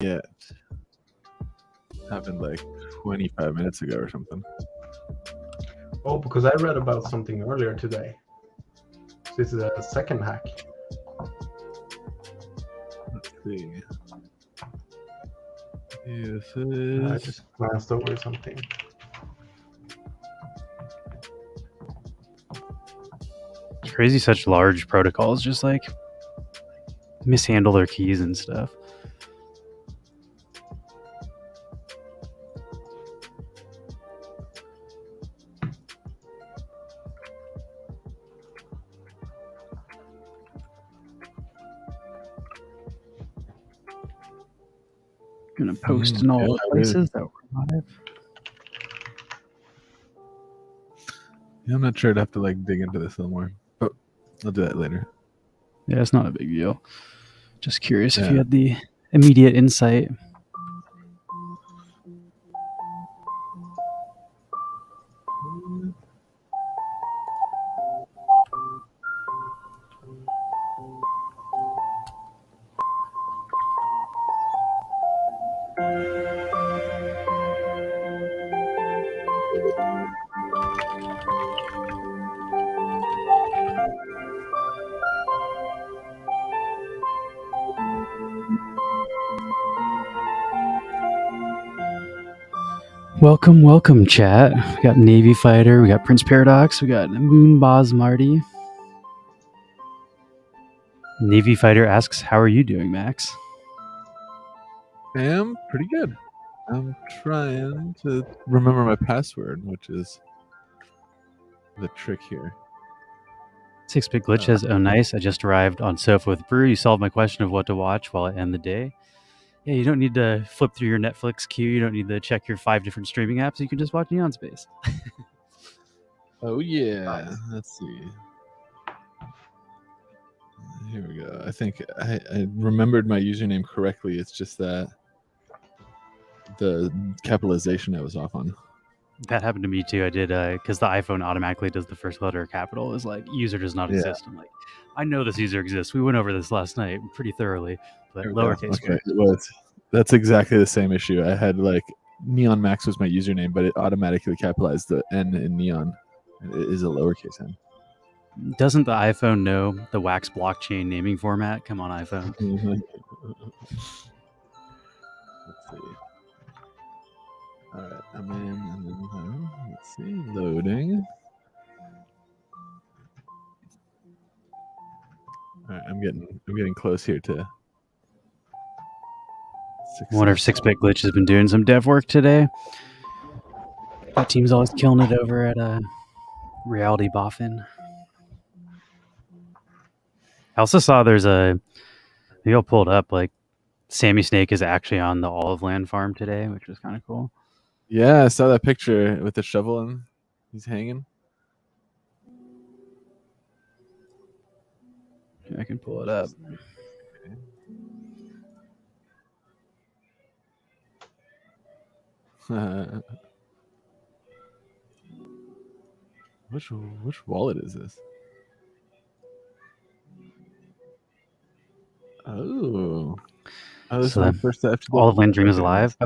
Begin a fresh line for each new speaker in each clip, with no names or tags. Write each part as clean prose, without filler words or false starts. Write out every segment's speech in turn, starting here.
yet. Happened like 25 minutes ago or something.
Oh, because I read about something earlier today. This is a second hack.
Let's see. This
I
is.
just glanced over something.
It's crazy such large protocols just like mishandle their keys and stuff. Gonna post in all the places that we're live.
Yeah, I'm not sure. I'd have to like dig into this a little more, but I'll do that later.
Yeah, it's not a big deal. Just curious if you had the immediate insight. Welcome, chat. We got Navy Fighter, we got Prince Paradox, we got Moon Boz Marty. Navy Fighter asks, how are you doing, Max?
I am pretty good. I'm trying to remember my password, which is the trick here.
6-Bit Glitch says, oh nice, I just arrived on Sofa with Brew. You solved my question of what to watch while I end the day. Yeah, you don't need to flip through your Netflix queue. You don't need to check your 5 different streaming apps. You can just watch Neon Space.
Oh yeah, let's see. Here we go. I think I remembered my username correctly. It's just that the capitalization I was off on.
That happened to me too. I did because the iPhone automatically does the first letter of capital. Is like user does not exist. I'm like, I know this user exists. We went over this last night pretty thoroughly, but lowercase.
Okay, well, that's exactly the same issue. I had like Neon Max was my username, but it automatically capitalized the N in Neon. And it is a lowercase n.
Doesn't the iPhone know the Wax blockchain naming format? Come on, iPhone.
Let's see. All right, I'm in. Let's see, loading. All right, I'm getting close here to.
I wonder if 6-Bit Glitch has been doing some dev work today. That team's always killing it over at Reality Boffin. I also saw there's maybe I'll pull it up, like Sammy Snake is actually on the Olive Land farm today, which was kind of cool.
Yeah, I saw that picture with the shovel and he's hanging.
I can pull it up.
Okay. Which wallet is this? Oh, this is my first FTW.
Olive Land Dream is alive.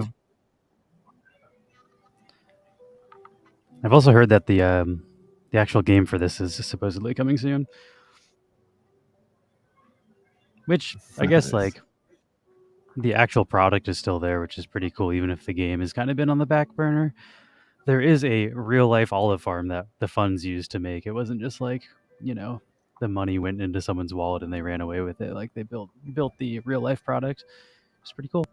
I've also heard that the actual game for this is supposedly coming soon. Which I guess like the actual product is still there, which is pretty cool, even if the game has kind of been on the back burner. There is a real life olive farm that the funds used to make. It wasn't just like, you know, the money went into someone's wallet and they ran away with it. Like they built the real life product. It's pretty cool.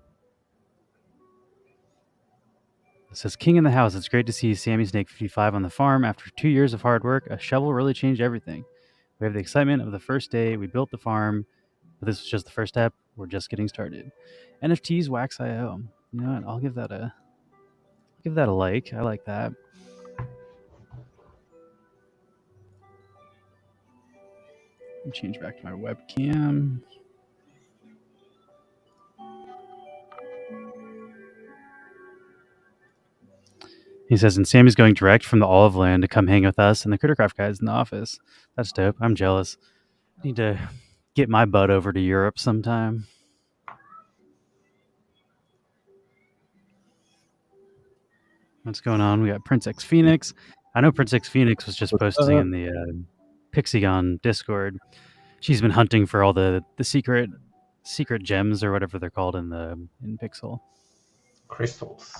It says, King in the house. It's great to see Sammy Snake 55 on the farm. After 2 years of hard work, a shovel really changed everything. We have the excitement of the first day. We built the farm, but this was just the first step. We're just getting started. NFTs, Wax.io. You know what? I'll give that a like. I like that. Change back to my webcam. He says, and Sammy's going direct from the Olive Land to come hang with us and the Crittercraft guys in the office. That's dope. I'm jealous. Need to get my butt over to Europe sometime. What's going on? We got Prince X Phoenix. I know Prince X Phoenix was just posting in the Pixygon Discord. She's been hunting for all the secret gems or whatever they're called in Pixel. Crystals.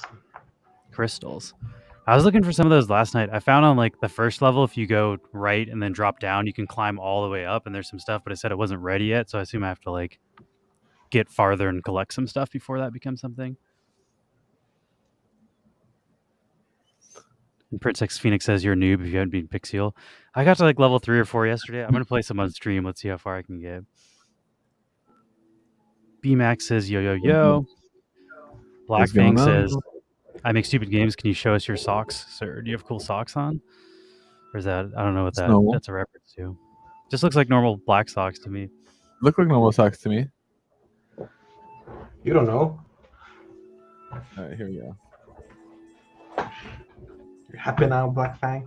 I was looking for some of those last night. I found on like the first level, if you go right and then drop down, you can climb all the way up, and there's some stuff, but it said it wasn't ready yet, so I assume I have to like get farther and collect some stuff before that becomes something. And Prince X Phoenix says you're a noob if you haven't been Pixiel. I got to like level 3 or 4 yesterday. I'm gonna play some on stream. Let's see how far I can get. BMax says yo yo yo. Blackfang says I make stupid games. Can you show us your socks, sir? Do you have cool socks on? Or is that, I don't know what that's a reference to. Just looks like normal black socks to me.
Look like normal socks to me.
You don't know.
All right, here we go.
You're happy now, Black Fang?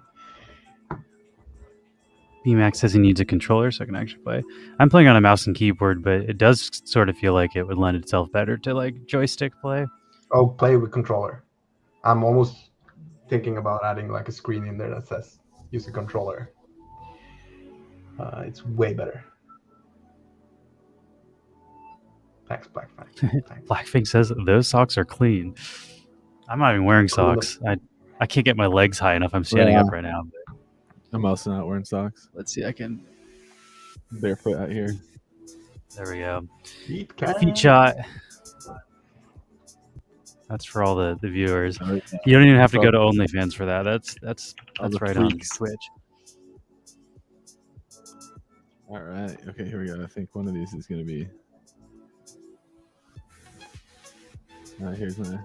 BMax says he needs a controller so I can actually play. I'm playing on a mouse and keyboard, but it does sort of feel like it would lend itself better to like joystick play.
Oh, play with controller. I'm almost thinking about adding like a screen in there that says use a controller. It's way better. Thanks, Black Fang.
Blackfang says those socks are clean. I'm not even wearing socks. I can't get my legs high enough. I'm standing up right now. But
I'm also not wearing socks.
let's see. I can
Barefoot out here.
There we go.
Feet
shot. That's for all the viewers. You don't even have to go to OnlyFans for that. That's right on Twitch.
All right. Okay, here we go. I think one of these is going to be. Here's my.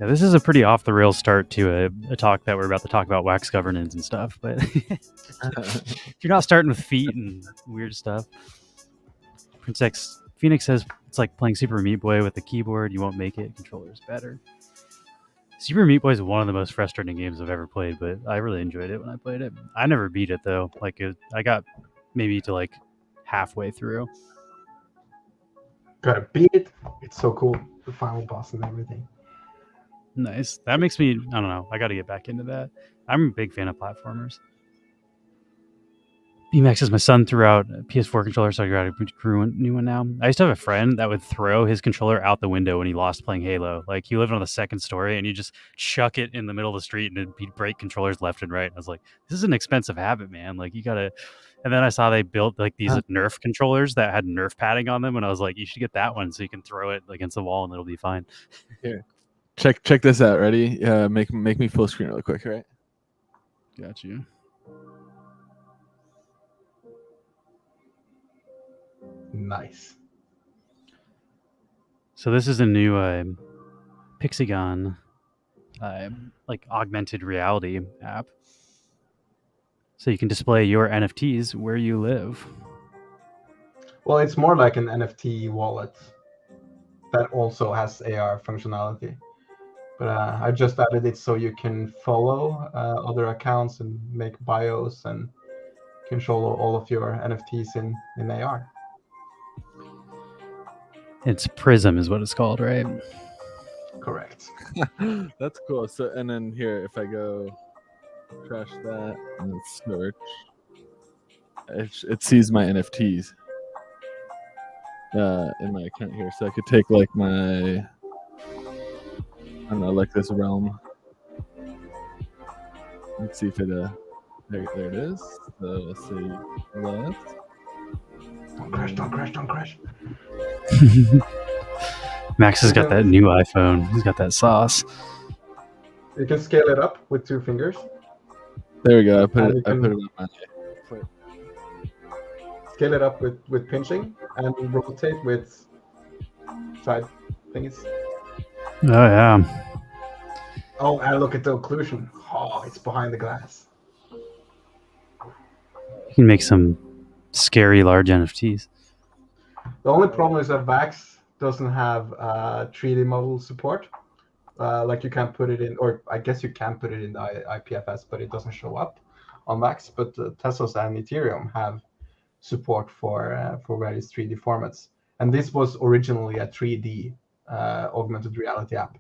Yeah, this is a pretty off the rails start to a talk that we're about to talk about wax governance and stuff. But if you're not starting with feet and weird stuff, Prince X Phoenix says it's like playing Super Meat Boy with a keyboard. You won't make it. Controller's better. Super Meat Boy is one of the most frustrating games I've ever played, but I really enjoyed it when I played it. I never beat it though. Like I got maybe to like halfway through.
Gotta beat it. It's so cool. The final boss and everything.
Nice. That makes me, I don't know. I got to get back into that. I'm a big fan of platformers. BMax says my son threw out a PS4 controller, so I got a new one now. I used to have a friend that would throw his controller out the window when he lost playing Halo. Like he lived on the second story and you just chuck it in the middle of the street and he'd break controllers left and right. And I was like, this is an expensive habit, man. Like you got to. And then I saw they built like these Nerf controllers that had Nerf padding on them. And I was like, you should get that one so you can throw it against the wall and it'll be fine.
Here. Check this out. Ready? Make me full screen really quick, right?
Got you.
Nice.
So this is a new Pixygon like augmented reality app. So you can display your NFTs where you live.
Well, it's more like an NFT wallet that also has AR functionality. But I just added it so you can follow other accounts and make bios and control all of your NFTs in AR.
It's Prism is what it's called, right?
Correct.
That's cool. So, and then here, if I go trash that and search, it sees my NFTs in my account here. So I could take like my, I don't know, like this realm. Let's see if it there it is. So let's see left.
Don't crash.
Max has got that new iPhone. He's got that sauce.
You can scale it up with 2 fingers.
There we go. I put it on my foot.
Scale it up with pinching and rotate with side thingies.
Oh yeah.
Oh, and look at the occlusion. Oh, it's behind the glass.
You can make some scary large NFTs.
The only problem is that Vax doesn't have 3D model support. Like you can't put it in, or I guess you can put it in the IPFS, but it doesn't show up on Vax. But Tezos and Ethereum have support for various 3D formats. And this was originally a 3D augmented reality app.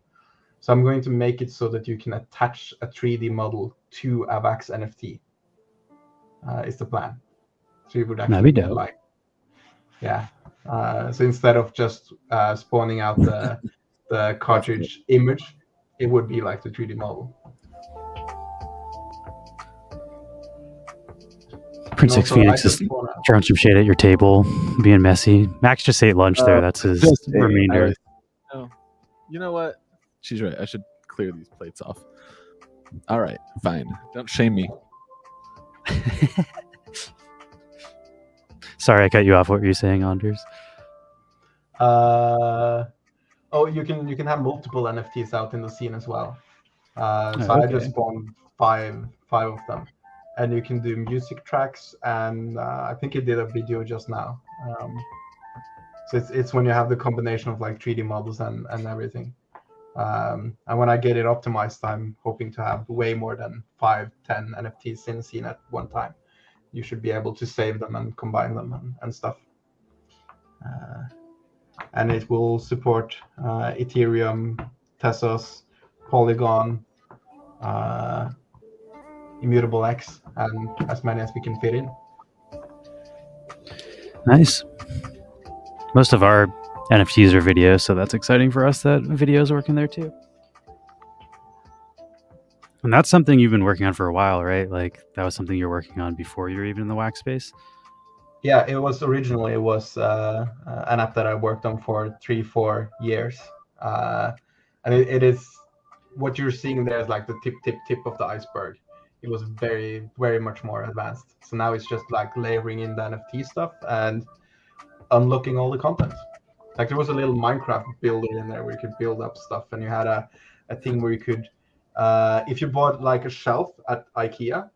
So I'm going to make it so that you can attach a 3D model to a Wax NFT. Is the plan. So you would
That'd
actually
be
get
dope.
like, yeah. So instead of just spawning out the cartridge image, it would be like the 3D model.
Prince X Phoenix is throwing some shade at your table, being messy. Max just ate lunch there. That's his remainder.
You know what? She's right. I should clear these plates off. All right, fine. Don't shame me.
Sorry, I cut you off. What were you saying, Anders?
You can have multiple NFTs out in the scene as well. I just spawned five of them, and you can do music tracks, and I think it did a video just now. So it's when you have the combination of like 3D models and everything. And when I get it optimized, I'm hoping to have way more than 5-10 NFTs in the scene at one time. You should be able to save them and combine them and stuff. And it will support Ethereum, Tezos, Polygon, Immutable X, and as many as we can fit in.
Nice. Most of our NFTs are videos, so that's exciting for us that video's working there too. And that's something you've been working on for a while, right? Like that was something you were working on before you were even in the Wax space?
Yeah, it was originally an app that I worked on for 3-4 years. And it is, what you're seeing there is like the tip of the iceberg. It was very, very much more advanced. So now it's just like layering in the NFT stuff and unlocking all the content. Like there was a little Minecraft builder in there where you could build up stuff, and you had a thing where you could, if you bought like a shelf at IKEA,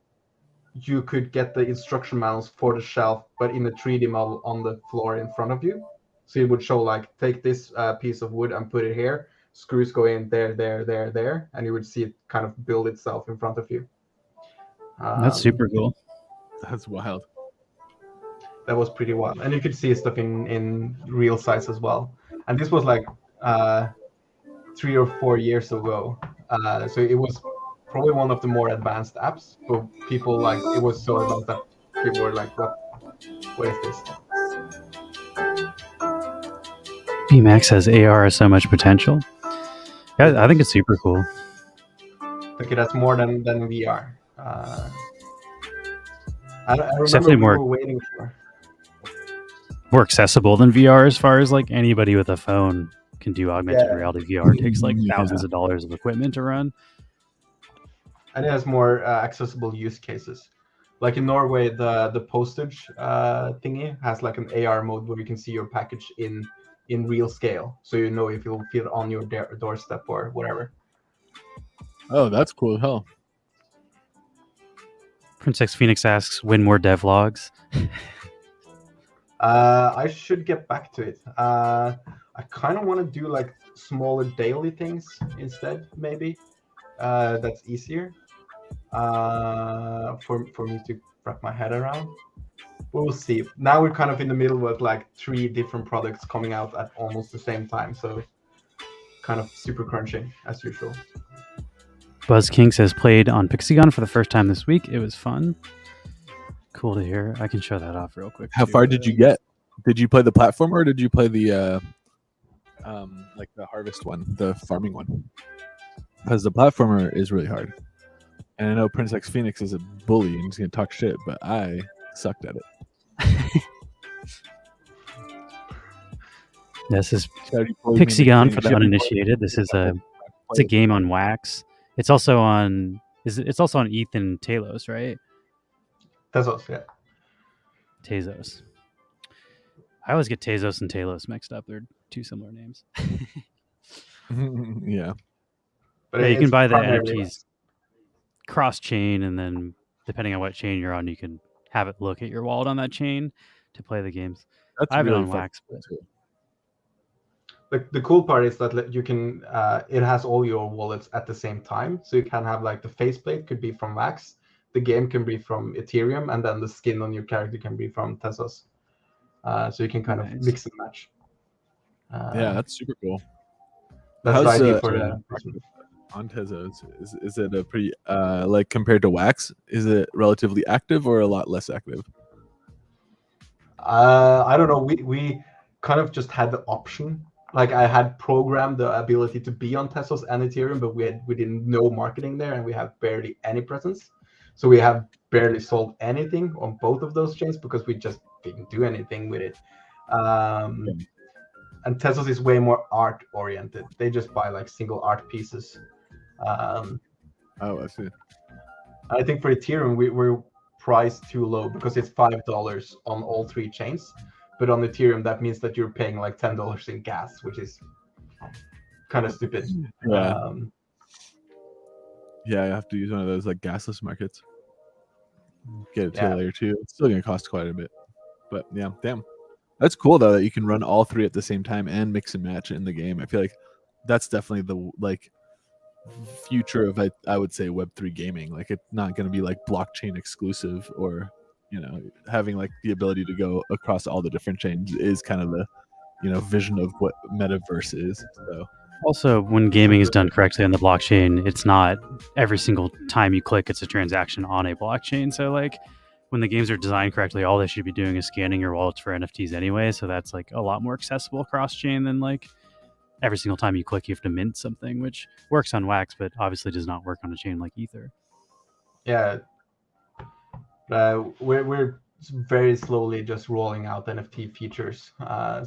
you could get the instruction manuals for the shelf, but in a 3D model on the floor in front of you. So it would show like, take this piece of wood and put it here, screws go in there, and you would see it kind of build itself in front of you.
That's super cool.
That's wild.
That was pretty wild. And you could see stuff in real size as well. And this was like 3 or 4 years ago. So it was probably one of the more advanced apps. But people like, it was so advanced that people were like, what is this?
BMax has AR so much potential. Yeah, I think it's super cool.
Like it has more than VR. I remember
definitely
we were waiting for
more accessible than VR as far as like anybody with a phone can do augmented reality VR. It takes like thousands of dollars of equipment to run.
And it has more accessible use cases. Like in Norway, the postage thingy has like an AR mode where you can see your package in real scale. So you know if it'll fit on your doorstep or whatever.
Oh, that's cool as hell.
Prince X Phoenix asks, when more devlogs?
I should get back to it. I kind of want to do like smaller daily things instead, maybe. That's easier for me to wrap my head around. We'll see. Now we're kind of in the middle with like 3 different products coming out at almost the same time, so kind of super crunching as usual.
Buzz King says, played on Pixygon for the first time this week. It was fun. Cool to hear. I can show that off real quick.
How far did you get? Did you play the platform or did you play the like the harvest one, the farming one? Because the platformer is really hard. And I know Prince X Phoenix is a bully and he's gonna talk shit, but I sucked at it.
This is Pixygon for the uninitiated. This is it's a game on Wax. It's also on ETH and Talos, right?
Tezos, yeah.
Tezos. I always get Tezos and Talos mixed up. They're 2 similar names.
Yeah.
But
yeah, you can buy the NFTs cross-chain, and then depending on what chain you're on, you can have it look at your wallet on that chain to play the games.
That's
I have
really
it on Wax.
The cool part is that you can, it has all your wallets at the same time. So you can have like the faceplate could be from Wax, the game can be from Ethereum, and then the skin on your character can be from Tezos. So you can kind of mix and match.
Yeah, that's super cool.
That's the idea for the
on Tezos? Is it a pretty like compared to Wax? Is it relatively active or a lot less active?
I don't know. We kind of just had the option. Like I had programmed the ability to be on Tezos and Ethereum, but we didn't know marketing there, and we have barely any presence. So we have barely sold anything on both of those chains because we just didn't do anything with it. And Tezos is way more art oriented. They just buy like single art pieces.
Oh, I see.
I think for Ethereum, we're priced too low because it's $5 on all three chains. But on Ethereum, that means that you're paying like $10 in gas, which is kind of stupid.
Yeah. Yeah, I have to use one of those like gasless markets. Get it to layer 2. It's still gonna cost quite a bit. But yeah, damn. That's cool though that you can run all three at the same time and mix and match in the game. I feel like that's definitely the like future of I would say Web3 gaming. Like it's not going to be like blockchain exclusive, or having like the ability to go across all the different chains is kind of the vision of what metaverse is. So
also, when gaming is done correctly on the blockchain, it's not every single time you click it's a transaction on a blockchain. So like when the games are designed correctly, all they should be doing is scanning your wallets for NFTs anyway. So that's like a lot more accessible cross chain than like every single time you click you have to mint something, which works on Wax but obviously does not work on a chain like Ether.
Yeah, we're very slowly just rolling out NFT features.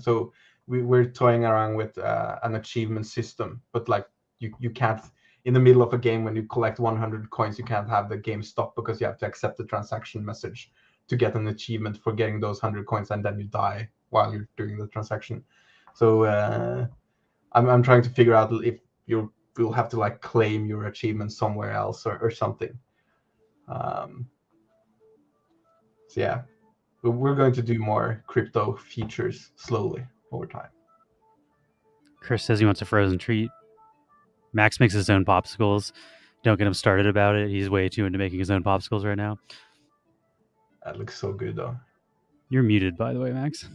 So we're toying around with an achievement system, but like you can't, in the middle of a game when you collect 100 coins, you can't have the game stop because you have to accept the transaction message to get an achievement for getting those 100 coins, and then you die while you're doing the transaction. So I'm trying to figure out if you'll have to like claim your achievement somewhere else or something. So yeah, we're going to do more crypto features slowly over time.
Chris says he wants a frozen treat. Max makes his own popsicles. Don't get him started about it. He's way too into making his own popsicles right now.
That looks so good though.
You're muted, by the way, Max.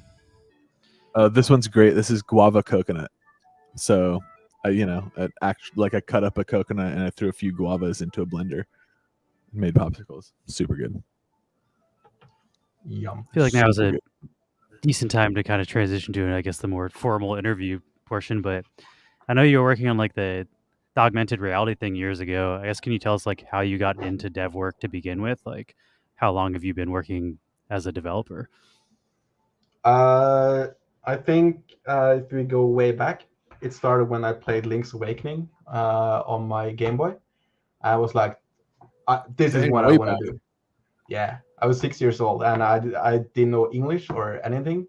This one's great. This is guava coconut. So, I cut up a coconut and I threw a few guavas into a blender. Made popsicles. Super good.
Yum.
I feel like now is a decent time to kind of transition to, I guess, the more formal interview portion. But I know you were working on like the augmented reality thing years ago. I guess can you tell us like how you got into dev work to begin with? Like, how long have you been working as a developer?
I think if we go way back, it started when I played Link's Awakening on my Game Boy. I was like, this is what I want to do. Yeah, I was 6 years old and I didn't know English or anything.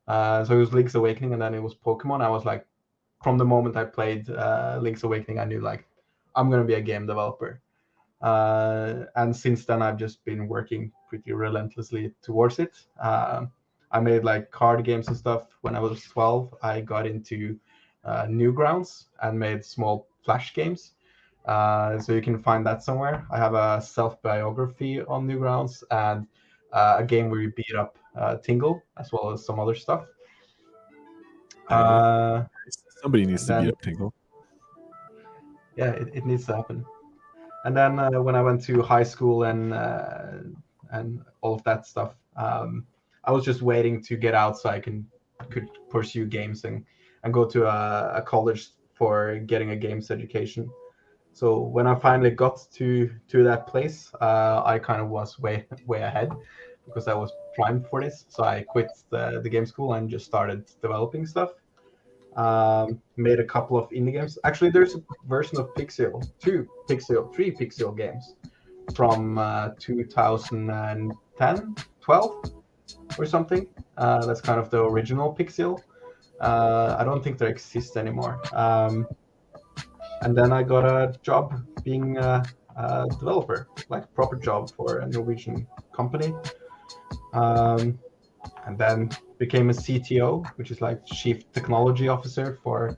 So it was Link's Awakening and then it was Pokemon. I was like, from the moment I played Link's Awakening, I knew like, I'm going to be a game developer. And since then, I've just been working pretty relentlessly towards it. I made like card games and stuff. When I was 12, I got into Newgrounds and made small Flash games. So you can find that somewhere. I have a self-biography on Newgrounds and a game where you beat up Tingle, as well as some other stuff.
Somebody needs to beat up Tingle.
Yeah, it needs to happen. And then when I went to high school and all of that stuff, I was just waiting to get out so I could pursue games and go to a college for getting a games education. So when I finally got to that place, I kind of was way ahead because I was primed for this. So I quit the game school and just started developing stuff. Made a couple of indie games. Actually, there's a version of Pixel, 3 Pixel games from 2010, 12 or something. That's kind of the original Pixel. I don't think they exist anymore. And then I got a job being a developer, like a proper job for a Norwegian company. And then became a CTO, which is like Chief Technology Officer for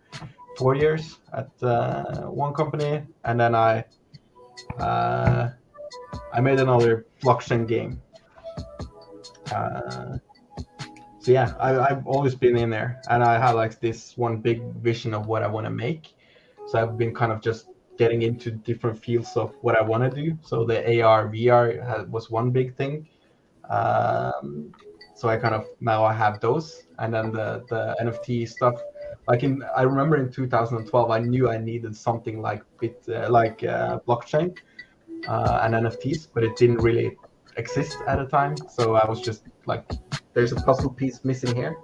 4 years at one company. And then I made another blockchain game. So yeah, I've always been in there, and I had like this one big vision of what I want to make. So I've been kind of just getting into different fields of what I want to do. So the AR VR was one big thing. So I kind of now I have those, and then the NFT stuff. I remember in 2012, I knew I needed something like blockchain and NFTs, but it didn't really exist at the time. So I was just like, there's a puzzle piece missing here.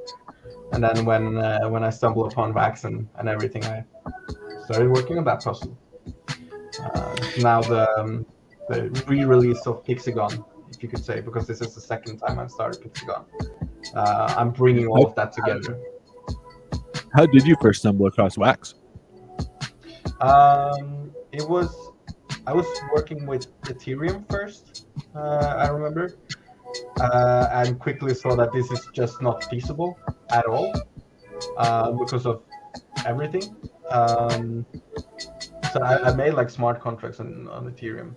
And then when I stumbled upon Wax and everything, I started working on that puzzle. Now the re-release of Pixygon, if you could say, because this is the second time I've started Pixygon. I'm bringing all of that together.
How did you first stumble across Wax?
I was working with Ethereum first, I remember, and quickly saw that this is just not feasible at all because of everything. So I made like smart contracts on Ethereum,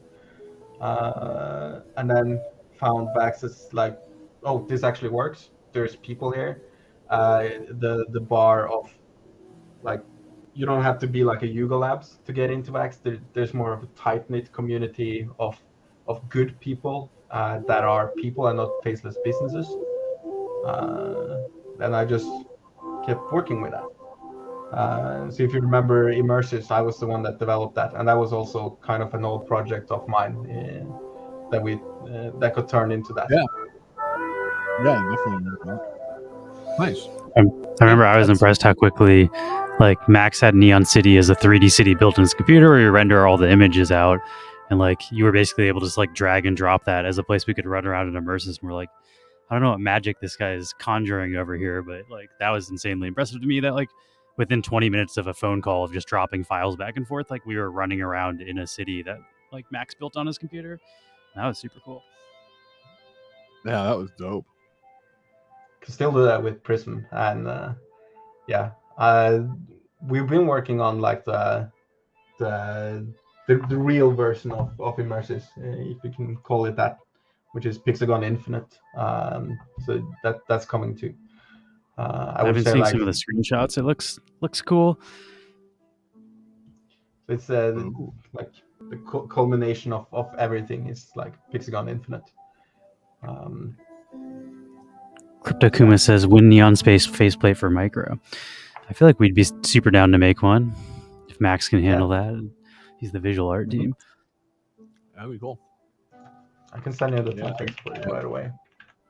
and then found Vax as like, oh, this actually works. There's people here. The bar of like, you don't have to be like a Yuga Labs to get into Vax. There's more of a tight knit community of good people that are people and not faceless businesses. And I just kept working with that. So if you remember Immersives, I was the one that developed that, and that was also kind of an old project of mine that got turned into that.
Yeah, definitely. Nice.
I remember I was impressed how quickly, like, Max had Neon City as a 3D city built in his computer where you render all the images out, and like you were basically able to just like drag and drop that as a place we could run around in Immersives. And we're like, I don't know what magic this guy is conjuring over here, but like that was insanely impressive to me. That like within 20 minutes of a phone call of just dropping files back and forth, like we were running around in a city that like Max built on his computer. That was super cool.
Yeah, that was dope.
Can still do that with Prism, and we've been working on like the real version of Immersives, if you can call it that, which is Pixygon Infinite. So that's coming too.
I've been seeing some of the screenshots. It looks cool.
It's like the culmination of everything is like Pixygon Infinite.
Crypto Kuma says, "Win Neon Space faceplate for Micro." I feel like we'd be super down to make one if Max can handle that. He's the visual art team.
That'd be cool.
I can send you the templates for you right away.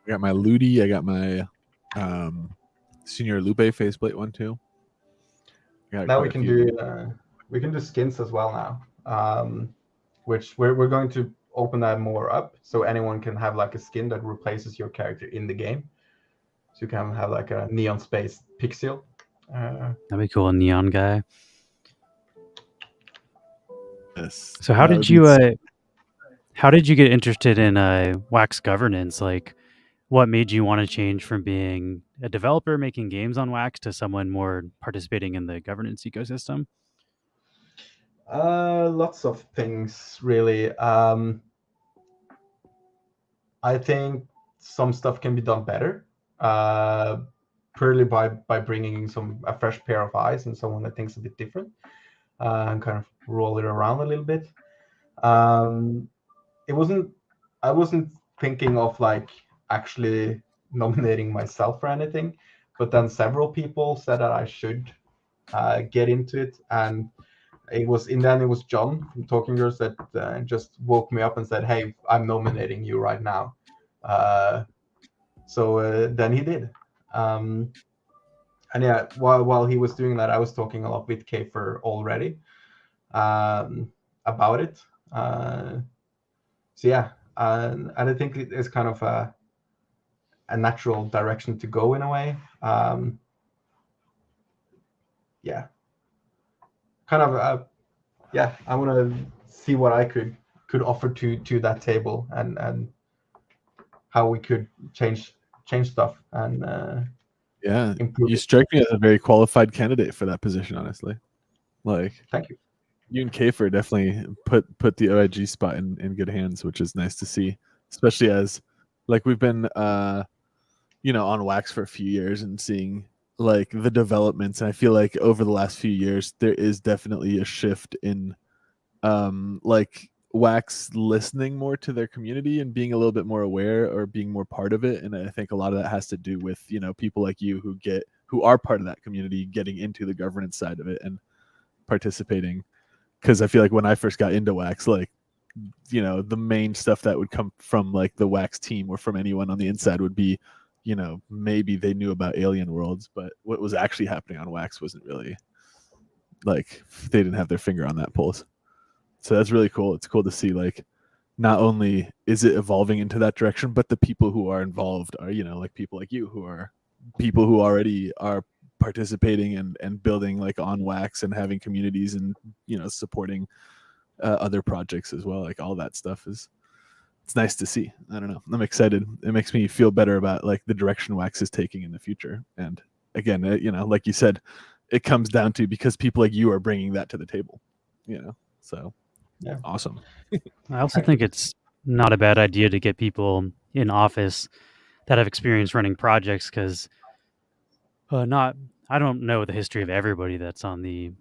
I got my Ludi. I got my Senior Lupe faceplate one too.
Now we can do skins as well now, which we're going to open that more up so anyone can have like a skin that replaces your character in the game. So you can have like a Neon Space Pixel.
That'd be cool, a neon guy.
Yes.
So how did you get interested in Wax governance? Like, what made you want to change from being a developer making games on Wax to someone more participating in the governance ecosystem?
Lots of things, really. I think some stuff can be done better, purely by bringing in a fresh pair of eyes and someone that thinks a bit different, and kind of roll it around a little bit. I wasn't thinking of like actually nominating myself for anything, but then several people said that I should get into it, and it was John from Talking Girls that just woke me up and said, "Hey, I'm nominating you right now." So then he did, and yeah, while he was doing that, I was talking a lot with Kafer already about it. So yeah, and I think it is kind of a natural direction to go in a way. Yeah, kind of I want to see what I could offer to that table, and how we could change stuff and improve.
You strike me as a very qualified candidate for that position, honestly. Like,
thank you.
You and Kafer definitely put the OIG spot in good hands, which is nice to see, especially as like we've been on Wax for a few years and seeing like the developments, and I feel like over the last few years there is definitely a shift in like Wax listening more to their community and being a little bit more aware or being more part of it. And I think a lot of that has to do with, you know, people like you who are part of that community getting into the governance side of it and participating. Because I feel like when I first got into Wax, like, you know, the main stuff that would come from like the Wax team or from anyone on the inside would be, you know, maybe they knew about Alien Worlds, but what was actually happening on Wax wasn't really, like, they didn't have their finger on that pulse. So that's really cool. It's cool to see, like, not only is it evolving into that direction, but the people who are involved are, you know, like people like you who are people who already are participating and building like on Wax and having communities and, you know, supporting other projects as well. Like all that stuff it's nice to see. I don't know. I'm excited. It makes me feel better about like the direction Wax is taking in the future. And again, you know, like you said, it comes down to because people like you are bringing that to the table, you know, so
Yeah.
awesome.
I also think it's not a bad idea to get people in office that have experience running projects because I don't know the history of everybody that's on the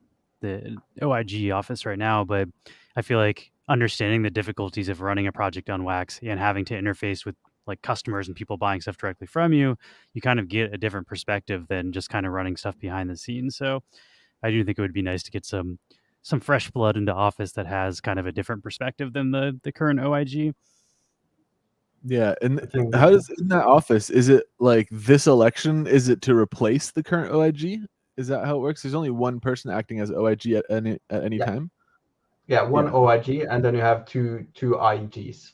OIG office right now, but I feel like understanding the difficulties of running a project on Wax and having to interface with like customers and people buying stuff directly from you, you kind of get a different perspective than just kind of running stuff behind the scenes. So I do think it would be nice to get some fresh blood into office that has kind of a different perspective than the current OIG.
Yeah, and how does in that office, is it like this election, is it to replace the current OIG? Is that how it works? There's only one person acting as OIG at any time?
Yeah, one OIG, and then you have two IGs.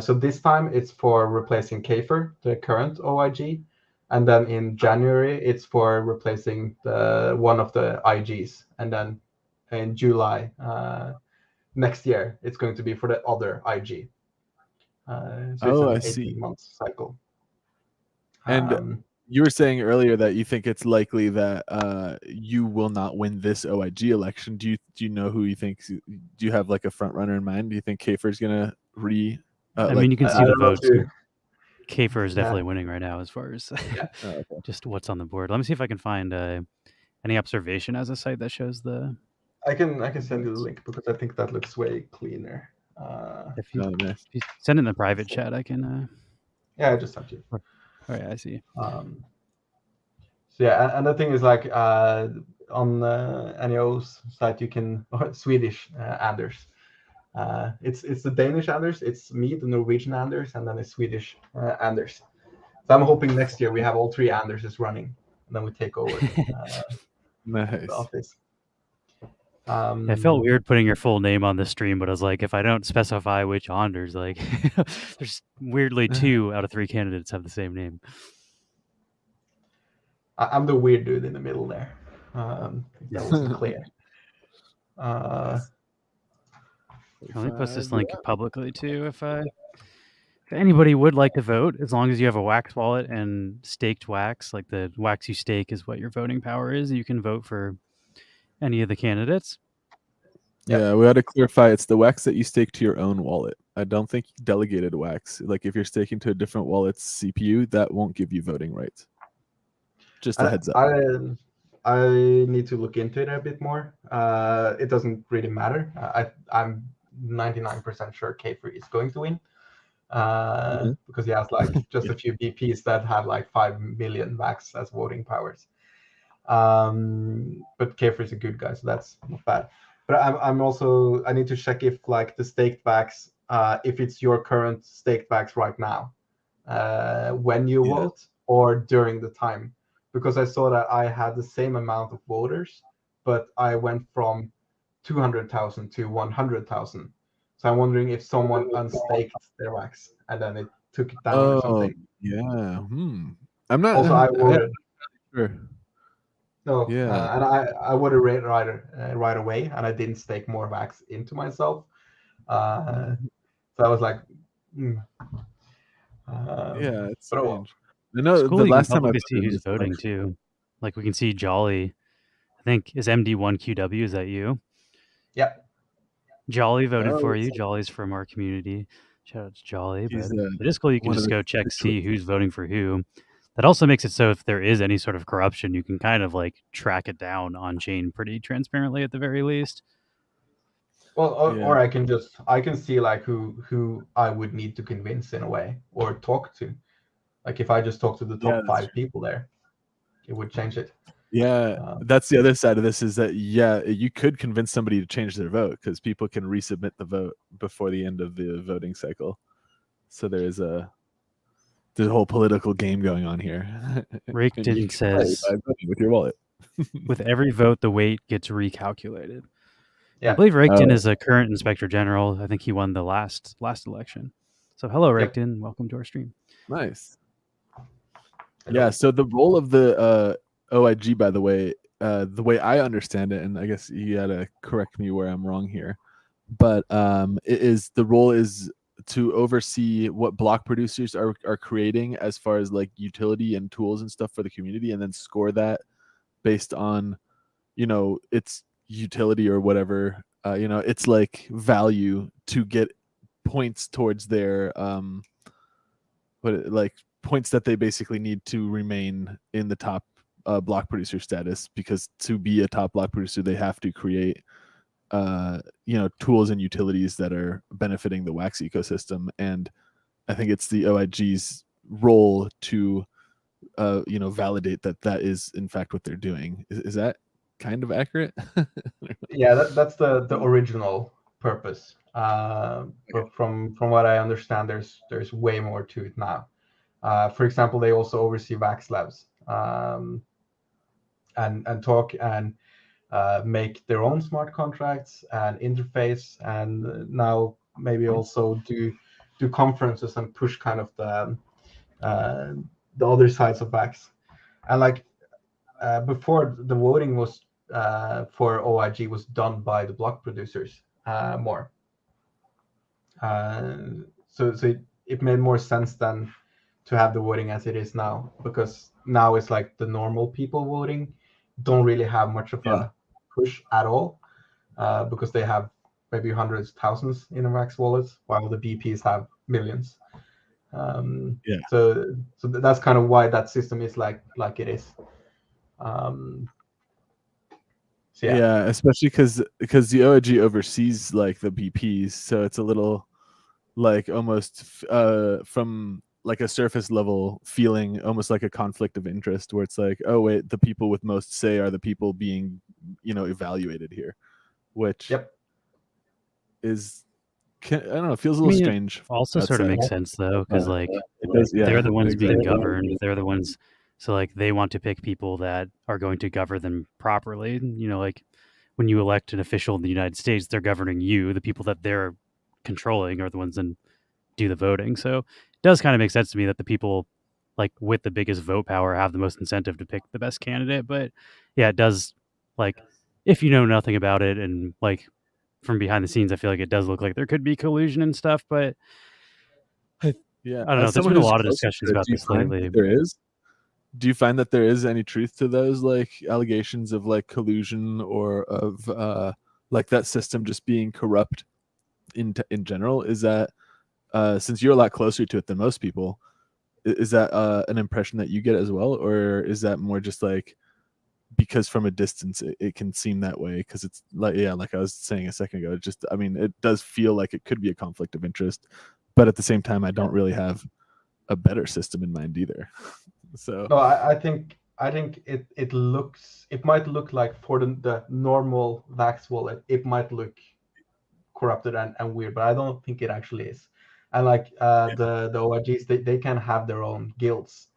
So this time it's for replacing Kafer, the current OIG, and then in January it's for replacing one of the IGs, and then in July next year it's going to be for the other IG. So it's an 18-month cycle.
And you were saying earlier that you think it's likely that you will not win this OIG election. Do you know who you think? Do you have like a front runner in mind? Do you think Kafer's gonna
I mean, you can see the votes. Kafer is definitely winning right now as far as just what's on the board. Let me see if I can find any observation as a site that shows the.
I can send you the link because I think that looks way cleaner.
If you send it in the private chat, I can.
Yeah, I just sent you.
Oh yeah, I see.
So yeah, and the thing is like on NEO's site you can Swedish Anders. It's the Danish Anders, it's me, the Norwegian Anders, and then the Swedish Anders. So I'm hoping next year we have all three Anderses running, and then we take over
nice.
the office.
It felt weird putting your full name on the stream, but I was like, if I don't specify which Anders, like, there's weirdly 2 out of 3 candidates have the same name.
I'm the weird dude in the middle there. That wasn't clear.
Let me post this link publicly too. If anybody would like to vote, as long as you have a Wax wallet and staked Wax, like the Wax you stake is what your voting power is, you can vote for any of the candidates.
Yeah, we had to clarify it's the Wax that you stake to your own wallet. I don't think delegated Wax. Like if you're staking to a different wallet's CPU, that won't give you voting rights. Just a heads up.
I need to look into it a bit more. It doesn't really matter. I'm 99% sure Kafer is going to win because he has like just a few BPs that have like 5 million Wax as voting powers. But Kafer is a good guy, so that's not bad. But I need to check if like the staked Wax, if it's your current staked Wax right now, when you vote or during the time. Because I saw that I had the same amount of voters, but I went from 200,000 to 100,000. So I'm wondering if someone unstaked their Wax and then it took it down or something.
Yeah. I'm not.
Also, I voted.
Sure.
No. Yeah. And I voted right away, and I didn't stake more Wax into myself. So I was like,
yeah, it's
strange.
I know
it's cool
the
you
last
can
time I
see who's voting too. Like we can see Jolly. I think is MD1QW. Is that you?
Yeah.
Jolly voted for you. Jolly's from our community. Shout out to Jolly. But it is cool. You can just go check, see who's voting for who. That also makes it so if there is any sort of corruption, you can kind of like track it down on chain pretty transparently at the very least.
Well, or I can see like who I would need to convince in a way or talk to. Like if I just talk to the top 5 people there, it would change it.
That's the other side of this, is that you could convince somebody to change their vote because people can resubmit the vote before the end of the voting cycle. So there's a whole political game going on here.
Raketon says
with your wallet.
with every vote the weight gets recalculated.
Yeah.
I believe Raketon is a current inspector general. I think he won the last election. So hello, Raketon. Welcome to our stream.
Nice. Yeah, so the role of the OIG, by the way I understand it, and I guess you gotta correct me where I'm wrong here, but the role is to oversee what block producers are creating as far as like utility and tools and stuff for the community, and then score that based on, its utility or whatever, it's like value to get points towards their points that they basically need to remain in the top block producer status, because to be a top block producer they have to create tools and utilities that are benefiting the Wax ecosystem. And I think it's the OIG's role to validate that is in fact what they're doing. Is that kind of accurate?
Yeah, that's the original purpose. But from what I understand, there's way more to it now. For example, they also oversee Wax Labs, and talk and make their own smart contracts and interface, and now maybe also do conferences and push kind of the other sides of Wax. And like before, the voting was for OIG was done by the block producers more. So it made more sense than to have the voting as it is now, because now it's like the normal people voting don't really have much of a push at all, because they have maybe hundreds, thousands in a Wax wallets, while the BPs have millions. So that's kind of why that system is like it is.
Especially because the OIG oversees like the BPs, so it's a little like almost from like a surface level feeling almost like a conflict of interest, where it's like, oh wait, the people with most say are the people being evaluated here, which is, I don't know, feels a little strange.
Also sort of makes sense though, because like they're the ones being governed. They're the ones, so like they want to pick people that are going to govern them properly. Like when you elect an official in the United States, they're governing you. The people that they're controlling are the ones that do the voting. So it does kind of make sense to me that the people like with the biggest vote power have the most incentive to pick the best candidate. But yeah, it does, like, if you know nothing about it and like from behind the scenes, I feel like it does look like there could be collusion and stuff, but I don't know. There's been a lot of discussions about this lately.
Do you find that there is any truth to those like allegations of like collusion, or of like that system just being corrupt in general? Is that since you're a lot closer to it than most people, is that an impression that you get as well, or is that more just like because from a distance it can seem that way? Because it's like, like I was saying a second ago, it does feel like it could be a conflict of interest, but at the same time I don't really have a better system in mind either. So
no, I think it might look like for the normal Vax wallet, it might look corrupted and weird, but I don't think it actually is. And like the OIGs, they can have their own guilds,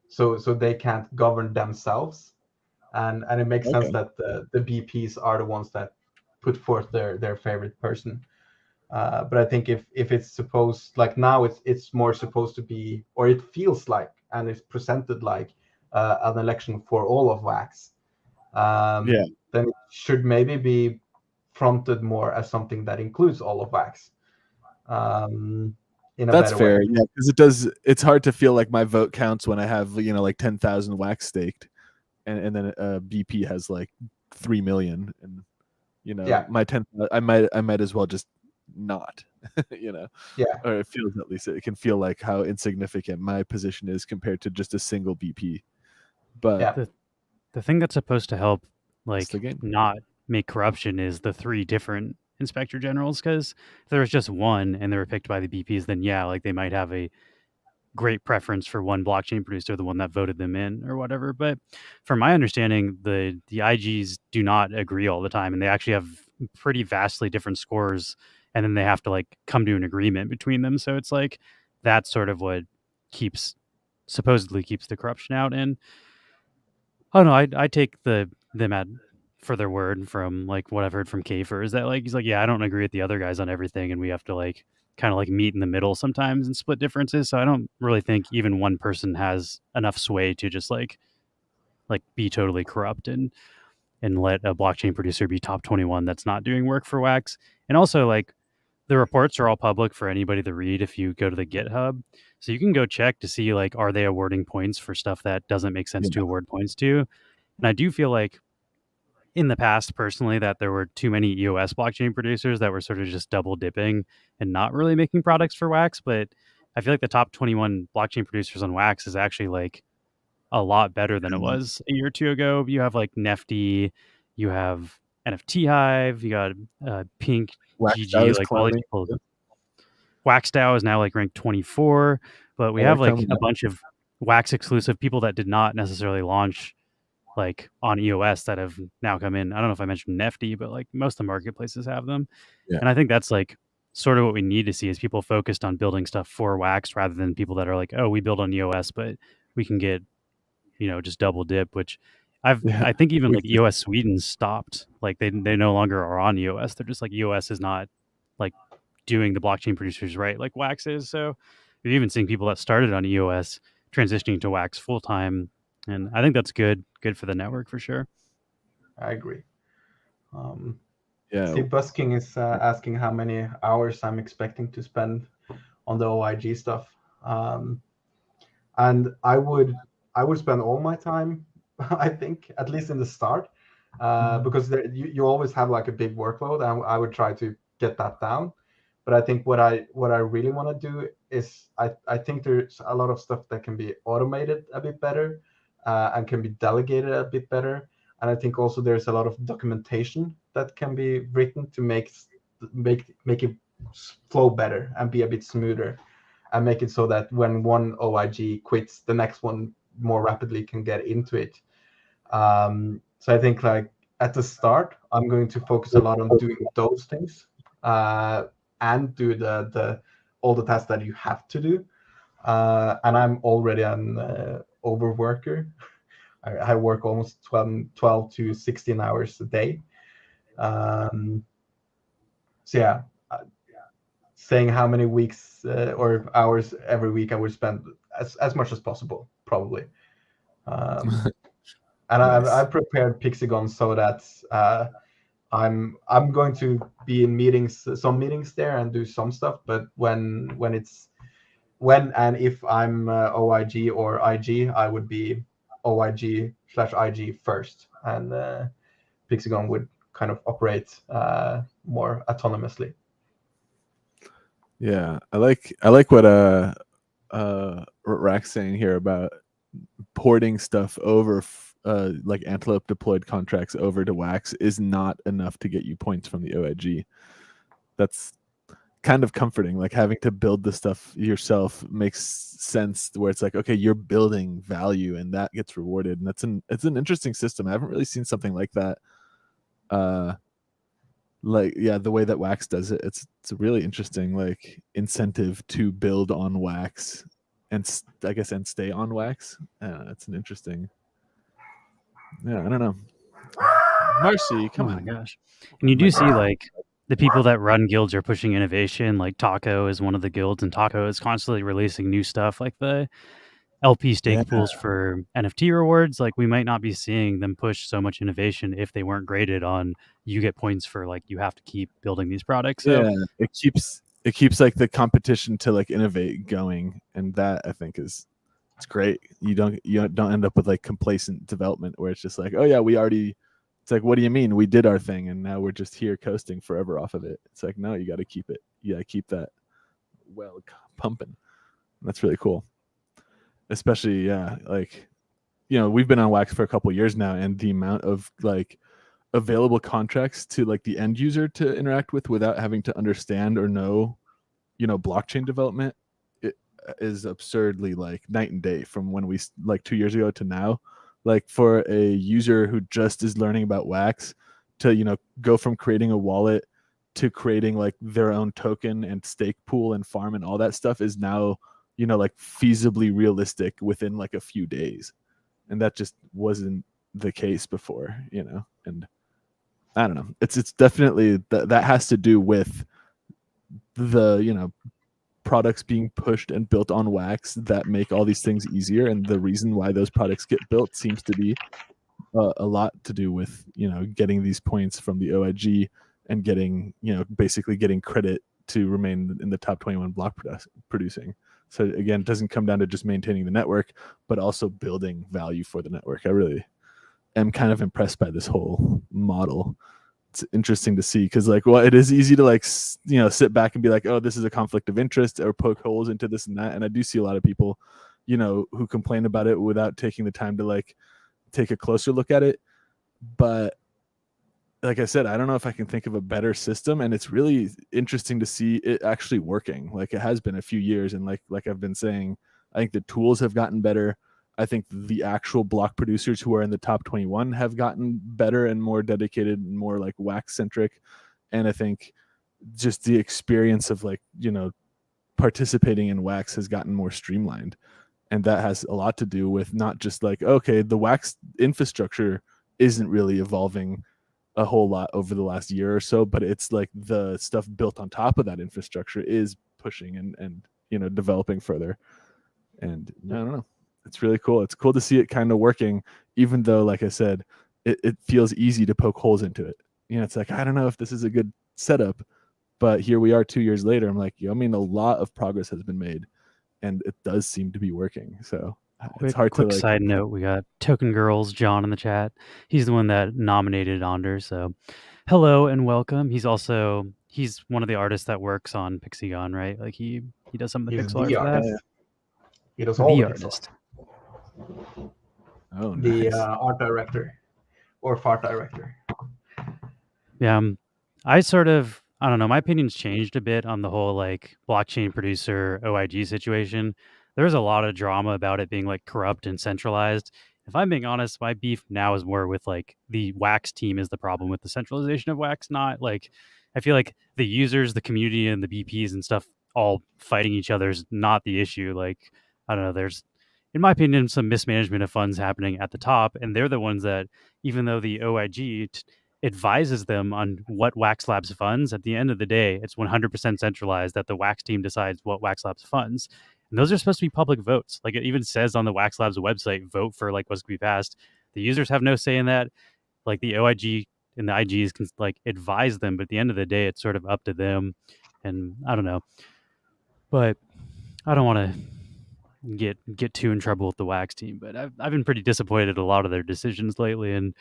so they can't govern themselves, and it makes sense that the BPs are the ones that put forth their favorite person. But I think if it's supposed, like now it's more supposed to be, or it feels like, and it's presented like an election for all of Wax, then it should maybe be fronted more as something that includes all of Wax.
That's fair, way. Yeah, because it's hard to feel like my vote counts when I have like 10,000 Wax staked, and then BP has like 3 million, and my 10, I might as well just not, or it feels, at least it can feel like how insignificant my position is compared to just a single BP. But
the thing that's supposed to help like not make corruption is the 3 different inspector generals, because if there was just one and they were picked by the BPs, then yeah, like they might have a great preference for one blockchain producer, the one that voted them in or whatever. But from my understanding, the IGs do not agree all the time, and they actually have pretty vastly different scores, and then they have to like come to an agreement between them. So it's like that's sort of what supposedly keeps the corruption out. And oh no, I take them for their word from like what I've heard from Kafer, is that like he's like, yeah, I don't agree with the other guys on everything, and we have to like kind of like meet in the middle sometimes and split differences. So I don't really think even one person has enough sway to just like be totally corrupt and let a blockchain producer be top 21 that's not doing work for Wax. And also like the reports are all public for anybody to read if you go to the GitHub. So you can go check to see like, are they awarding points for stuff that doesn't make sense to award points to? And I do feel like in the past personally that there were too many EOS blockchain producers that were sort of just double dipping and not really making products for Wax. But I feel like the top 21 blockchain producers on Wax is actually like a lot better than it was a year or two ago. You have like Nefty, you have NFT Hive, you got Pink, GG, like all these people. WaxDAO is now like ranked 24, but we have like a bunch of Wax exclusive people that did not necessarily launch like on EOS that have now come in. I don't know if I mentioned Nefty, but like most of the marketplaces have them. Yeah. And I think that's like sort of what we need to see is people focused on building stuff for Wax rather than people that are like, oh, we build on EOS, but we can get, just double dip, which I think even like EOS Sweden stopped. Like they no longer are on EOS. They're just like EOS is not like doing the blockchain producers right like Wax is. So we've even seen people that started on EOS transitioning to Wax full time. And I think that's good for the network for sure.
I agree. Steve Busking is asking how many hours I'm expecting to spend on the OIG stuff. And I would spend all my time, I think, at least in the start, because you always have like a big workload, and I would try to get that down. But I think what I really want to do is I think there's a lot of stuff that can be automated a bit better and can be delegated a bit better. And I think also there's a lot of documentation that can be written to make it flow better and be a bit smoother, and make it so that when one OIG quits, the next one more rapidly can get into it. So I think like at the start, I'm going to focus a lot on doing those things and do the all the tasks that you have to do. And I'm already an overworker. I work almost 12 to 16 hours a day. So yeah, saying how many weeks or hours every week I would spend as much as possible, probably. And nice. I've prepared Pixygon so that I'm going to be in some meetings there and do some stuff. But when and if I'm OIG or IG, I would be OIG/IG first, and Pixygon would kind of operate more autonomously.
Yeah, I like what Rack's saying here about porting stuff over, like Antelope deployed contracts over to Wax is not enough to get you points from the OIG. That's kind of comforting. Like having to build the stuff yourself makes sense, where it's like, okay, you're building value and that gets rewarded, and it's an interesting system. I haven't really seen something like that. Like the way that Wax does it, it's a really interesting like incentive to build on Wax and I guess and stay on Wax. It's an interesting. Yeah, I don't know. Marcy, come on.
Oh my gosh. And you do see like the people that run guilds are pushing innovation. Like Taco is one of the guilds, and Taco is constantly releasing new stuff, like the LP stake pools for NFT rewards. Like we might not be seeing them push so much innovation if they weren't graded on you get points for like you have to keep building these products. So
it keeps like the competition to like innovate going, and that I think it's great. You don't end up with like complacent development where it's just like, oh yeah, it's like, what do you mean we did our thing and now we're just here coasting forever off of it? It's like, no, you got to keep it. You got to keep that well pumping. And that's really cool. Especially, like, we've been on Wax for a couple of years now, and the amount of like available contracts to like the end user to interact with without having to understand or know, blockchain development, it is absurdly like night and day from when we like 2 years ago to now. Like for a user who just is learning about Wax to, go from creating a wallet to creating like their own token and stake pool and farm and all that stuff is now, like feasibly realistic within like a few days. And that just wasn't the case before, and I don't know. It's definitely that has to do with the, products being pushed and built on Wax that make all these things easier. And the reason why those products get built seems to be a lot to do with, getting these points from the OIG and getting, basically getting credit to remain in the top 21 block producing. So again, it doesn't come down to just maintaining the network, but also building value for the network. I really am kind of impressed by this whole model. It's interesting to see because like, well, it is easy to like, sit back and be like, oh, this is a conflict of interest or poke holes into this and that. And I do see a lot of people, who complain about it without taking the time to like take a closer look at it. But like I said, I don't know if I can think of a better system, and it's really interesting to see it actually working. Like it has been a few years, and like I've been saying, I think the tools have gotten better. I think the actual block producers who are in the top 21 have gotten better and more dedicated and more like Wax centric. And I think just the experience of like, participating in Wax has gotten more streamlined. And that has a lot to do with not just like, okay, the Wax infrastructure isn't really evolving a whole lot over the last year or so, but it's like the stuff built on top of that infrastructure is pushing and developing further. And I don't know. It's really cool. It's cool to see it kind of working, even though, like I said, it feels easy to poke holes into it. It's like, I don't know if this is a good setup, but here we are 2 years later. I'm like, a lot of progress has been made, and it does seem to be working. So it's hard
quick
to like.
Side note, we got Token Girls John in the chat. He's the one that nominated Onder. So hello and welcome. He's one of the artists that works on Pixygon, right? Like he does some of the
He's
pixel art
the
for
artist.
that.
He does all
The
the
artist.
Oh,
the
nice.
art director or fart director.
Yeah, I don't know. My opinion's changed a bit on the whole like blockchain producer OIG situation. There's a lot of drama about it being like corrupt and centralized. If I'm being honest, my beef now is more with like the Wax team is the problem with the centralization of Wax, not like I feel like the users, the community, and the BPs and stuff all fighting each other is not the issue. Like I don't know. There's, in my opinion, some mismanagement of funds happening at the top, and they're the ones that, even though the OIG advises them on what Wax Labs funds, at the end of the day, it's 100% centralized that the Wax team decides what Wax Labs funds. And those are supposed to be public votes. Like it even says on the Wax Labs website, vote for like what's going to be passed. The users have no say in that. Like the OIG and the IGs can like advise them, but at the end of the day, it's sort of up to them. And I don't know. But I don't want to get too in trouble with the Wax team, but I've been pretty disappointed at a lot of their decisions lately, and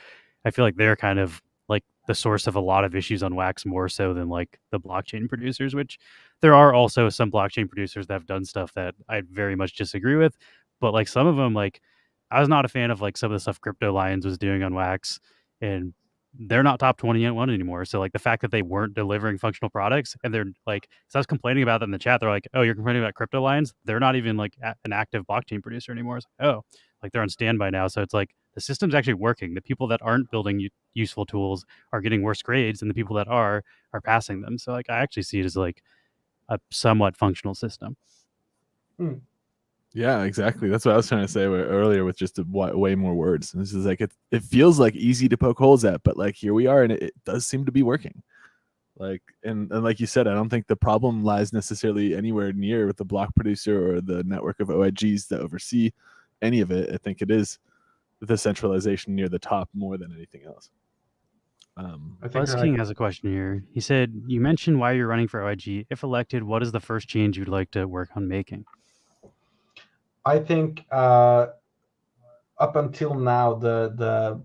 I feel like they're kind of like the source of a lot of issues on Wax more so than like the blockchain producers, which there are also some blockchain producers that have done stuff that I very much disagree with, but like some of them, like I was not a fan of like some of the stuff Crypto Lions was doing on Wax, and they're not top 21 anymore. So like the fact that they weren't delivering functional products, and they're like, because I was complaining about that in the chat, they're like, oh, you're complaining about Crypto Lions? They're not even like an active blockchain producer anymore. It's like, oh, like they're on standby now. So it's like the system's actually working. The people that aren't building useful tools are getting worse grades, and the people that are passing them. So like I actually see it as like a somewhat functional system.
Yeah, exactly. That's what I was trying to say earlier with just way more words. And this is like it feels like easy to poke holes at, but like here we are, and it does seem to be working. Like and like you said, I don't think the problem lies necessarily anywhere near with the block producer or the network of OIGs that oversee any of it. I think it is the centralization near the top more than anything else.
Buzz King has a question here. He said, you mentioned why you're running for OIG. If elected, what is the first change you'd like to work on making?
I think up until now, the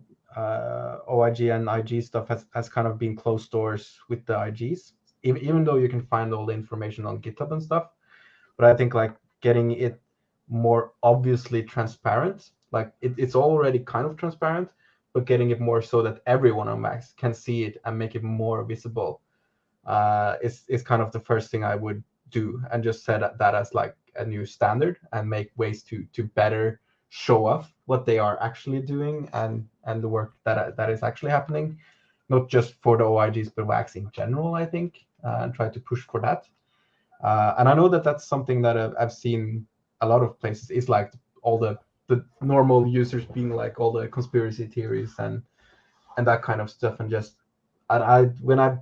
OIG and IG stuff has kind of been closed doors with the IGs, even though you can find all the information on GitHub and stuff. But I think like getting it more obviously transparent, like it's already kind of transparent, but getting it more so that everyone on Wax can see it and make it more visible is kind of the first thing I would do, and just set that as like a new standard and make ways to better show off what they are actually doing and the work that is actually happening, not just for the OIGs but Wax in general, I think, and try to push for that. And I know that that's something that I've seen a lot of places, is like all the normal users being like all the conspiracy theories and that kind of stuff, and just I when I've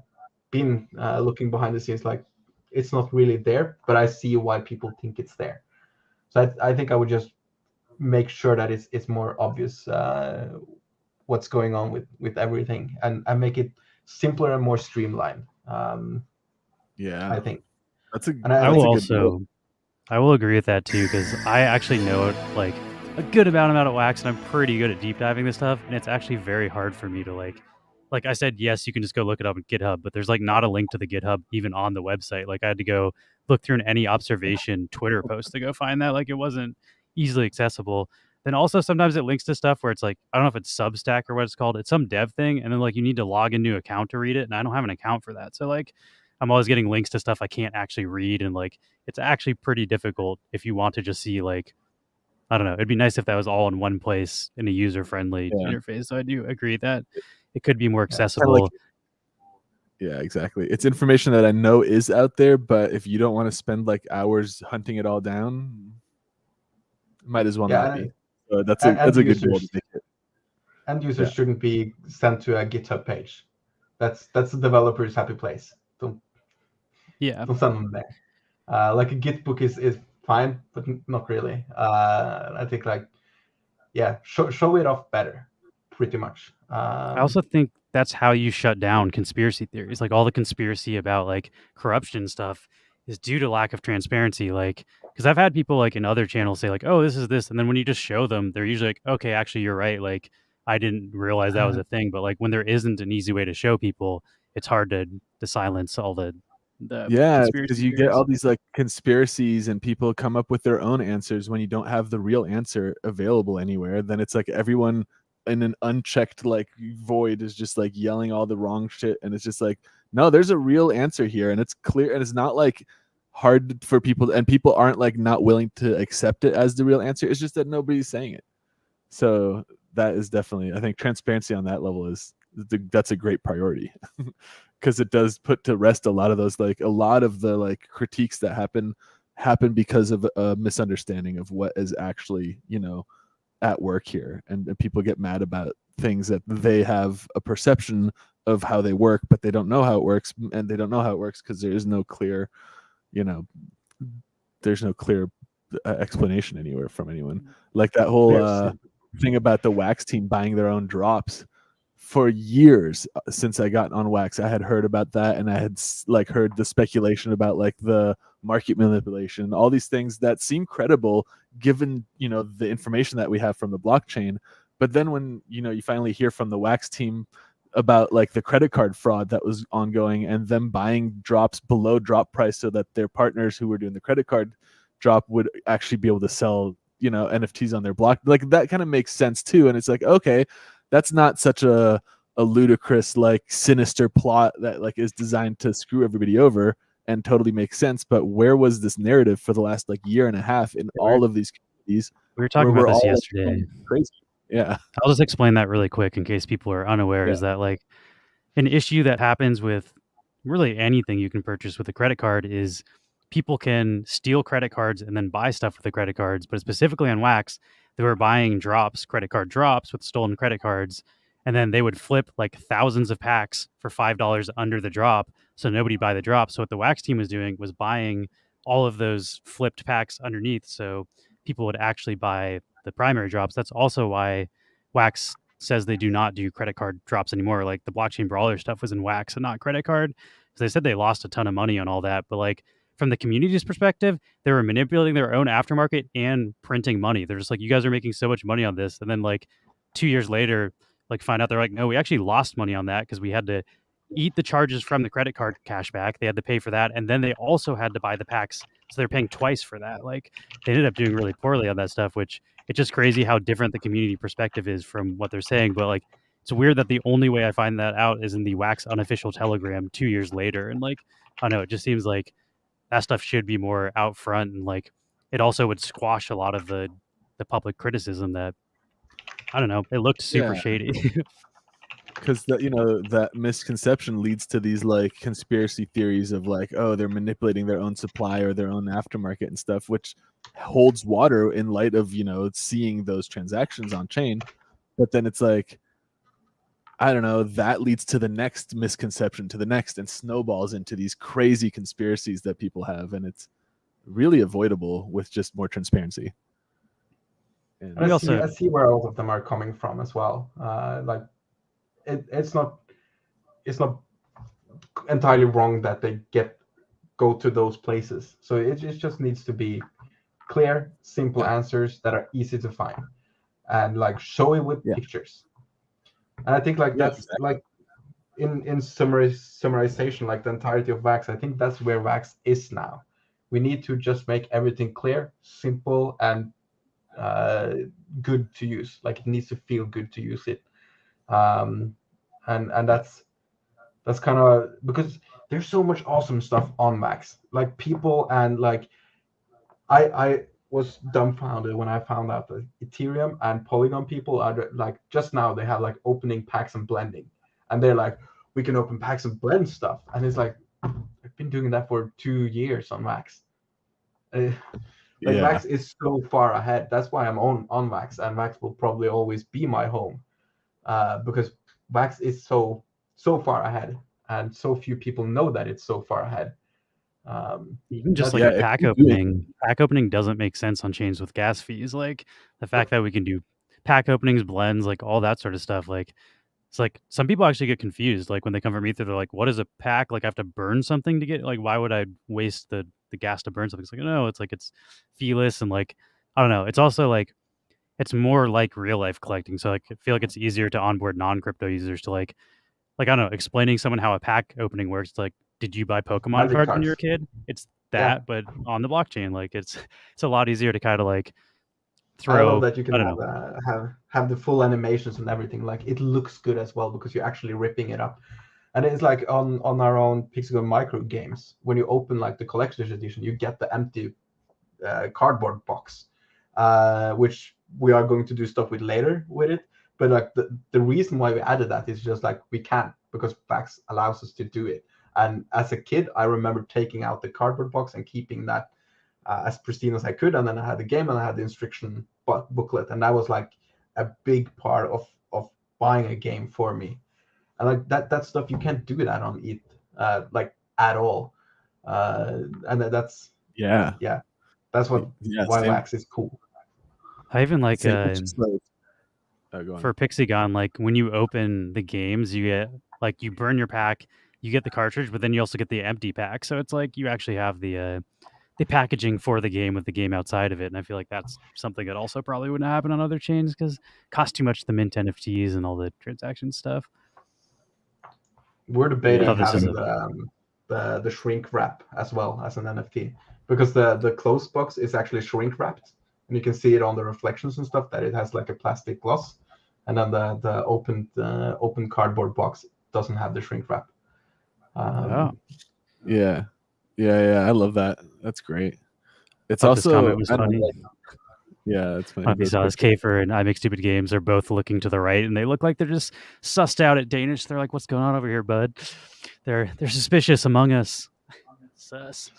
been looking behind the scenes, like it's not really there, but I see why people think it's there. So I think I would just make sure that it's more obvious what's going on with everything, and make it simpler and more streamlined.
Yeah,
I think
that's a.
And
I
that's
will
a good
also, I will agree with that too, because I actually know it like a good amount about Wax, and I'm pretty good at deep diving this stuff, and it's actually very hard for me to like I said, yes, you can just go look it up on GitHub, but there's like not a link to the GitHub even on the website. Like I had to go look through any observation Twitter post to go find that. Like it wasn't easily accessible. Then also sometimes it links to stuff where it's like, I don't know if it's Substack or what it's called. It's some dev thing, and then like you need to log into an account to read it, and I don't have an account for that. So like I'm always getting links to stuff I can't actually read, and like it's actually pretty difficult if you want to just see like, I don't know. It'd be nice if that was all in one place in a user-friendly
Yeah.
interface. So I do agree that it could be more
Kinda
accessible.
like, yeah, exactly. It's information that I know is out there, but if you don't want to spend like hours hunting it all down, might as well not be. So that's a good goal to make it.
End users shouldn't be sent to a GitHub page. That's the developer's happy place. Don't send them there. Like a Git book is fine, but not really. I think like, yeah, show it off better, pretty much.
I also think that's how you shut down conspiracy theories. Like all the conspiracy about like corruption stuff is due to lack of transparency. Like, because I've had people like in other channels say like, "Oh, this is this," and then when you just show them, they're usually like, "Okay, actually, you're right. Like, I didn't realize that was a thing." But like when there isn't an easy way to show people, it's hard to silence all the
yeah,
conspiracy
because you get
theories.
all these like conspiracies and people come up with their own answers when you don't have the real answer available anywhere. Then it's like everyone in an unchecked like void is just like yelling all the wrong shit, and it's just like, no, there's a real answer here, and it's clear, and it's not like hard for people, and people aren't like not willing to accept it as the real answer. It's just that nobody's saying it. So that is definitely, I think, transparency on that level that's a great priority. Because it does put to rest a lot of those, like a lot of the like critiques that happen because of a misunderstanding of what is actually, at work here, and people get mad about things that they have a perception of how they work, but they don't know how it works, and they don't know how it works because there is no clear, there's no clear explanation anywhere from anyone. Like that whole thing about the Wax team buying their own drops. For years since I got on Wax, I had heard about that, and I had like heard the speculation about like the market manipulation, all these things that seem credible given the information that we have from the blockchain. But then when you finally hear from the Wax team about like the credit card fraud that was ongoing, and them buying drops below drop price so that their partners who were doing the credit card drop would actually be able to sell NFTs on their block, like that kind of makes sense too. And it's like, okay, that's not such a ludicrous, like sinister plot that like is designed to screw everybody over, and totally makes sense. But where was this narrative for the last like year and a half in all of these communities?
We were talking about this yesterday.
Crazy. Yeah.
I'll just explain that really quick in case people are unaware. Is that like an issue that happens with really anything you can purchase with a credit card is people can steal credit cards and then buy stuff with the credit cards. But specifically on Wax, they were buying credit card drops with stolen credit cards, and then they would flip like thousands of packs for $5 under the drop, so nobody buy the drop. So what the Wax team was doing was buying all of those flipped packs underneath, so people would actually buy the primary drops. That's also why Wax says they do not do credit card drops anymore. Like the blockchain brawler stuff was in Wax and not credit card, because they said they lost a ton of money on all that. But like from the community's perspective, they were manipulating their own aftermarket and printing money. They're just like, you guys are making so much money on this, and then like 2 years later, like find out they're like, no, we actually lost money on that because we had to eat the charges from the credit card cashback. They had to pay for that, and then they also had to buy the packs, so they're paying twice for that. Like they ended up doing really poorly on that stuff, which it's just crazy how different the community perspective is from what they're saying. But like it's weird that the only way I find that out is in the Wax unofficial Telegram 2 years later. And like, I don't know, it just seems like that stuff should be more out front, and like it also would squash a lot of the public criticism that, I don't know, it looked super shady.
Because that misconception leads to these like conspiracy theories of like, oh, they're manipulating their own supply or their own aftermarket and stuff, which holds water in light of seeing those transactions on chain. But then it's like, I don't know, that leads to the next misconception, to the next, and snowballs into these crazy conspiracies that people have, and it's really avoidable with just more transparency.
And I see where all of them are coming from as well. Like it's not entirely wrong that they go to those places. So it just needs to be clear, simple answers that are easy to find, and like show it with pictures. And I think like that's exactly. Like in summarization, like the entirety of Wax, I think that's where Wax is now. We need to just make everything clear, simple, and good to use. Like it needs to feel good to use it. And that's kind of because there's so much awesome stuff on Wax. Like people, and like I was dumbfounded when I found out that Ethereum and Polygon people are like, just now they have like opening packs and blending, and they're like, we can open packs and blend stuff, and it's like, I've been doing that for 2 years on Wax. Wax is so far ahead. That's why I'm on Wax, and Wax will probably always be my home, because Wax is so far ahead, and so few people know that it's so far ahead.
Even just like a pack opening doesn't make sense on chains with gas fees. Like the fact that we can do pack openings, blends, like all that sort of stuff. Like it's like some people actually get confused. Like when they come from Ether, they're like, "What is a pack? Like I have to burn something to get? Like why would I waste the gas to burn something?" It's like, no, it's like it's feeless, and like I don't know. It's also like it's more like real life collecting. So like I feel like it's easier to onboard non-crypto users to like I don't know, explaining someone how a pack opening works. Like, did you buy Pokemon cards when you were a kid? It's that, but on the blockchain. Like it's a lot easier to kind of like throw.
I love that you can have the full animations and everything. Like it looks good as well because you're actually ripping it up. And it's like on our own Pixygon micro games, when you open like the collector's edition, you get the empty cardboard box, which we are going to do stuff with later with it. But like the reason why we added that is just like we can, because Wax allows us to do it. And as a kid, I remember taking out the cardboard box and keeping that as pristine as I could. And then I had the game and I had the instruction booklet, and that was like a big part of buying a game for me. And like that stuff, you can't do that on ETH like at all. And that's that's why Wax is cool.
I even like for Pixygon, like when you open the games, you get like you burn your pack, you get the cartridge, but then you also get the empty pack. So it's like you actually have the packaging for the game with the game outside of it. And I feel like that's something that also probably wouldn't happen on other chains because it costs too much to mint NFTs and all the transaction stuff.
We're debating having the shrink wrap as well as an NFT, because the closed box is actually shrink wrapped, and you can see it on the reflections and stuff that it has like a plastic gloss, and then the open cardboard box doesn't have the shrink wrap.
Yeah, I love that. That's great. It's also,
this comment was funny.
Yeah, it's funny.
If you saw this, Kafer and I Make Stupid Games are both looking to the right, and they look like they're just sussed out at Danish. They're like, "What's going on over here, bud?" They're suspicious among us. Sus.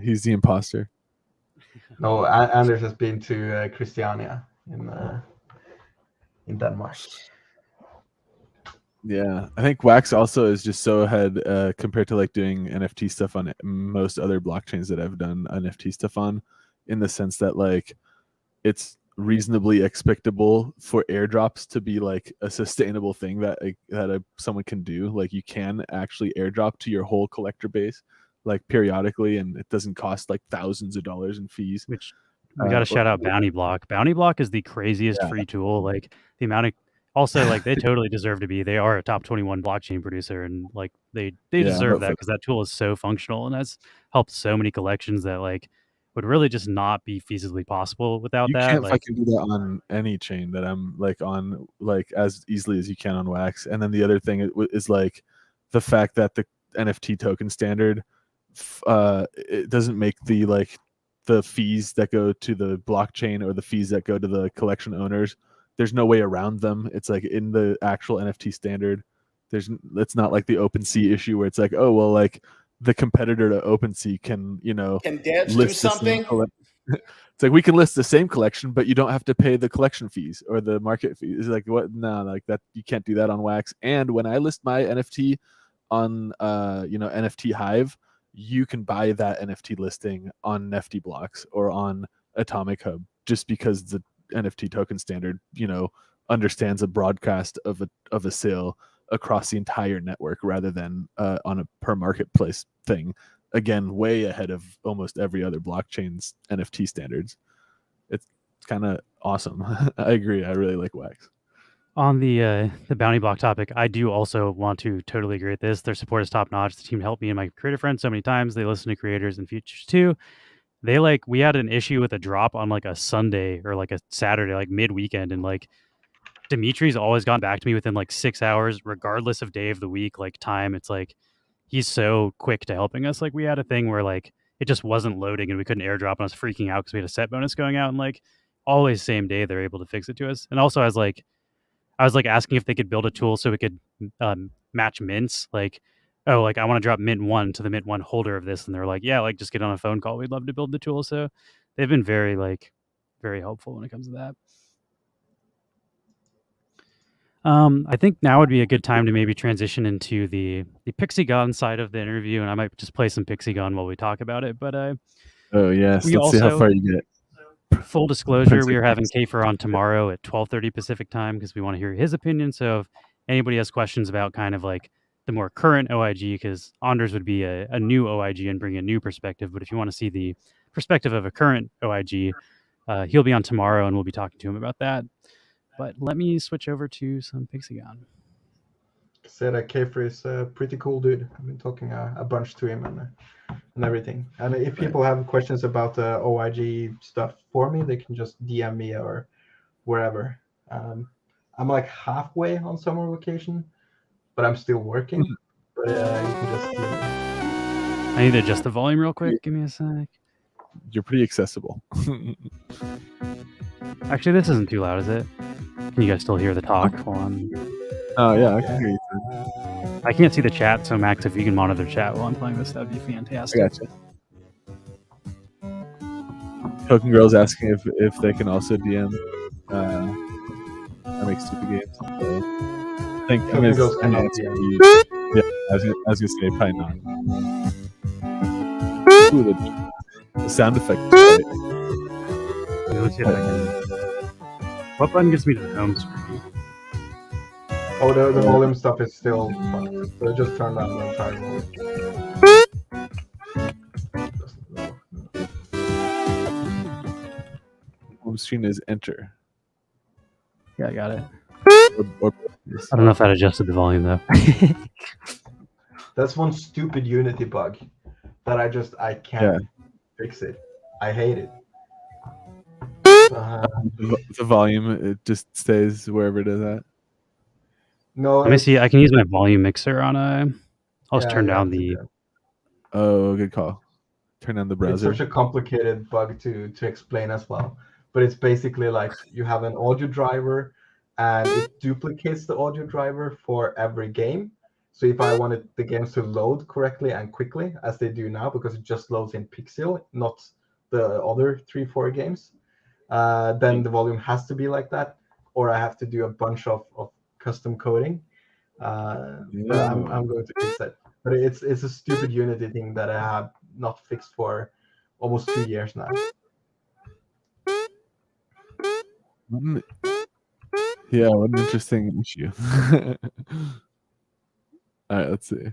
He's the imposter.
No, Anders has been to Christiania in Denmark.
Yeah, I think Wax also is just so ahead compared to like doing NFT stuff on most other blockchains that I've done NFT stuff on, in the sense that like it's reasonably expectable for airdrops to be like a sustainable thing that someone can do. Like you can actually airdrop to your whole collector base like periodically, and it doesn't cost like thousands of dollars in fees.
Which we got to shout out Bounty Block. Bounty Block is the craziest free tool. Like the amount of also like they totally deserve to be. They are a top 21 blockchain producer, and like they deserve that because that tool is so functional and has helped so many collections that like would really just not be feasibly possible without
You
that.
can't
Like,
fucking do that on any chain that I'm like on, like as easily as you can on Wax. And then the other thing is like the fact that the NFT token standard, it doesn't make the fees that go to the blockchain or the fees that go to the collection owners. There's no way around them. It's like in the actual NFT standard. It's not like the OpenSea issue where it's like, oh well, like the competitor to OpenSea can
Can devs do
list the same
something?
it's like we can list the same collection, but you don't have to pay the collection fees or the market fees. It's like what? No, like that you can't do that on Wax. And when I list my NFT on NFT Hive, you can buy that NFT listing on Nifty Blocks or on Atomic Hub just because the NFT token standard understands a broadcast of a sale across the entire network rather than on a per marketplace thing. Again, way ahead of almost every other blockchain's NFT standards. It's kind of awesome. I agree. I really like Wax.
on the bounty block topic, I do also want to totally agree with this. Their support is top notch. The team helped me and my creator friends so many times. They listen to creators and futures too. We had an issue with a drop on like a Sunday or like a Saturday, like mid weekend, and like Dimitri's always gotten back to me within like 6 hours, regardless of day of the week, like time. It's like he's so quick to helping us. Like we had a thing where like it just wasn't loading and we couldn't airdrop and I was freaking out because we had a set bonus going out, and like always same day they're able to fix it to us. And also I was like asking if they could build a tool so we could match mints. Like, oh, like I want to drop mint 1 to the mint 1 holder of this, and they're like, yeah, like just get on a phone call. We'd love to build the tool. So they've been very helpful when it comes to that. I think now would be a good time to maybe transition into the Pixygon side of the interview, and I might just play some Pixygon while we talk about it. But
oh yes, let's see how far you get.
Full disclosure, we are having Kafer on tomorrow at 12:30 Pacific time because we want to hear his opinion. So if anybody has questions about kind of like the more current OIG, because Anders would be a new OIG and bring a new perspective. But if you want to see the perspective of a current OIG, he'll be on tomorrow and we'll be talking to him about that. But let me switch over to some Pixygon.
Said that Kafer is a pretty cool dude. I've been talking a bunch to him and everything. And if people have questions about the OIG stuff for me, they can just DM me or wherever. I'm like halfway on summer vacation, but I'm still working. But you can just DM me.
I need to adjust the volume real quick. Give me a sec.
You're pretty accessible.
Actually, this isn't too loud, is it? Can you guys still hear the talk?
Oh yeah, I can hear you.
I can't see the chat, so Max, if you can monitor chat while I'm playing this, that'd be fantastic.
I gotcha. Token Girl's asking if they can also DM. I make stupid games. I think I'm gonna answer you. Yeah, I was gonna say probably not. Ooh, the sound effect.
Let's see if I can. What button gets me to the home screen?
Oh, the volume stuff is still fucked. So just turn down the entire volume.
Home screen is enter.
Yeah, I got it.
Or
I don't know if that adjusted the volume though.
That's one stupid Unity bug that I can't fix it. I hate it.
The volume, it just stays wherever it is at.
No.
Let me see. I can use my volume mixer on I'll just turn down the.
Oh, good call. Turn on the browser.
It's such a complicated bug to explain as well. But it's basically like you have an audio driver and it duplicates the audio driver for every game. So if I wanted the games to load correctly and quickly, as they do now, because it just loads in Pixel, not the other 3-4 games, then the volume has to be like that, or I have to do a bunch of custom coding. But I'm going to fix that. But it's a stupid Unity thing that I have not fixed for almost 2 years now.
Yeah, what an interesting issue. All right, let's see.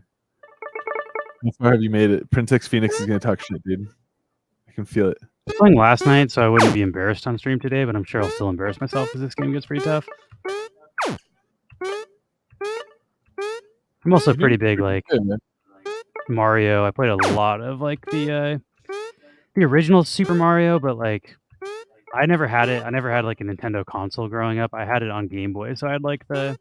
How far have you made it? Princex Phoenix is going to talk shit, dude. I can feel it.
I was playing last night, so I wouldn't be embarrassed on stream today, but I'm sure I'll still embarrass myself because this game gets pretty tough. I'm also pretty big, like Mario. I played a lot of like the the original Super Mario, but like I never had it. I never had like a Nintendo console growing up. I had it on Game Boy, so I had like the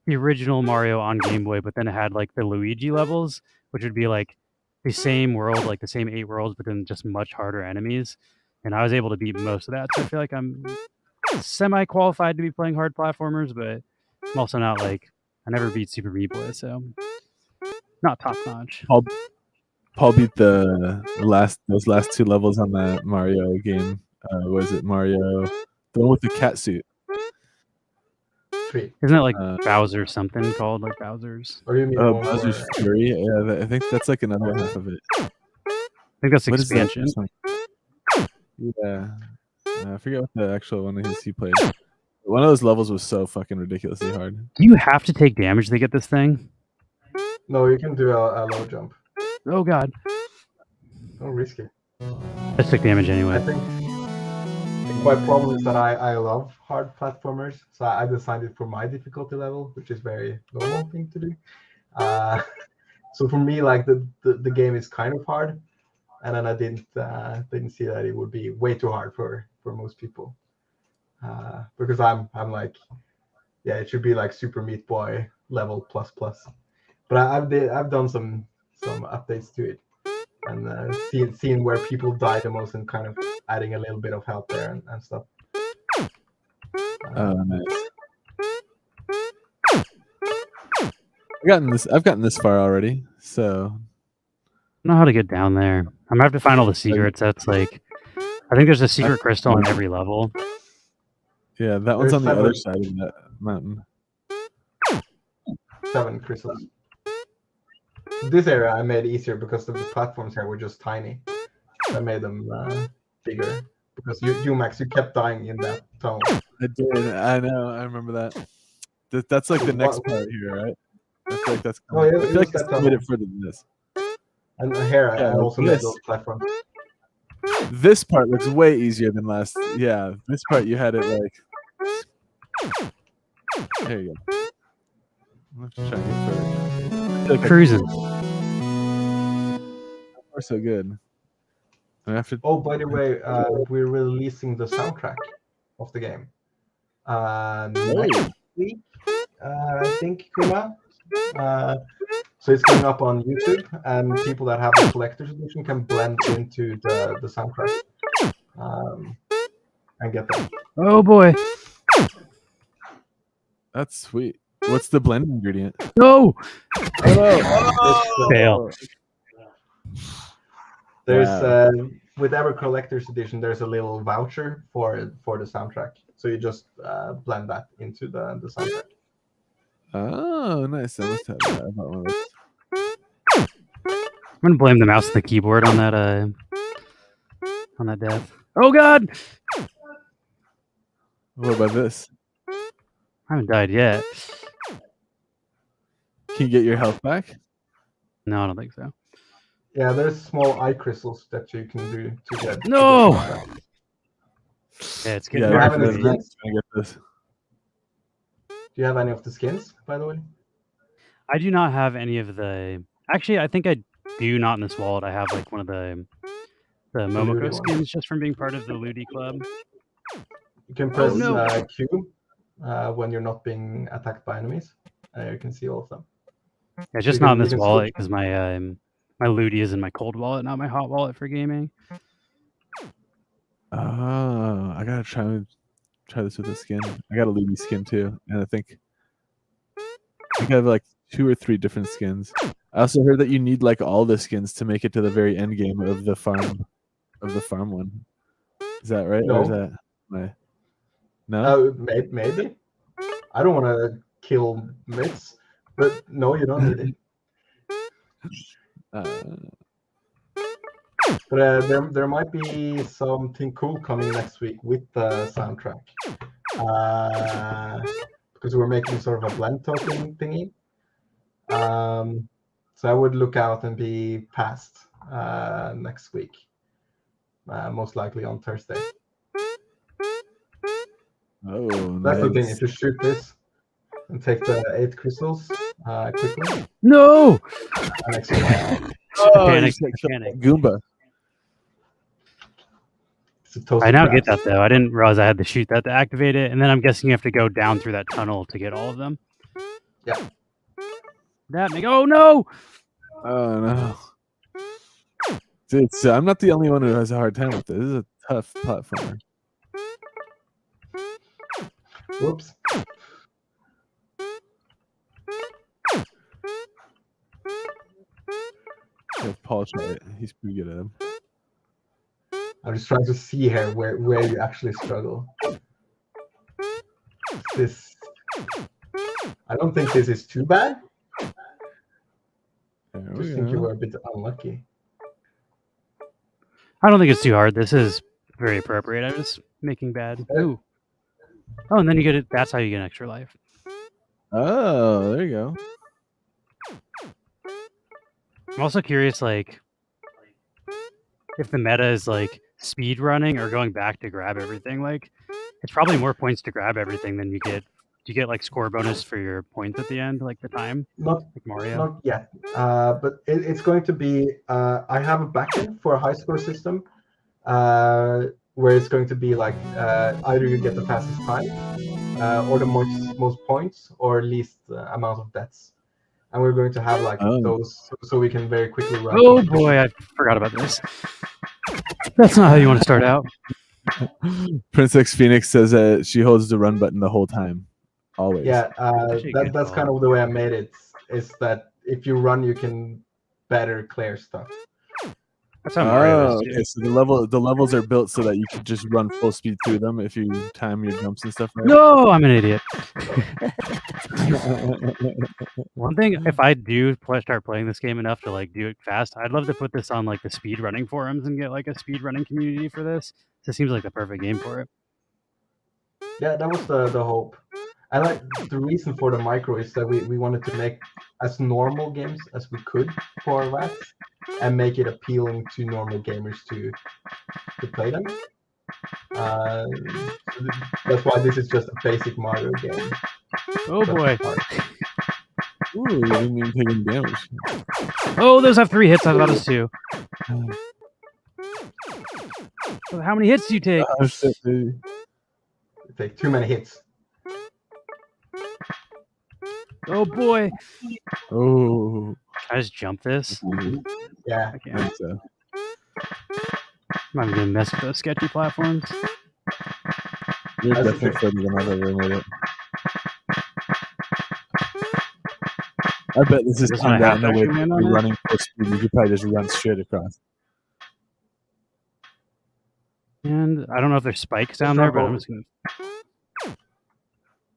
original Mario on Game Boy, but then it had like the Luigi levels, which would be like the same world, like the same 8 worlds, but then just much harder enemies. And I was able to beat most of that, so I feel like I'm semi-qualified to be playing hard platformers, but I'm also not like I never beat Super Meat Boy, so not top notch.
Paul beat those last 2 levels on that Mario game. Was it Mario? The one with the cat suit.
3.
Isn't it like Bowser something called like Bowser's?
Or do you mean
Oh,
one
Bowser's
more?
Fury. Yeah, I think that's like another half of it.
I think that's
What is that?
expansion.
Yeah, I forget what the actual one is he played. One of those levels was so fucking ridiculously hard.
Do you have to take damage to get this thing?
No, you can do a low jump.
Oh god.
Don't risk it.
I just took damage
I
anyway.
think my problem is that I love hard platformers, so I designed it for my difficulty level, which is very normal thing to do. So for me, like the game is kind of hard, and then I didn't see that it would be way too hard for most people, because I'm like, yeah, it should be like Super Meat Boy level plus. But I've done some updates to it, and seen where people die the most and kind of adding a little bit of help there and stuff.
Oh, nice. I've gotten this far already, so
I don't know how to get down there. I'm gonna have to find all the secrets. That's like, I think there's a secret crystal on every level.
Yeah, that one's
There's
on the other
7
side of that mountain.
7 crystals. This area I made easier because the platforms here were just tiny. I made them bigger because you Max, you kept dying in that tunnel.
I did. I know. I remember that. That's like the next part here, right? I feel like that's.
Oh, yeah,
I feel like
that
it's made it further than this.
And here I
Yeah,
also made those platforms.
This part looks way easier than last. Yeah, this part you had it like. There you go. I'm have to try and get further. I feel like
Cruising.
we're so good. I have to.
Oh, by the way, we're releasing the soundtrack of the game next week, I think, Kuma. So it's going up on YouTube, and people that have the collector's edition can blend into the soundtrack and get that.
Oh boy.
That's sweet. What's the blend ingredient?
No.
Oh,
Fail.
There's with every collector's edition, there's a little voucher for the soundtrack. So you just blend that into the soundtrack.
Oh, nice. I must have that. I bought one of those.
I'm gonna blame the mouse and the keyboard on that death. Oh god!
What about this?
I haven't died yet.
Can you get your health back?
No, I don't think so.
Yeah, there's small eye crystals that you can do to get.
No! Yeah, it's getting
Do you have
hard
any
for me.
skins?
Trying to get this.
Do you have any of the skins, by the way?
I do not have any of the. Actually, I think I do not in this wallet. I have like one of the
Ludi
Momoko
one.
skins just from being part of the Ludi club.
You can press
no.
Q when you're not being attacked by enemies. You can see all of them.
Yeah, just
You
not
can-
in
you
this
can
wallet
switch.
because my Ludi is in my cold wallet, not my hot wallet for gaming.
Oh, I gotta try this with a skin. I got a Lumi skin too, and I think I have like 2 or 3 different skins. I also heard that you need like all the skins to make it to the very end game of the farm one. Is that right? Or is
No.
that no?
Maybe. I don't want to kill myths, but no, you don't need it. But there might be something cool coming next week with the soundtrack, because we're making sort of a blend token thingy. So I would look out and be passed next week, most likely on Thursday.
Oh,
That's the thing.
nice.
If you shoot this and take the 8 crystals quickly,
No!
and actually,
Oh,
Panic,
you said
panic.
Goomba.
I now get that though. I didn't realize I had to shoot that to activate it, and then I'm guessing you have to go down through that tunnel to get all of them.
Yeah.
Oh no!
Oh no. Dude, I'm not the only one who has a hard time with this. This is a tough platformer.
Whoops.
Yeah, Paul tried it. He's pretty good at him.
I'm just trying to see here where you actually struggle. This, I don't think this is too bad. I just think you were a bit unlucky.
I don't think it's too hard. This is very appropriate. I'm just making bad. Ooh. Oh, and then you get it. That's how you get an extra life.
Oh, there you go.
I'm also curious, like, if the meta is like speed running or going back to grab everything. Like, it's probably more points to grab everything than you get. Do you get like score bonus for your points at the end, like the time?
Not
like Mario.
Not yet. But it's going to be. I have a backend for a high score system, where it's going to be like either you get the fastest time, or the most points, or least amount of deaths. And we're going to have like those, so we can very quickly run.
Oh boy, I forgot about this. That's not how you want to start out.
Princess Phoenix says that she holds the run button the whole time, always.
Yeah, that's kind of the way I made it. Is that if you run, you can better clear stuff.
That's how Mario is.
Okay, so the levels are built so that you can just run full speed through them if you time your jumps and stuff. Right?
No, I'm an idiot. One thing, if I do start playing this game enough to like do it fast, I'd love to put this on like the speed running forums and get like a speed running community for this. This seems like the perfect game for it.
Yeah, that was the hope. And like the reason for the micro is that we wanted to make as normal games as we could for our wax, and make it appealing to normal gamers to play them. So that's why this is just a basic Mario game.
Oh boy!
Ooh, you didn't even take any damage.
Oh, those have 3 hits. I thought it was 2. So how many hits do you take?
You take too many hits.
Oh boy!
Oh.
Can I just jump this?
Yeah.
I can't. I'm not gonna mess with those sketchy platforms.
You're definitely further than I've ever made it. I bet this is timed out in a way that you're running full speed. You could probably just run straight across.
And I don't know if there's spikes down there, but I'm just gonna. There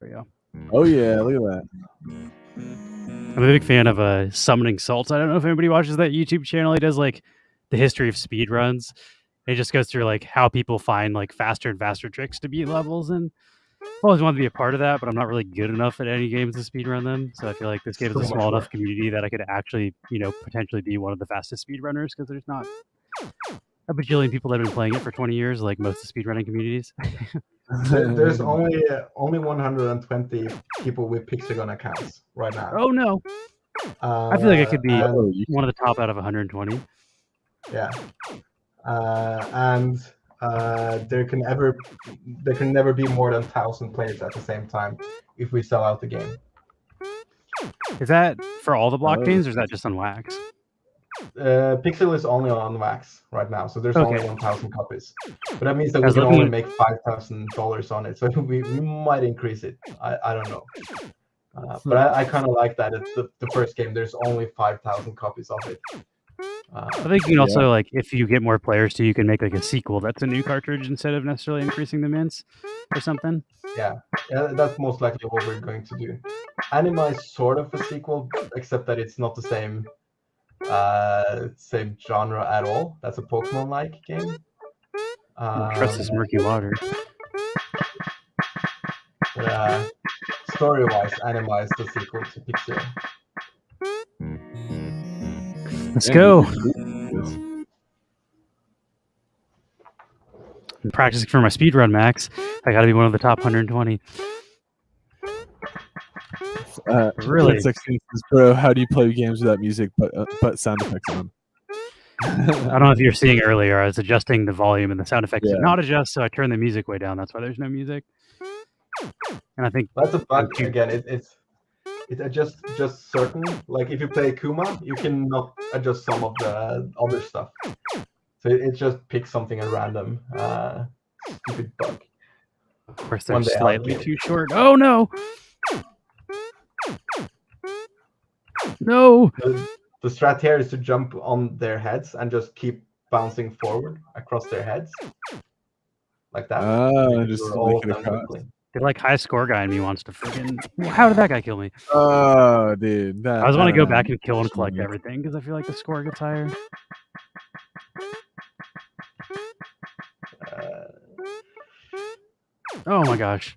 we go.
Oh yeah, look at that.
I'm a big fan of Summoning Salts. I don't know if anybody watches that YouTube channel. He does like the history of speed runs. He just goes through like how people find like faster and faster tricks to beat levels, and I've always wanted to be a part of that, but I'm not really good enough at any games to speed run them. So I feel like this game is a small enough community that I could actually, potentially be one of the fastest speedrunners, because there's not a bajillion people that have been playing it for 20 years, like most of the speedrunning communities.
There's only 120 people with Pixygon accounts right now.
Oh no! I feel like I could be one of the top out of 120.
Yeah, and there can never be more than 1,000 players at the same time if we sell out the game.
Is that for all the blockchains, or is that just on Wax?
Pixel is only on Wax right now, so there's only 1,000 copies. But that means that we can only make $5,000 on it, so we might increase it. I don't know. But I kind of like that. It's the first game. There's only 5,000 copies of it.
I think you can also, like, if you get more players too, you can make like a sequel that's a new cartridge instead of necessarily increasing the mints or something.
Yeah, that's most likely what we're going to do. Anima is sort of a sequel, except that it's not the same genre at all. That's a Pokemon-like game.
Trust this murky water.
But, story-wise, Anima is the sequel to Pixygon.
Let's go. I'm practicing for my speedrun, Max. I got to be one of the top 120.
Really? Bro, how do you play games without music but sound effects on?
I don't know if you're seeing earlier, I was adjusting the volume and the sound effects did
Yeah.
not adjust, so I turned the music way down. That's why there's no music. And I think
That's a bug. Again, it adjusts just certain. Like if you play Kuma, you cannot adjust some of the other stuff. So it just picks something at random. Stupid bug.
of course
One
they're
day I'll
slightly
get it.
too short. Oh no! No!
The strat here is to jump on their heads and just keep bouncing forward across their heads. Like that.
Oh, just
All
make
of
it
them
across.
quickly.
The like high score guy in me wants to freaking. How did that guy kill me?
Oh, dude. That,
I just want to
don't
go
know.
back and kill and collect everything because I feel like the score gets higher. Oh my gosh.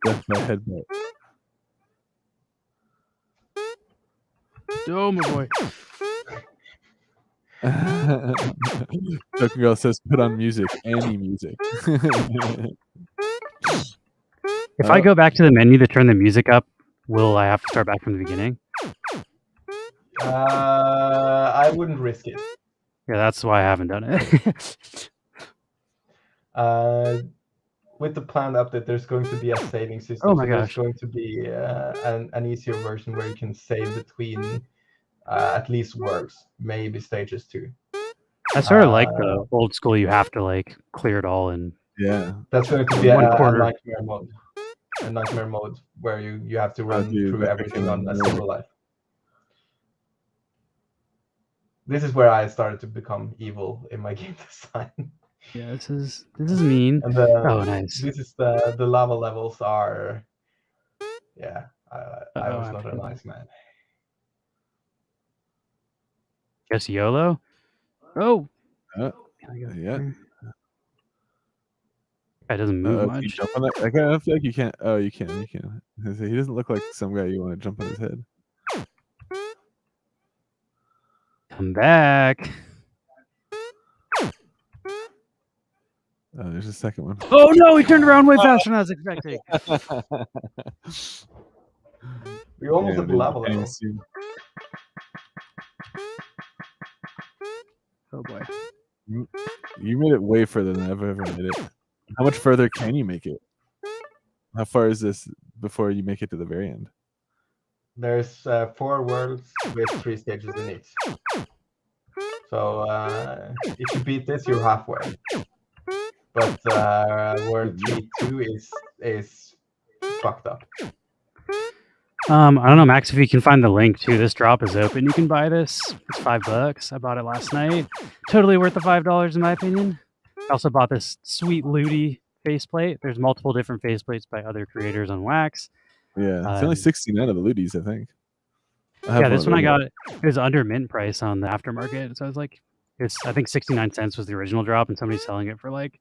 Death by headbutt.
Oh my boy.
Token Girl says put on music. Any music.
If I go back to the menu to turn the music up, will I have to start back from the beginning?
I wouldn't risk it.
Yeah, that's why I haven't done it.
With the planned update, there's going to be a saving system.
Oh my
so there's
gosh.
going to be an easier version where you can save between at least words, maybe stages too.
I sort of like the old school. You have to like clear it all and
Yeah.
That's going to be
One
a
quarter.
nightmare mode. A nightmare mode where you have to run
dude,
through
that
everything
can
on a
work.
single life. This is where I started to become evil in my game design.
yeah, this is mean.
And
Oh, nice.
this is the lava levels are. Yeah, I
Uh-oh,
was not a
I'm
nice man.
Guess YOLO. Oh.
Uh,
Can I go
yeah.
here? Guy doesn't move
Can you
much.
jump on that? I kind of feel like you can't. Oh, you can. You can. He doesn't look like some guy you want to jump on his head.
Come back.
There's a second one.
Oh no, he turned around way faster than I was expecting.
We almost
Damn,
at the
dude,
lava
I can't even
level.
see.
Oh boy.
You made it way further than I've ever made it. How much further can you make it? How far is this before you make it to the very end?
There's 4 worlds with 3 stages in each. So if you beat this, you're halfway. But world 3-2 is fucked up.
I don't know, Max, if you can find the link to this drop is open. You can buy this. It's $5. I bought it last night. Totally worth the $5 in my opinion. I also bought this sweet Looty faceplate. There's multiple different faceplates by other creators on Wax.
Yeah, it's only 69 of the looties, I think.
Yeah, this one I got it was under mint price on the aftermarket. So I was like, I think 69 cents was the original drop, and somebody's selling it for like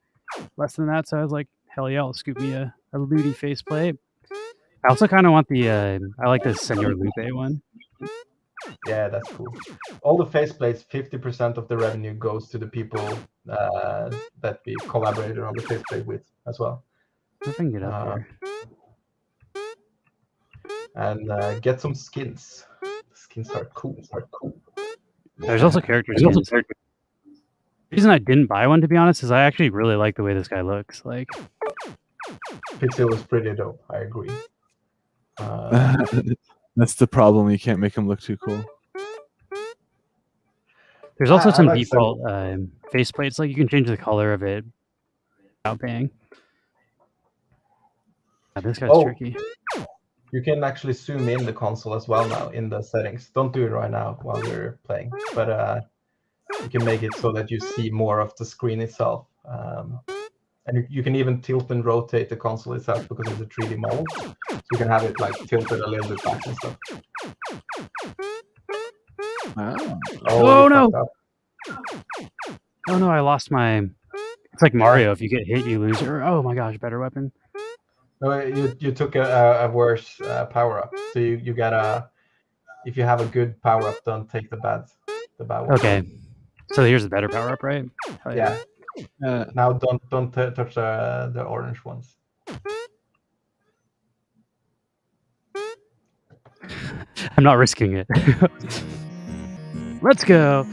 less than that. So I was like, hell yeah, I'll scoop me a Looty faceplate. I also kind of want the I like the Senor Lupe one.
Yeah, that's cool. All the faceplates, 50% of the revenue goes to the people that we collaborated on the faceplate with as well.
I can get up here.
And get some skins. The skins are cool.
There's also characters. The reason I didn't buy one, to be honest, is I actually really like the way this guy looks. Like,
Pixel was pretty dope. I agree.
That's the problem. You can't make him look too cool.
There's also some
like
default faceplates. Like you can change the color of it without paying. Yeah, this guy's tricky.
You can actually zoom in the console as well now in the settings. Don't do it right now while we're playing, but you can make it so that you see more of the screen itself. And you can even tilt and rotate the console itself because it's a 3D model. So you can have it like tilted a little bit back and stuff.
Wow.
Oh no! Oh no! I lost my. It's like Mario. If you get hit, you lose. Or oh my gosh, better weapon.
No, you took a worse power up. So you gotta, if you have a good power up, don't take the bad one.
Okay, so here's the better power up, right?
Oh, yeah. Now don't touch the orange ones.
I'm not risking it. Let's go.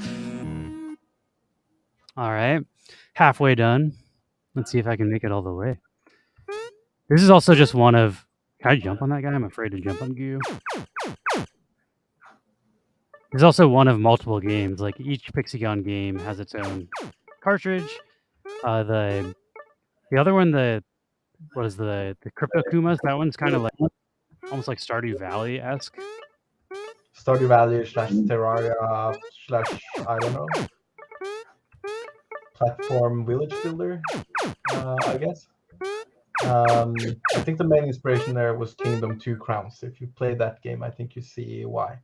All right. Halfway done. Let's see if I can make it all the way. This is also just one of... Can I jump on that guy? I'm afraid to jump on Goo. There's also one of multiple games. Like each Pixygon game has its own cartridge. The other one, what is the Crypto Kumas? That one's kind of like almost like Stardew Valley-esque.
Stardew Valley / Terraria / I don't know, platform village builder, I guess. I think the main inspiration there was Kingdom 2 Crowns. If you play that game, I think you see why.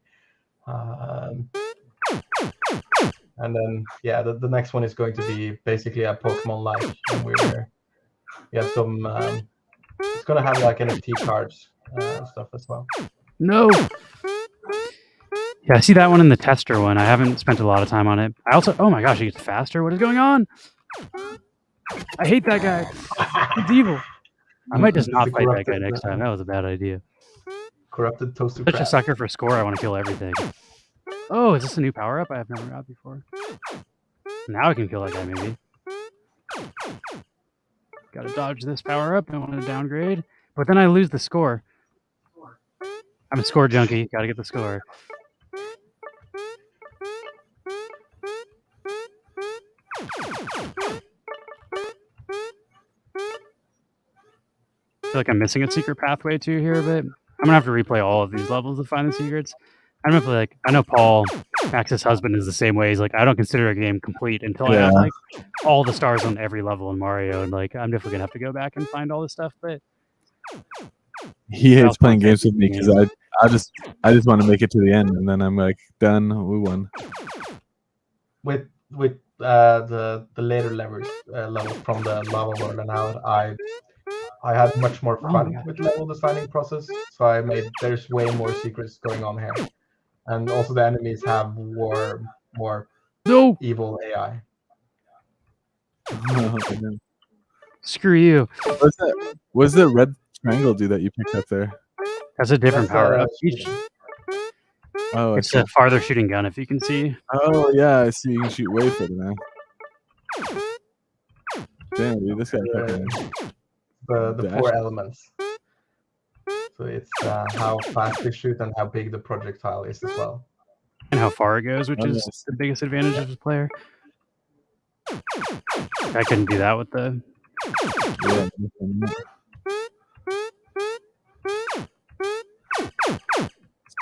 And then, yeah, the next one is going to be basically a Pokemon-like, and we have some. It's gonna have like NFT cards and stuff as well.
No. Yeah, I see that one in the tester one. I haven't spent a lot of time on it. I also, oh my gosh, it gets faster. What is going on? I hate that guy. He's evil. I might just not fight that guy next time. That was a bad idea.
Corrupted toaster
Such
crab.
a sucker for score. I want to kill everything. Oh, is this a new power-up I have never got before? Now I can kill that guy, maybe. Gotta dodge this power-up. I want to downgrade. But then I lose the score. I'm a score junkie. Gotta get the score. I feel like I'm missing a secret pathway too here, but I'm gonna have to replay all of these levels to find the secrets. I don't know if like I know Paul, Max's husband, is the same way. He's like, I don't consider a game complete until I have like all the stars on every level in Mario, and like I'm definitely gonna have to go back and find all this stuff. But
he hates playing games with me because I just want to make it to the end, and then I'm like, done, we won.
With the later levels from the lava world and out, I had much more fun with level designing process. So there's way more secrets going on here, and also the enemies have more evil AI.
Screw you.
What's that red triangle do that you picked up there?
That's a different power up.
Oh,
it's a farther shooting gun, if you can see.
Oh yeah, I see. You can shoot way further now. Damn, dude, this guy.
The 4 elements. So it's how fast they shoot and how big the projectile is as well.
And how far it goes, which is the biggest advantage of the player. I couldn't do that with the...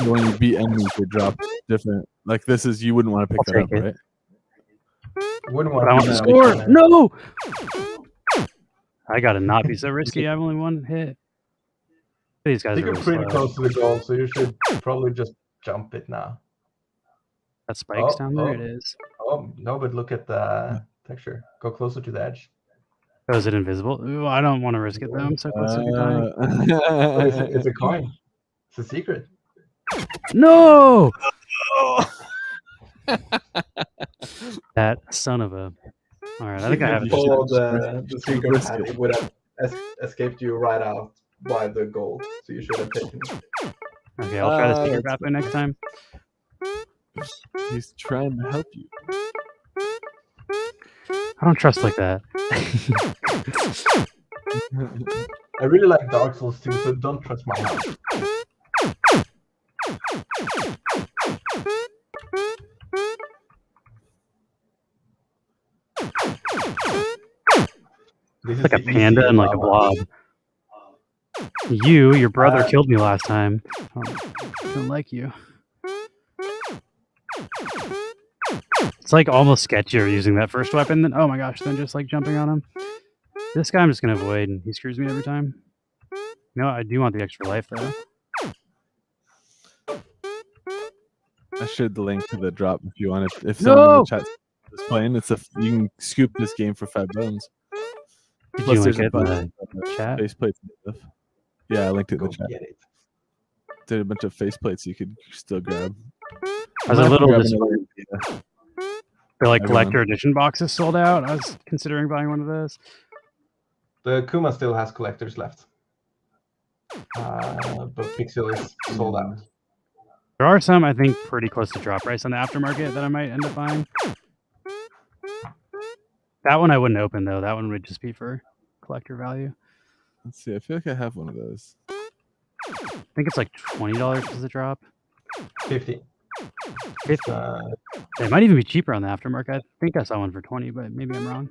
When you beat enemies, they drop different. Like this is, you wouldn't want to pick that up, right?
Wouldn't
want to score. No! I gotta not be so risky. I've only one hit. These guys
I think
are
you're pretty close to the goal, so you should probably just jump it now.
That spikes down there. It is.
Oh no, but look at the texture. Go closer to the edge.
Oh, is it invisible? Ooh, I don't want to risk it though. I'm so close to dying.
It's a coin. It's a secret.
No! That son of a... All right, I think I have it.
The secret path would have escaped you right out by the goal, so you should have taken it.
Okay, I'll try the secret pathway next time.
He's trying to help you.
I don't trust like that.
I really like Dark Souls too, so don't trust my help.
It's like a panda and like a blob. Your brother killed me last time. I don't like you. It's like almost sketchier using that first weapon than, oh my gosh, then just like jumping on him. This guy I'm just gonna avoid, and he screws me every time. No, I do want the extra life though.
I shared the link to the drop if you want it. If someone in the chat is playing, you can scoop this game for $5.
Did you link it in the chat?
Faceplates and stuff. Yeah, I linked it in the chat. Did a bunch of faceplates you could still grab.
I was a little disappointed. They're like collector edition boxes sold out. I was considering buying one of those.
The Kuma still has collectors left. But Pixel is sold out.
There are some, I think, pretty close to drop price on the aftermarket that I might end up buying. That one I wouldn't open though. That one would just be for collector value.
Let's see. I feel like I have one of those.
I think it's like $20 as a drop.
50.
50. It might even be cheaper on the aftermarket. I think I saw one for 20, but maybe I'm wrong.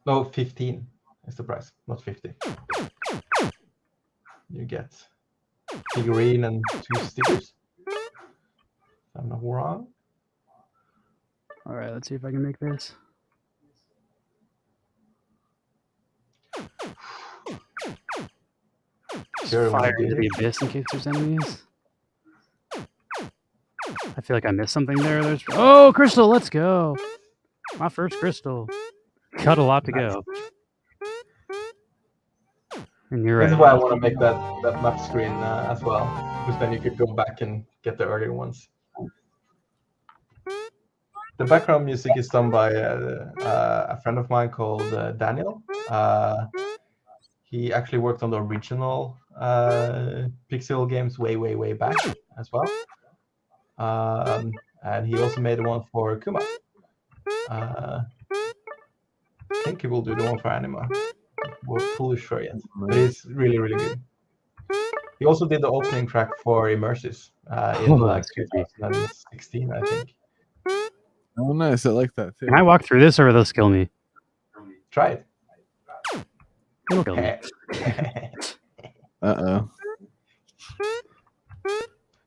No, 15 is the price, not 50. You get figurine and 2 stickers. If I'm not wrong.
All right, let's see if I can make this.
Sure,
Fire into the abyss in case there's enemies. I feel like I missed something there. Oh, crystal, let's go. My first crystal. Got a lot to go. And you're
This
right.
is why I want to make that map screen as well, because then you could go back and get the earlier ones. The background music is done by a friend of mine called Daniel. He actually worked on the original Pixel games way back as well. And he also made one for Kuma. I think he will do the one for Anima. We're fully sure yet, but it's really good. He also did the opening track for Immersis in like 2016, I think.
Oh, nice. I like that too.
Can I walk through this, or will this kill me?
Try it.
It'll kill me.
Uh-oh.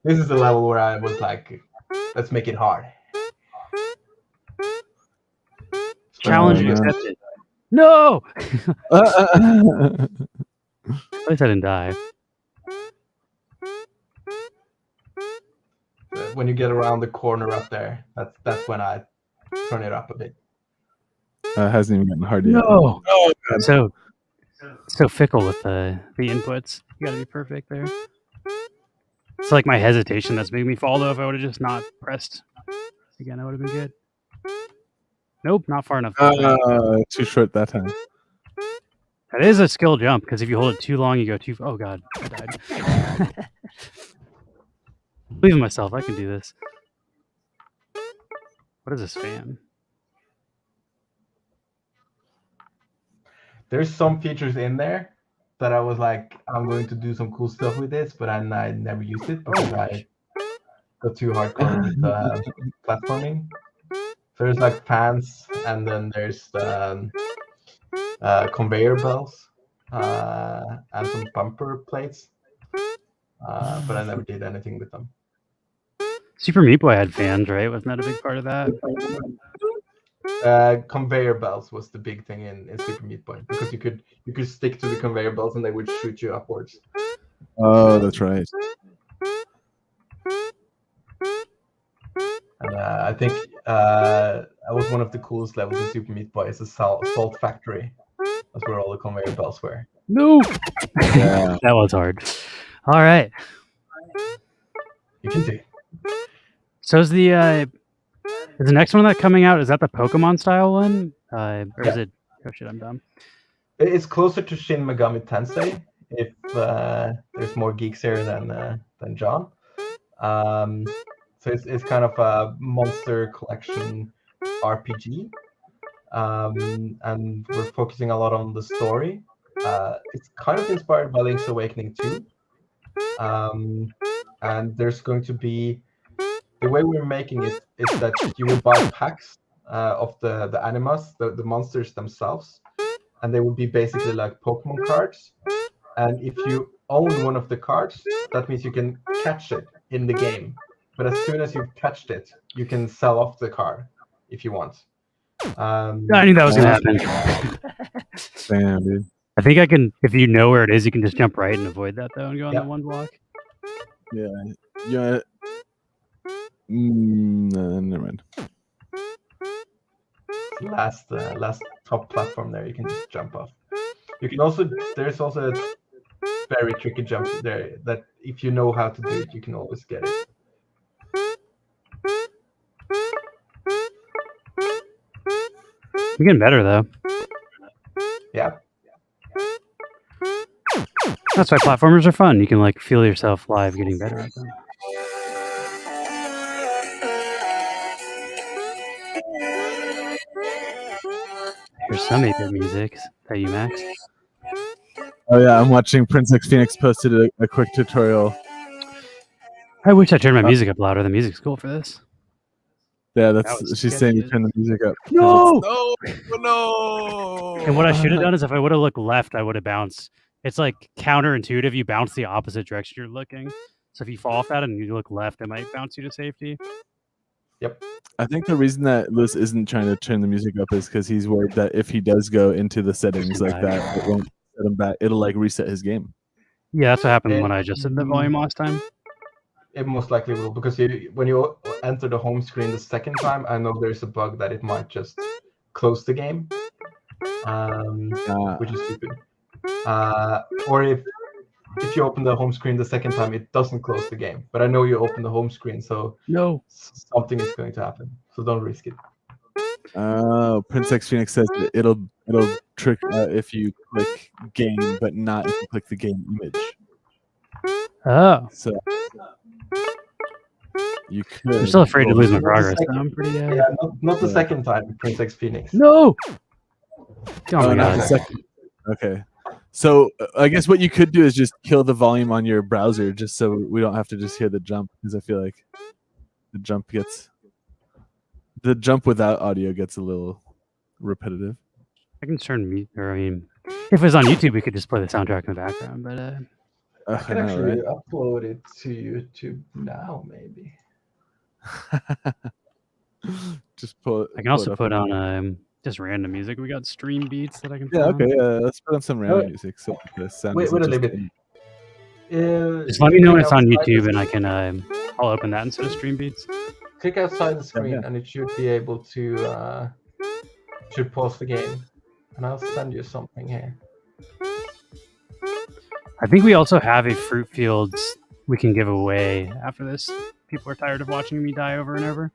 This is the level where I was like, let's make it hard.
Challenge accepted. No! At least I didn't die.
When you get around the corner up there, that's when I turn it up a bit.
Hasn't even gotten hard yet.
No! Oh, God. So fickle with the inputs. You gotta be perfect there. It's like my hesitation that's making me fall, though. If I would have just not pressed again, I would have been good. Nope, not far enough.
Too short that time.
That is a skill jump, because if you hold it too long, you go too... Oh, God. I died. Believe in myself. I can do this. What is this fan?
There's some features in there that I was like, I'm going to do some cool stuff with this, but I never used it because I got too hardcore with platforming. So there's like fans, and then there's conveyor belts and some bumper plates, but I never did anything with them.
Super Meat Boy had fans, right? Wasn't that a big part of that?
Conveyor belts was the big thing in Super Meat Boy, because you could stick to the conveyor belts and they would shoot you upwards.
Oh, that's right.
And I think that was one of the coolest levels in Super Meat Boy. It's a salt factory. That's where all the conveyor belts were.
No!
Yeah.
That was hard. All right.
You can see.
So is the next one coming out? Is that the Pokemon style one? Or is it? Oh shit, I'm dumb.
It's closer to Shin Megami Tensei. If there's more geeks here than John. So it's kind of a monster collection RPG, and we're focusing a lot on the story. It's kind of inspired by Link's Awakening 2, and there's going to be, the way we're making it is that you will buy packs of the animas, the monsters themselves, and they will be basically like Pokemon cards. And if you own one of the cards, that means you can catch it in the game. But as soon as you've catched it, you can sell off the card if you want.
I knew that was going to happen.
Damn, dude.
I think I can, if you know where it is, you can just jump right and avoid that, though, and go on the one block.
Yeah. Yeah. Never mind.
Last top platform there, you can just jump off. You can also, there's also a very tricky jump there that if you know how to do it, you can always get it.
You're getting better, though.
Yeah.
That's why platformers are fun. You can like feel yourself live getting better at them. Here's some 8-bit music. Is that you, Max?
Oh yeah, I'm watching Prince X Phoenix posted a quick tutorial.
I wish I turned my music up louder. The music's cool for this.
Yeah,
That was
she's saying you
sketchy.
turn the music up.
No!
No!
And what I should have done is if I would have looked left, I would have bounced. It's like counterintuitive. You bounce the opposite direction you're looking. So if you fall off that and you look left, it might bounce you to safety.
Yep.
I think the reason that Lewis isn't trying to turn the music up is because he's worried that if he does go into the settings like that, it won't set him back. It'll like reset his game.
Yeah, that's what happened when I adjusted the volume last time.
It most likely will, because when you enter the home screen the second time, I know there's a bug that it might just close the game, which is stupid. Or if you open the home screen the second time, it doesn't close the game. But I know you open the home screen, so
no,
something is going to happen. So don't risk it.
Prince X Phoenix says that it'll trick if you click game, but not if you click the game image.
Oh,
so you could.
I'm still afraid to lose my progress. I'm pretty.
Yeah, not the second time, Prince X Phoenix.
No. Oh my god.
Okay. So I guess what you could do is just kill the volume on your browser, just so we don't have to just hear the jump, because I feel like the jump without audio gets a little repetitive.
I can turn mute, or I mean, if it was on YouTube, we could just play the soundtrack in the background. But
I can actually upload it to YouTube now, maybe.
Just pull it.
I can also put on just random music. We got stream beats that I can.
Yeah. Okay. Let's put on some random music. So the sound.
Wait a little bit.
Just let me know when it's on YouTube, and I can. I'll open that instead of stream beats.
Click outside the screen, and it should be able to should pause the game. And I'll send you something here.
I think we also have a fruit fields we can give away after this. People are tired of watching me die over and over.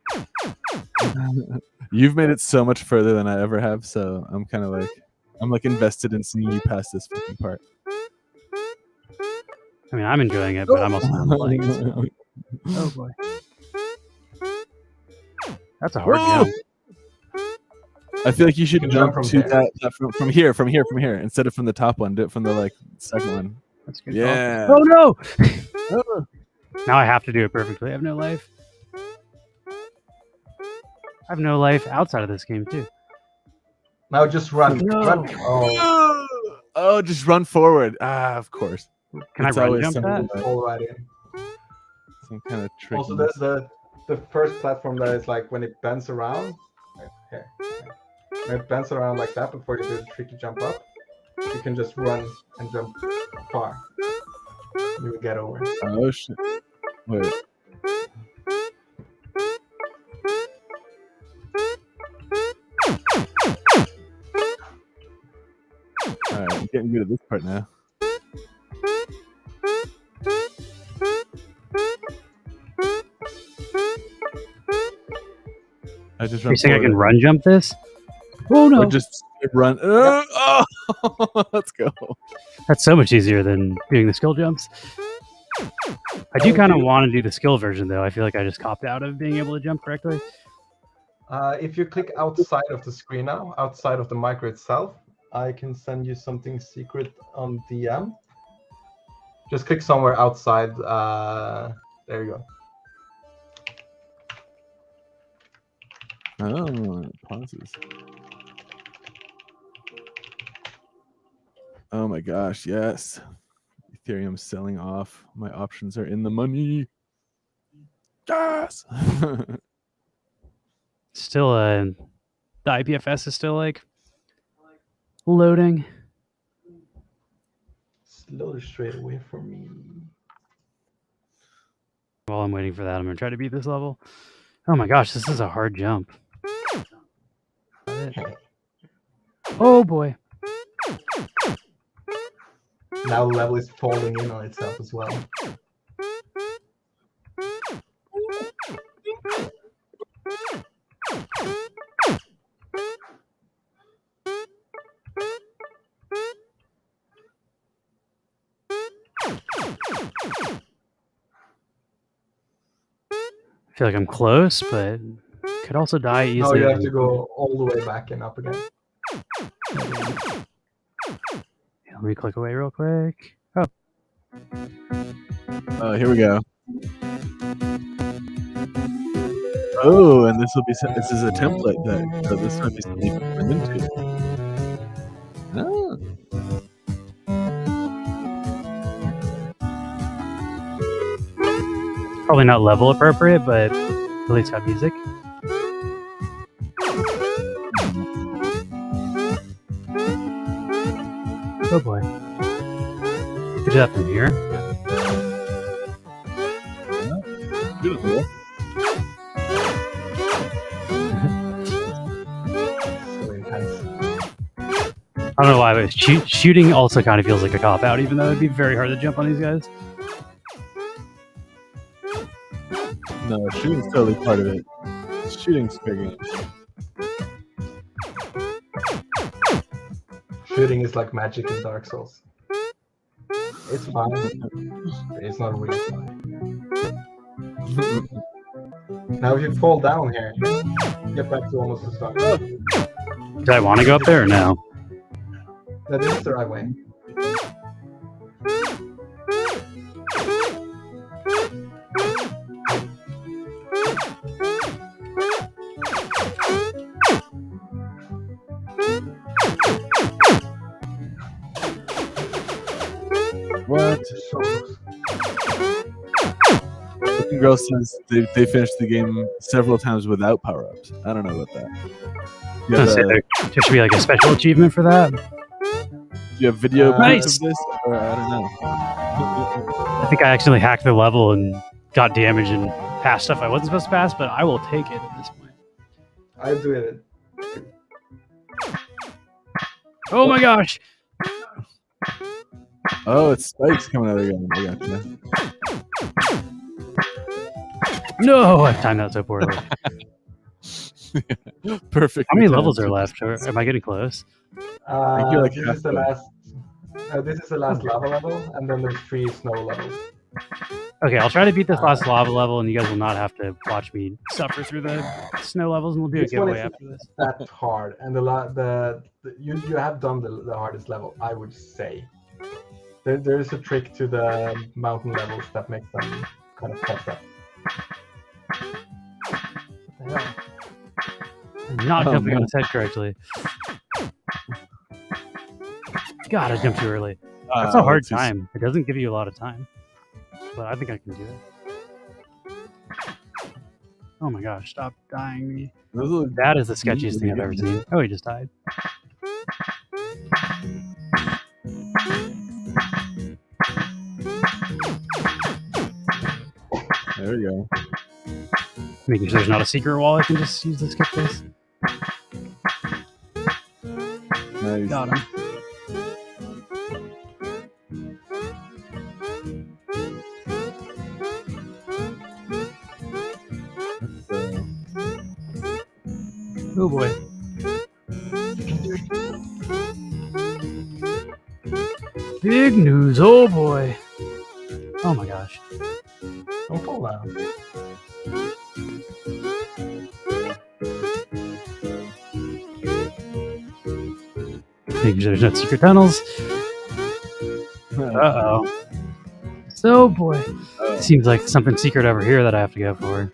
You've made it so much further than I ever have, so I'm kind of like, invested in seeing you pass this fucking part.
I mean, I'm enjoying it, but I'm also not playing it. So. Oh boy, that's a hard jump.
I feel like you should jump to that from here, instead of from the top one. Do it from the second one.
That's good.
Yeah.
Oh no! Now I have to do it perfectly. I have no life. I have no life outside of this game too.
Now just run.
No.
Run.
Oh, just run forward. Of course.
Can I run jump that?
Fall right in.
Some kind of trick.
Also, there's the first platform that is like when it bends around. Okay. When it bends around like that before you do the tricky jump up, you can just run and jump far. You will get over.
Oh shit! Wait. All right, I'm getting good at this part now. I just run.
You think I can run jump this? Oh no!
Or just run. Oh, let's go.
That's so much easier than doing the skill jumps. I do kind of want to do the skill version though. I feel like I just copped out of being able to jump correctly.
If you click outside of the screen now, outside of the micro itself, I can send you something secret on DM. Just click somewhere outside. There you go.
Oh, it pauses. Oh my gosh, yes. Ethereum selling off. My options are in the money. Yes.
Still, the IPFS is still like loading.
It's loaded straight away for me.
While I'm waiting for that, I'm gonna try to beat this level. Oh my gosh, this is a hard jump. Oh boy.
Now the level is falling in on itself as well.
I feel like I'm close, but Could also die
No,
easily.
you have to go all the way back and up again.
Let me click away real quick. Oh,
Here we go. Oh, and this is a template deck, so this might be something you can turn into. Oh.
probably not level appropriate, but at least got music. Oh boy. Could do that from here.
Beautiful.
So intense.
I don't know why, but shooting also kind of feels like a cop-out, even though it'd be very hard to jump on these guys.
No, shooting's totally part of it. Shooting's fair game.
Shooting is like magic in Dark Souls. It's fine. It's not really fine. Now if you fall down here, get back to almost the start.
Do I want to go up there or no?
No, this is the right way.
What?
So close.
Looking Girl says they finished the game several times without power-ups. I don't know about that. You
I
have,
was gonna say there should be like a special achievement for that.
do you have video proof
Nice.
of this? Or, I don't know.
I think I accidentally hacked the level and got damage and passed stuff I wasn't supposed to pass, but I will take it at this point.
I do it.
Oh my gosh!
Oh, it's spikes coming out again. I gotcha.
No, I timed that so poorly.
Perfect.
How many levels are left? Or am I getting close?
think you're like
This is
halfway.
the last. This is the last lava level, and then there's 3 snow levels.
Okay, I'll try to beat this last lava level, and you guys will not have to watch me suffer through the snow levels, and we'll do a
This one
giveaway
is
after this.
that hard, and you have done the hardest level, I would say. There is a trick to the mountain levels that makes them kind of tough up.
What the hell? I'm not
Oh,
jumping on
man.
his head correctly. God, I jumped too early. That's a hard
Let's see.
time. It doesn't give you a lot of time. But I think I can do it. Oh my gosh, stop dying me.
Those look-
That is the sketchiest thing I've ever seen. Oh, he just died.
There we go.
Making sure there's not a secret wall I can just use to skip this.
Nice.
Got him. Oh boy. Big news, oh boy. Oh my gosh.
Don't fall down.
Making sure there's no secret tunnels. Uh-oh. So boy.
Oh.
Seems like something secret over here that I have to go for.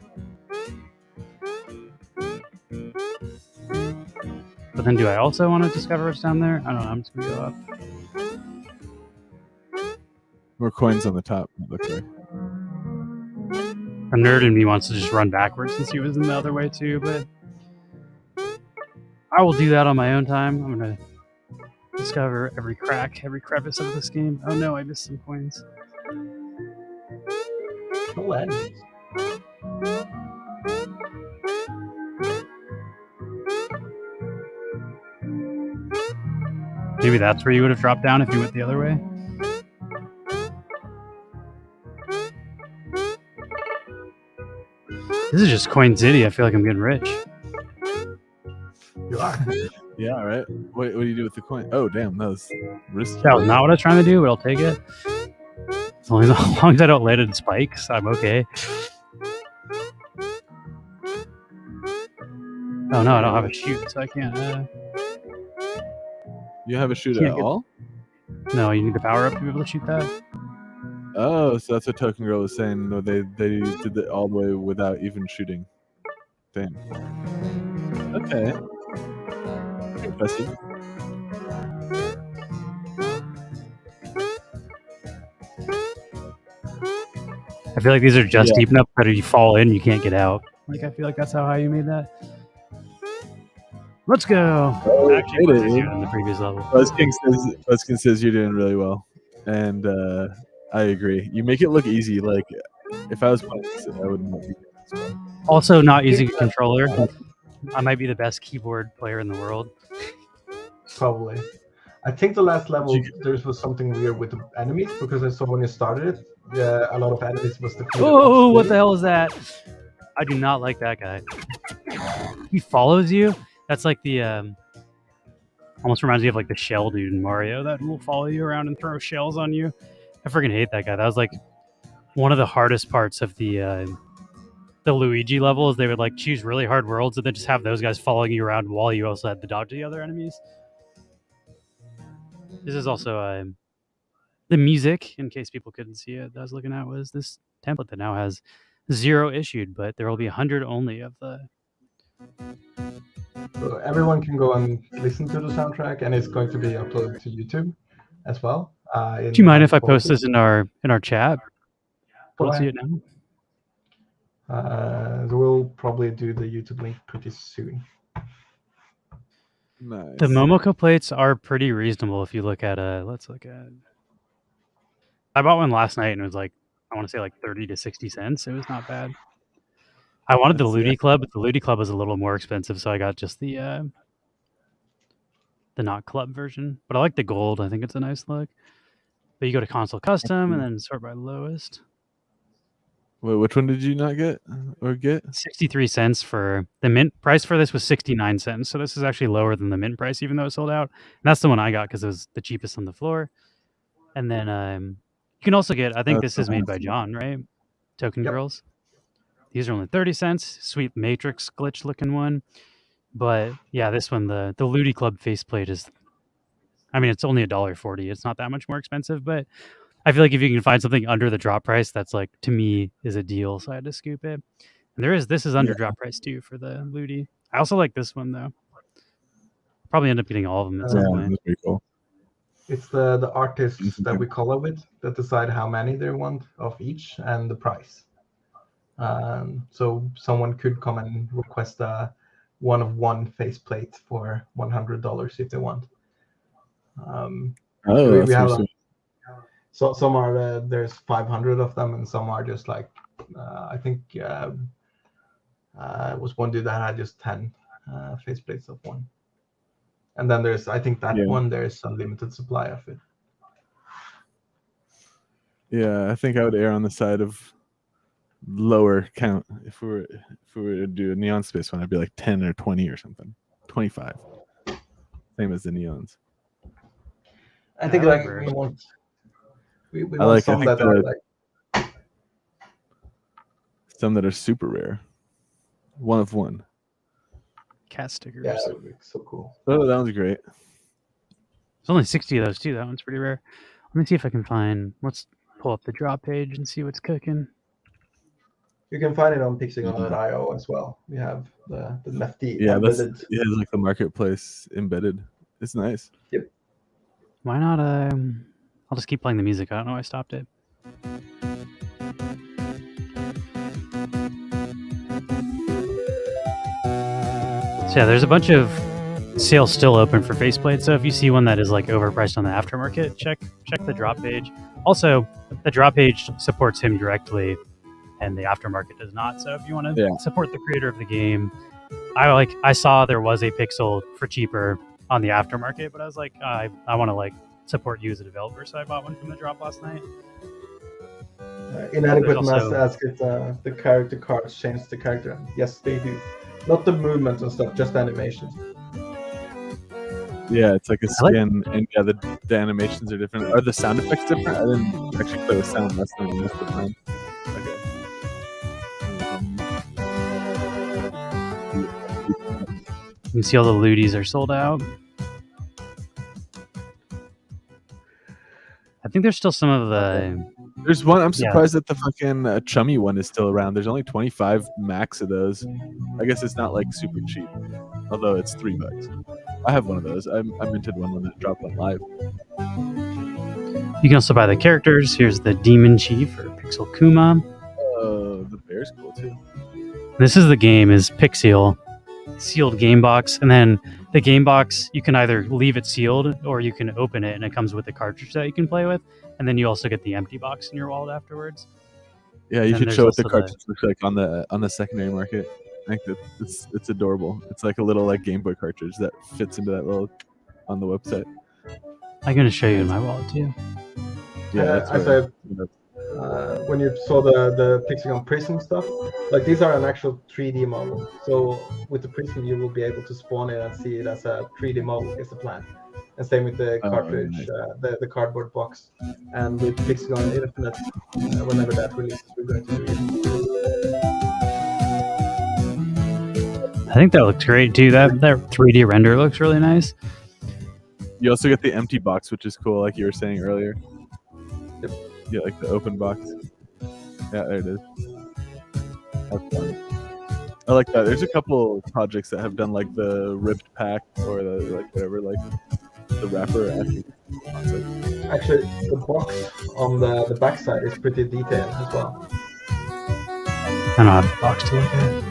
But then do I also want to discover what's down there? I don't know, I'm just gonna go up.
More coins on the top, it looks like.
A nerd in me wants to just run backwards since he was in the other way too, but I will do that on my own time. I'm gonna discover every crack, every crevice of this game. Oh no, I missed some coins.
No end.
Maybe that's where you would have dropped down if you went the other way. This is just Coin City. I feel like I'm getting rich.
You are.
Yeah, right. What do you do with the coin? Oh, damn, that was risky.
That was not what I was trying to do, but I'll take it. As long as I don't land in spikes, I'm okay. Oh no, I don't have a shoot, so I can't.
You have a shoot
Can't
at
get-
all?
No, you need the power up to be able to shoot that.
Oh, so that's what Token Girl was saying. No, they did it all the way without even shooting. Damn. Okay. Impressive.
I feel like these are just
Yeah.
deep enough that if you fall in, you can't get out. Like I feel like that's how high you made that. Let's go.
Oh,
Actually,
hit
much
it.
easier than the previous level.
Buzzking says you're doing really well, and I agree. You make it look easy. Like if I was playing this, I would not be.
Also, not using a controller. I might be the best keyboard player in the world.
Probably. I think the last level there was something weird with the enemies because I saw when you started it, yeah, a lot of enemies was defeated.
Oh, what the hell is that? I do not like that guy. He follows you. That's like the almost reminds me of like the shell dude in Mario that will follow you around and throw shells on you. I freaking hate that guy. That was like one of the hardest parts of the Luigi levels. They would like choose really hard worlds and then just have those guys following you around while you also had to dodge the other enemies. This is also the music, in case people couldn't see it, that I was looking at was this template that now has 0 issued, but there will be 100 only of the.
So everyone can go and listen to the soundtrack, and it's going to be uploaded to YouTube as well.
Do you mind if I post this in our chat? Let's see it now.
We'll probably do the YouTube link pretty soon.
Nice.
The Momoko plates are pretty reasonable if you look at let's look at. I bought one last night and it was like, I want to say like 30 to 60 cents. It was not bad. I wanted the Ludi Club, but the Ludi Club was a little more expensive, so I got just the not club version. But I like the gold. I think it's a nice look. But you go to console custom and then sort by lowest.
Wait, which one did you not get or get?
63 cents for the mint price for this was 69 cents. So this is actually lower than the mint price, even though it sold out. And that's the one I got because it was the cheapest on the floor. And then you can also get, I think this is made by John, right? Token Girls. These are only 30 cents. Sweet Matrix glitch looking one. But yeah, this one, the Ludi Club faceplate is, I mean, it's only $1.40. It's not that much more expensive, but I feel like if you can find something under the drop price, that's like, to me, is a deal. So I had to scoop it. And this is under drop price too for the Ludi. I also like this one though. Probably end up getting all of them at some point.
That's pretty cool.
It's the artists that we collab with that decide how many they want of each and the price. So someone could come and request a one-of-one faceplate for $100 if they want.
We have
so some are there's 500 of them, and some are just like I think it was one dude that had just 10 faceplates of one. And then there's, I think that one, there's a limited supply of it.
Yeah, I think I would err on the side of lower count. If we were to do a Neon Space one, I'd be like 10 or 20 or something. 25. Same as the Neons.
I think like we want some that are like
some that are super rare. One of one.
Cat stickers.
Yeah, that would be so cool.
Oh, that one's great.
There's only 60 of those too. That one's pretty rare. Let me see if I can find. Let's pull up the drop page and see what's cooking.
You can find it on Pixygon.io as well. We have the Nifty.
Yeah,
embedded.
it's like the marketplace embedded. It's nice.
Yep.
Why not? I'll just keep playing the music. I don't know why I stopped it. So yeah, there's a bunch of sales still open for faceplates. So if you see one that is like overpriced on the aftermarket, check the drop page. Also, the drop page supports him directly, and the aftermarket does not. So if you want to support the creator of the game, I saw there was a Pixel for cheaper on the aftermarket, but I was like, I want to like support you as a developer, so I bought one from the drop last night.
Inadequate Mass asked if the character cards change the character. Yes, they do. Not the movement and stuff, just animations.
Yeah, it's like a skin, and yeah, the animations are different. Are the sound effects different? I didn't actually play with sound less than most of the time. Okay.
You can see all the looties are sold out. I think there's still some of the.
There's one. I'm
Yeah.
surprised that the fucking chummy one is still around. There's only 25 max of those. I guess it's not like super cheap, although it's $3. I have one of those. I minted one when it dropped on live.
You can also buy the characters. Here's the Demon Chief or Pixel Kuma.
The bear's cool too.
This is the game is Pixel sealed game box, and then the game box you can either leave it sealed or you can open it and it comes with a cartridge that you can play with, and then you also get the empty box in your wallet afterwards.
Yeah, you
And
should
there's
show what the
also the-
cartridge looks like on the secondary market. I think that it's adorable. It's like a little like Game Boy cartridge that fits into that little on the website.
I'm gonna show you in my wallet too.
Yeah, that's
I
where-
said when you saw the Pixygon Prism stuff, like these are an actual 3D model. So with the Prism, you will be able to spawn it and see it as a 3D model is the plan. And same with the cartridge,
nice.
the cardboard box. And with Pixygon Infinite, whenever that releases, we're going to do it.
I think that looks great too. That 3D render looks really nice.
You also get the empty box, which is cool, like you were saying earlier.
Yep.
You get like the open box. Yeah, there it is. Have fun. I like that. There's a couple projects that have done like the ripped pack or the like whatever, like the wrapper. I think it's awesome.
Actually, the box on the backside is pretty detailed as well.
I don't have a box to look at.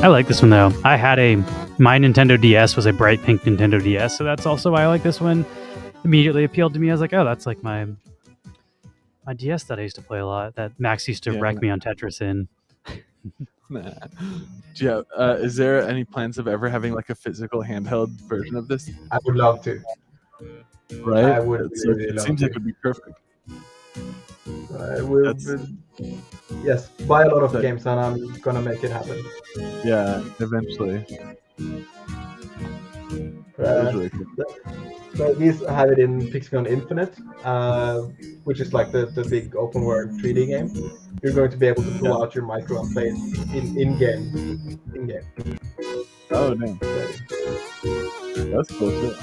I like this one though. I had my Nintendo DS was a bright pink Nintendo DS, so that's also why I like this one. Immediately appealed to me. I was like, oh, that's like my DS that I used to play a lot. That Max used to wreck me on Tetris in.
Nah. Yeah. Is there any plans of ever having like a physical handheld version of this?
I would love to.
Right.
I would
It's
really
like, it
love
seems
to.
like it would be perfect.
I will. Yes, buy a lot of
But-
games, and I'm gonna make it happen.
Yeah, eventually. It is really cool.
So these have it in Pixygon Infinite, which is like the big open world 3D game. You're going to be able to pull out your micro and play it in game.
Oh damn, that's cool too.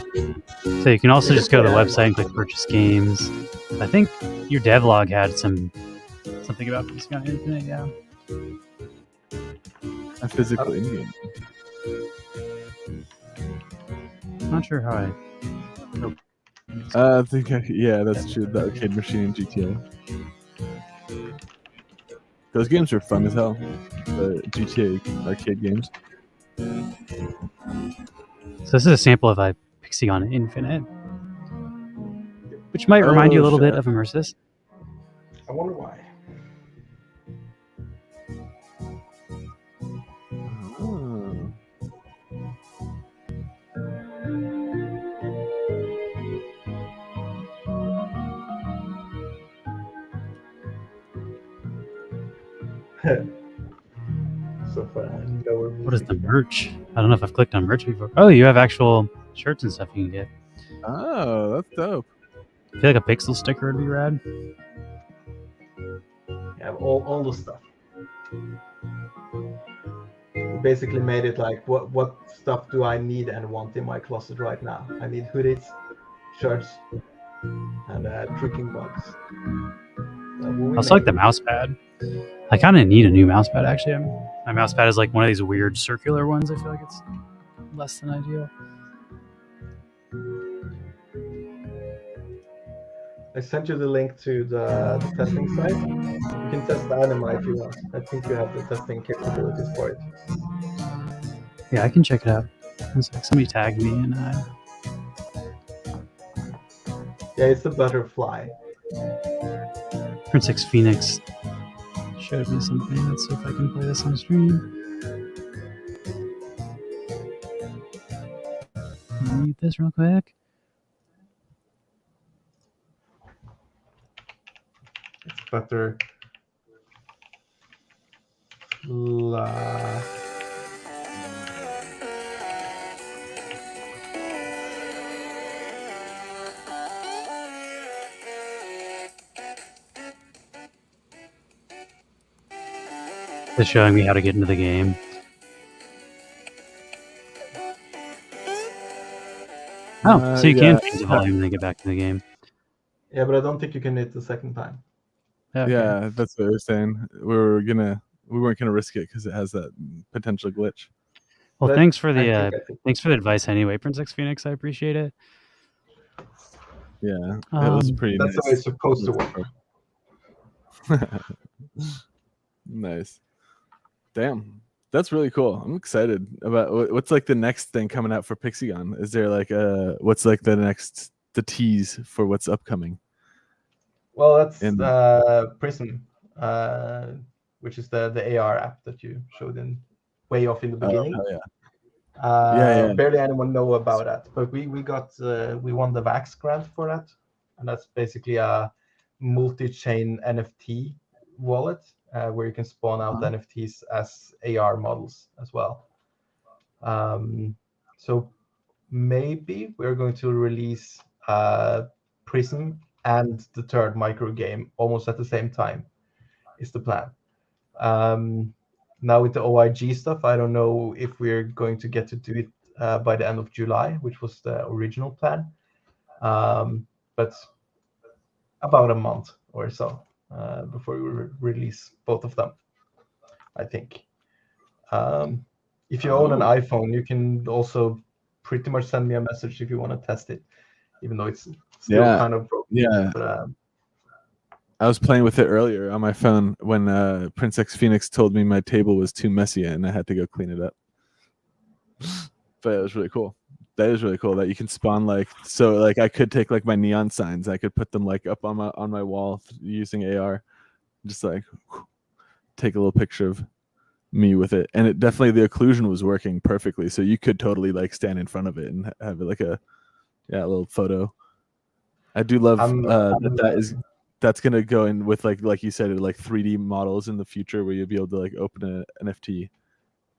So you can also just go to the website and click purchase games. I think your devlog had something about Pixygon Infinite, yeah.
A physical in-game.
Not sure how I.
I think yeah, that's true. The arcade machine in GTA. Those games are fun as hell. The GTA arcade games.
So this is a sample of Pixygon Infinite, which might remind you a little bit of Immersis.
I wonder why.
Oh.
So fun. Lower
What is the
music.
merch? I don't know if I've clicked on merch before. Oh, you have actual shirts and stuff you can get.
Oh, that's dope.
I feel like a pixel sticker would be rad.
You have all the stuff. We basically made it like what stuff do I need and want in my closet right now? I need hoodies, shirts, and tricking bugs.
I also like the mouse pad. I kind of need a new mouse pad actually. My mouse pad is like one of these weird circular ones. I feel like it's less than ideal.
I sent you the link to the testing site. You can test the anima if you want. I think you have the testing capabilities for it.
Yeah, I can check it out. It's like somebody tagged me and
Yeah, it's a butterfly.
Prince X Phoenix showed me something. Let's see if I can play this on stream. Mute this real quick.
It's butterfly.
Just showing me how to get into the game. Oh, so you can change the volume and then get back to the game.
Yeah, but I don't think you can hit the second time.
Okay.
Yeah, that's what I was saying. We weren't gonna risk it because it has that potential glitch.
Well,
But
thanks for
I
the
think
thanks for the advice anyway, Prince X Phoenix. I appreciate it.
Yeah, it was pretty
that's
nice.
the way it's supposed to work.
Nice. Damn, that's really cool. I'm excited about what's like the next thing coming out for Pixygon. Is there like what's like the tease for what's upcoming?
Well, that's Prism, which is the AR app that you showed in way off in the beginning.
Oh, yeah.
Barely anyone know about that, but we won the VAX grant for that, and that's basically a multi-chain NFT wallet where you can spawn out NFTs as AR models as well. So maybe we're going to release Prism and the third micro game almost at the same time is the plan. Now with the OIG stuff, I don't know if we're going to get to do it by the end of July, which was the original plan. But about a month or so before we release both of them, I think. If you own an iPhone, you can also pretty much send me a message if you want to test it, even though it's still kind of broken.
Yeah.
But,
I was playing with it earlier on my phone when Prince X Phoenix told me my table was too messy and I had to go clean it up. But it was really cool. That is really cool that you can spawn like I could take like my neon signs, I could put them like up on my wall using AR, just like take a little picture of me with it, and it definitely the occlusion was working perfectly, so you could totally like stand in front of it and have it like a little photo. I do love that's gonna go in with like you said, like 3D models in the future where you'll be able to like open an NFT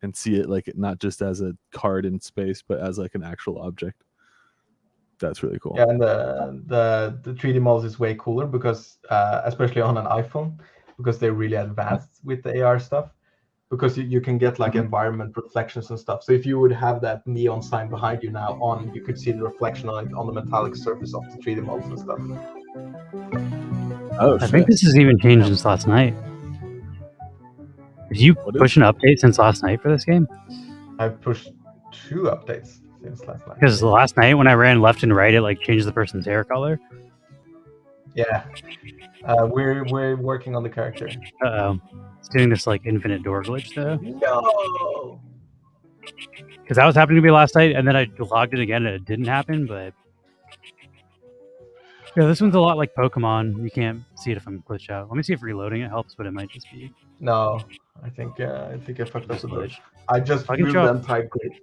and see it like not just as a card in space, but as like an actual object. That's really cool.
Yeah, and the 3D models is way cooler because especially on an iPhone, because they're really advanced with the AR stuff. Because you can get like environment reflections and stuff. So if you would have that neon sign behind you now on, you could see the reflection on the metallic surface of the 3D models and stuff.
Oh,
I think this has even changed since last night. Did you push an update since last night for this game?
I've pushed 2 updates since last night.
Because last night when I ran left and right, it like changed the person's hair color.
Yeah, we're working on the character.
It's doing this like infinite door glitch though.
No.
Because that was happening to me last night, and then I logged it again and it didn't happen. But yeah, this one's a lot like Pokemon. You can't see it if I'm glitched out. Let me see if reloading it helps, but it might just be.
No, I think I fucked up the glitch. I just moved the entire grid.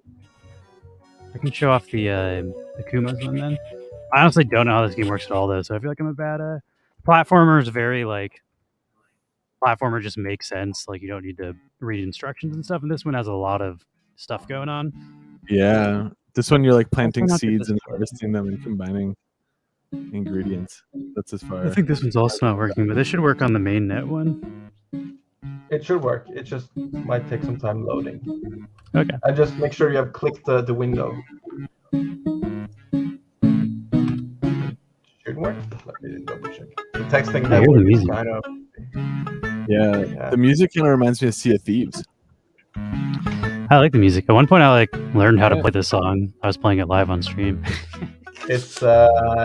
I can show off the Kumas one then. I honestly don't know how this game works at all though, so I feel like I'm a bad platformer is very like platformer just makes sense. Like you don't need to read instructions and stuff. And this one has a lot of stuff going on.
Yeah, this one you're like planting seeds and harvesting them and combining ingredients. That's as far.
I think this one's also not working, but this should work on the main net one.
It should work. It just might take some time loading.
Okay.
And just make sure you have clicked the window. Should work. Let me double check. The texting network is kind of.
Yeah, the music kind of reminds me of Sea of Thieves.
I like the music. At one point, I like learned how to play this song. I was playing it live on stream.
It's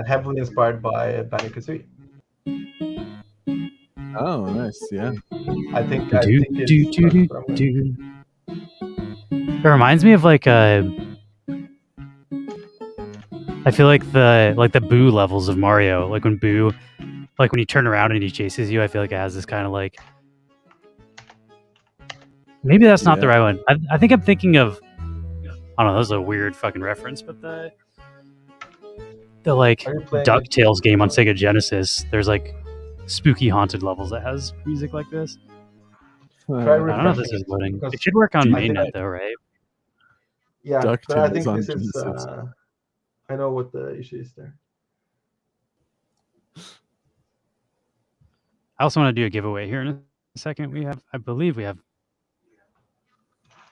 heavily inspired by Banjo-Kazooie.
Oh, nice. Yeah.
I think it's
It reminds me of like I feel like the Boo levels of Mario. Like when Boo, like when you turn around and he chases you, I feel like it has this kind of like. Maybe that's not the right one. I think I'm thinking of. I don't know. That was a weird fucking reference, but the like DuckTales game on Sega Genesis. There's like spooky haunted levels that has music like this. I don't know if this is loading. It should work on mainnet though, right?
Yeah, but I think this is. I know what the issue is there.
I also want to do a giveaway here in a second. I believe we have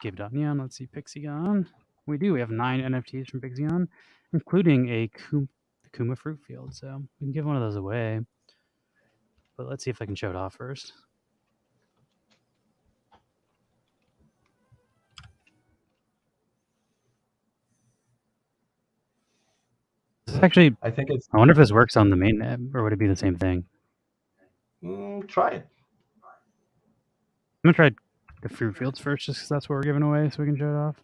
Give it neon. Let's see Pixygon. We do. We have 9 NFTs from Pixygon, including a Kuma fruit field. So we can give one of those away. But let's see if I can show it off first. Actually,
I think it's.
I wonder if this works on the mainnet, or would it be the same thing?
Try it.
I'm gonna try the fruit fields first, just because that's what we're giving away, so we can show it off.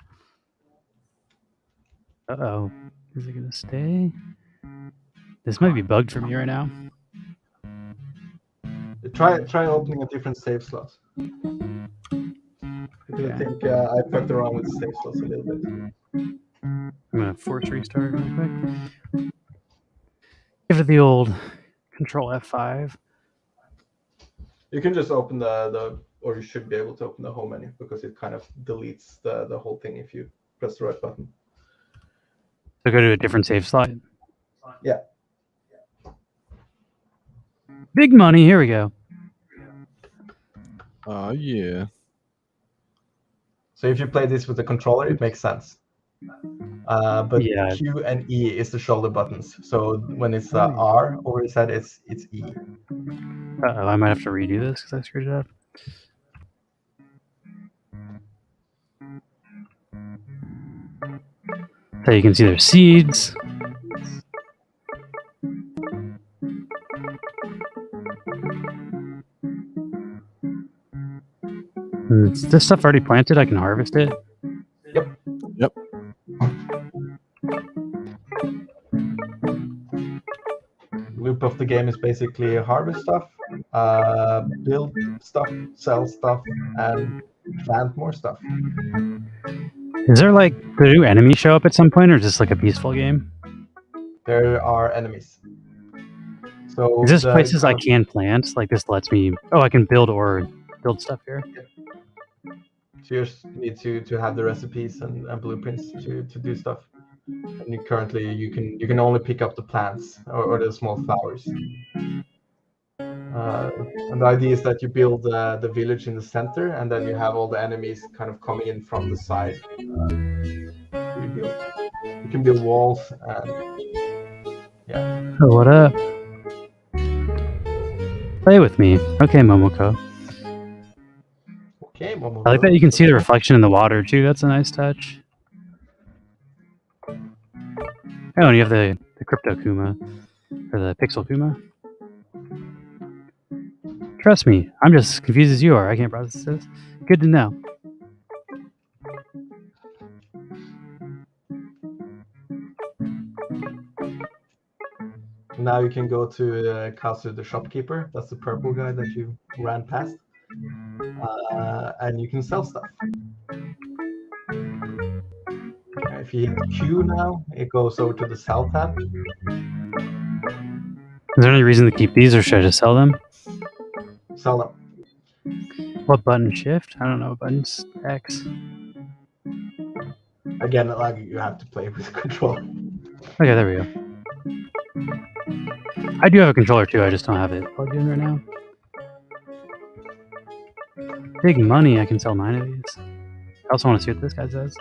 Uh-oh. Is it gonna stay? This might be bugged for me right now.
Try opening a different save slot. Because I think I fucked around with save slots a little bit.
I'm gonna force restart real quick. Give it the old Control F5.
You can just open the or you should be able to open the home menu because it kind of deletes the whole thing if you press the right button.
So go to a different save slot.
Yeah.
Big money. Here we go.
Oh yeah.
So if you play this with the controller, it makes sense. But
Yeah.
Q and E is the shoulder buttons. So when it's R over his head, it's E.
Uh-oh, I might have to redo this because I screwed it up. So you can see there's seeds. Is this stuff already planted? I can harvest it?
Yep.
Loop of the game is basically harvest stuff, build stuff, sell stuff, and plant more stuff.
Is there do enemies show up at some point, or is this like a peaceful game?
There are enemies. So
is this places I can plant? Like this lets me... Oh, I can build stuff here.
So you just need to have the recipes and blueprints to do stuff. And currently you can only pick up the plants or the small flowers. And the idea is that you build the village in the center, and then you have all the enemies kind of coming in from the side. You can build walls and yeah.
Oh, what up? Play with me. Okay, Momoko.
Okay, Momoko.
I like that you can see the reflection in the water too. That's a nice touch. Oh, and you have the Crypto Kuma, or the Pixel Kuma. Trust me, I'm just as confused as you are. I can't process this. Good to know.
Now you can go to Kazu the shopkeeper. That's the purple guy that you ran past. And you can sell stuff. If you hit Q now, it goes over to the sell tab.
Is there any reason to keep these, or should I just sell them?
Sell them.
What button? Shift? I don't know. Buttons? X?
Again, like you have to play with control.
Okay, there we go. I do have a controller too, I just don't have it plugged in right now. Big money, I can sell 9 of these. I also want to see what this guy says.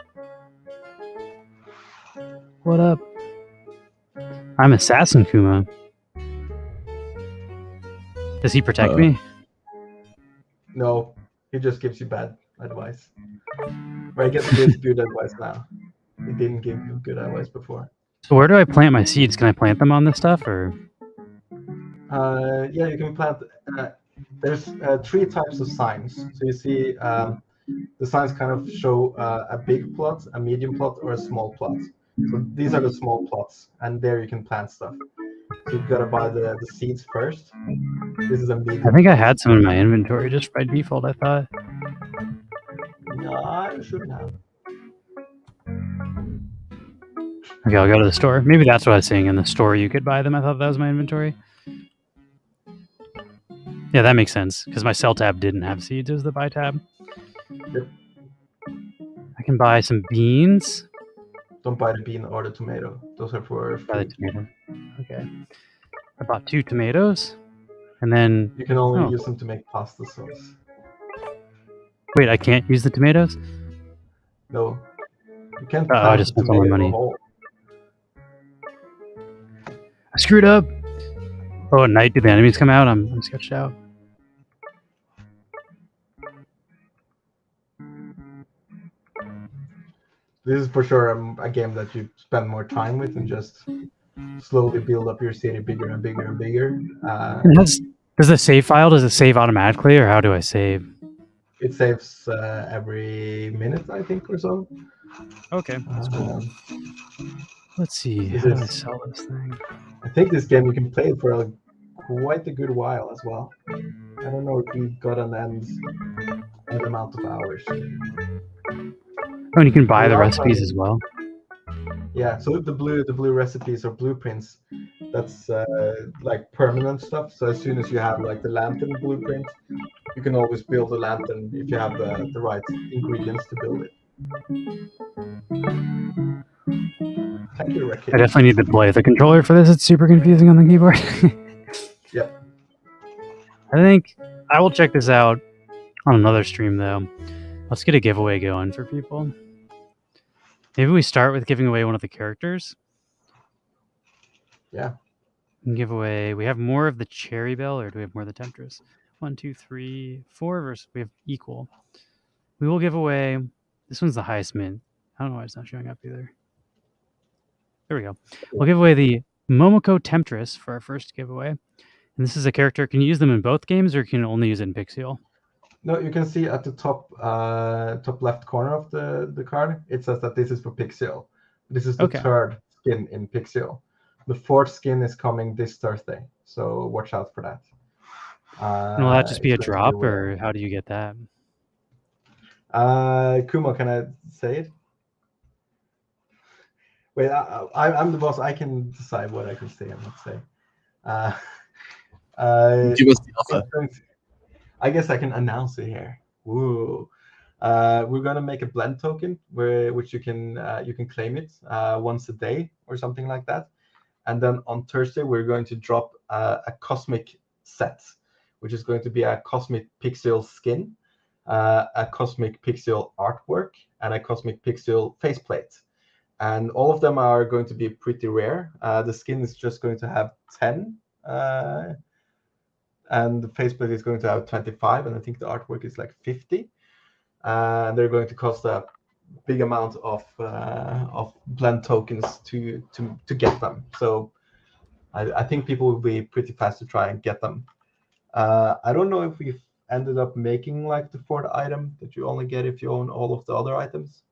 What up? I'm Assassin Kuma. Does he protect me?
No, he just gives you bad advice. Or he gives good advice now. He didn't give you good advice before.
So where do I plant my seeds? Can I plant them on this stuff, or?
Yeah, you can plant. There's 3 types of signs. So you see the signs kind of show a big plot, a medium plot, or a small plot. So these are the small plots, and there you can plant stuff. So you've got to buy the seeds first. This is a medium.
I think I had some in my inventory just by default, I thought.
No, you shouldn't have.
Okay, I'll go to the store. Maybe that's what I was saying. In the store you could buy them. I thought that was my inventory. Yeah, that makes sense, because my sell tab didn't have seeds. It was the buy tab.
Yep.
I can buy some beans.
Don't buy the bean or the tomato. Those are for food.
Buy the tomato. Okay. I bought 2 tomatoes, and then...
You can only use them to make pasta sauce.
Wait, I can't use the tomatoes?
No, you can't
Oh, I
plant
just
the
spent all my
tomato in a
money.
hole.
I screwed up. Oh, at night, do the enemies come out? I'm sketched out.
This is for sure a game that you spend more time with and just slowly build up your city bigger and bigger and bigger.
Does the save file, does it save automatically, or how do I save?
It saves every minute, I think, or so.
Okay, that's cool. Let's see,
This
how do I
is-
sell this thing?
I think this game you can play it for quite a good while as well. I don't know if you got an end amount of hours.
Oh, and you can buy the recipes as well.
Yeah, so the blue recipes or blueprints, that's like permanent stuff. So as soon as you have like the lantern blueprint, you can always build a lantern if you have the right ingredients to build it. Thank you, Ricky.
I definitely need to play with the controller for this. It's super confusing on the keyboard.
Yep.
I think I will check this out on another stream, though. Let's get a giveaway going for people. Maybe we start with giving away one of the characters.
Yeah.
And give away. We have more of the Cherry Bell, or do we have more of the Temptress? 1, 2, 3, 4 versus we have equal. We will give away. This one's the highest mint. I don't know why it's not showing up either. There we go. We'll give away the Momoko Temptress for our first giveaway. And this is a character. Can you use them in both games, or can you only use it in Pixygon?
No, you can see at the top left corner of the card, it says that this is for Pixygon. This is the third skin in Pixygon. The fourth skin is coming this Thursday, so watch out for that.
Will that just be a drop, or how do you get that?
Kuma, can I say it? Wait, I'm the boss. I can decide what I can say and not say.
Give us the alpha.
I guess I can announce it here. Woo! We're gonna make a blend token which you can claim it once a day or something like that, and then on Thursday we're going to drop a cosmic set, which is going to be a cosmic Pixygon skin, a cosmic Pixygon artwork, and a cosmic Pixygon faceplate. And all of them are going to be pretty rare. The skin is just going to have 10, and the faceplate is going to have 25, and I think the artwork is like 50. And they're going to cost a big amount of blend tokens to get them. So I think people will be pretty fast to try and get them. I don't know if we've ended up making like the fourth item that you only get if you own all of the other items.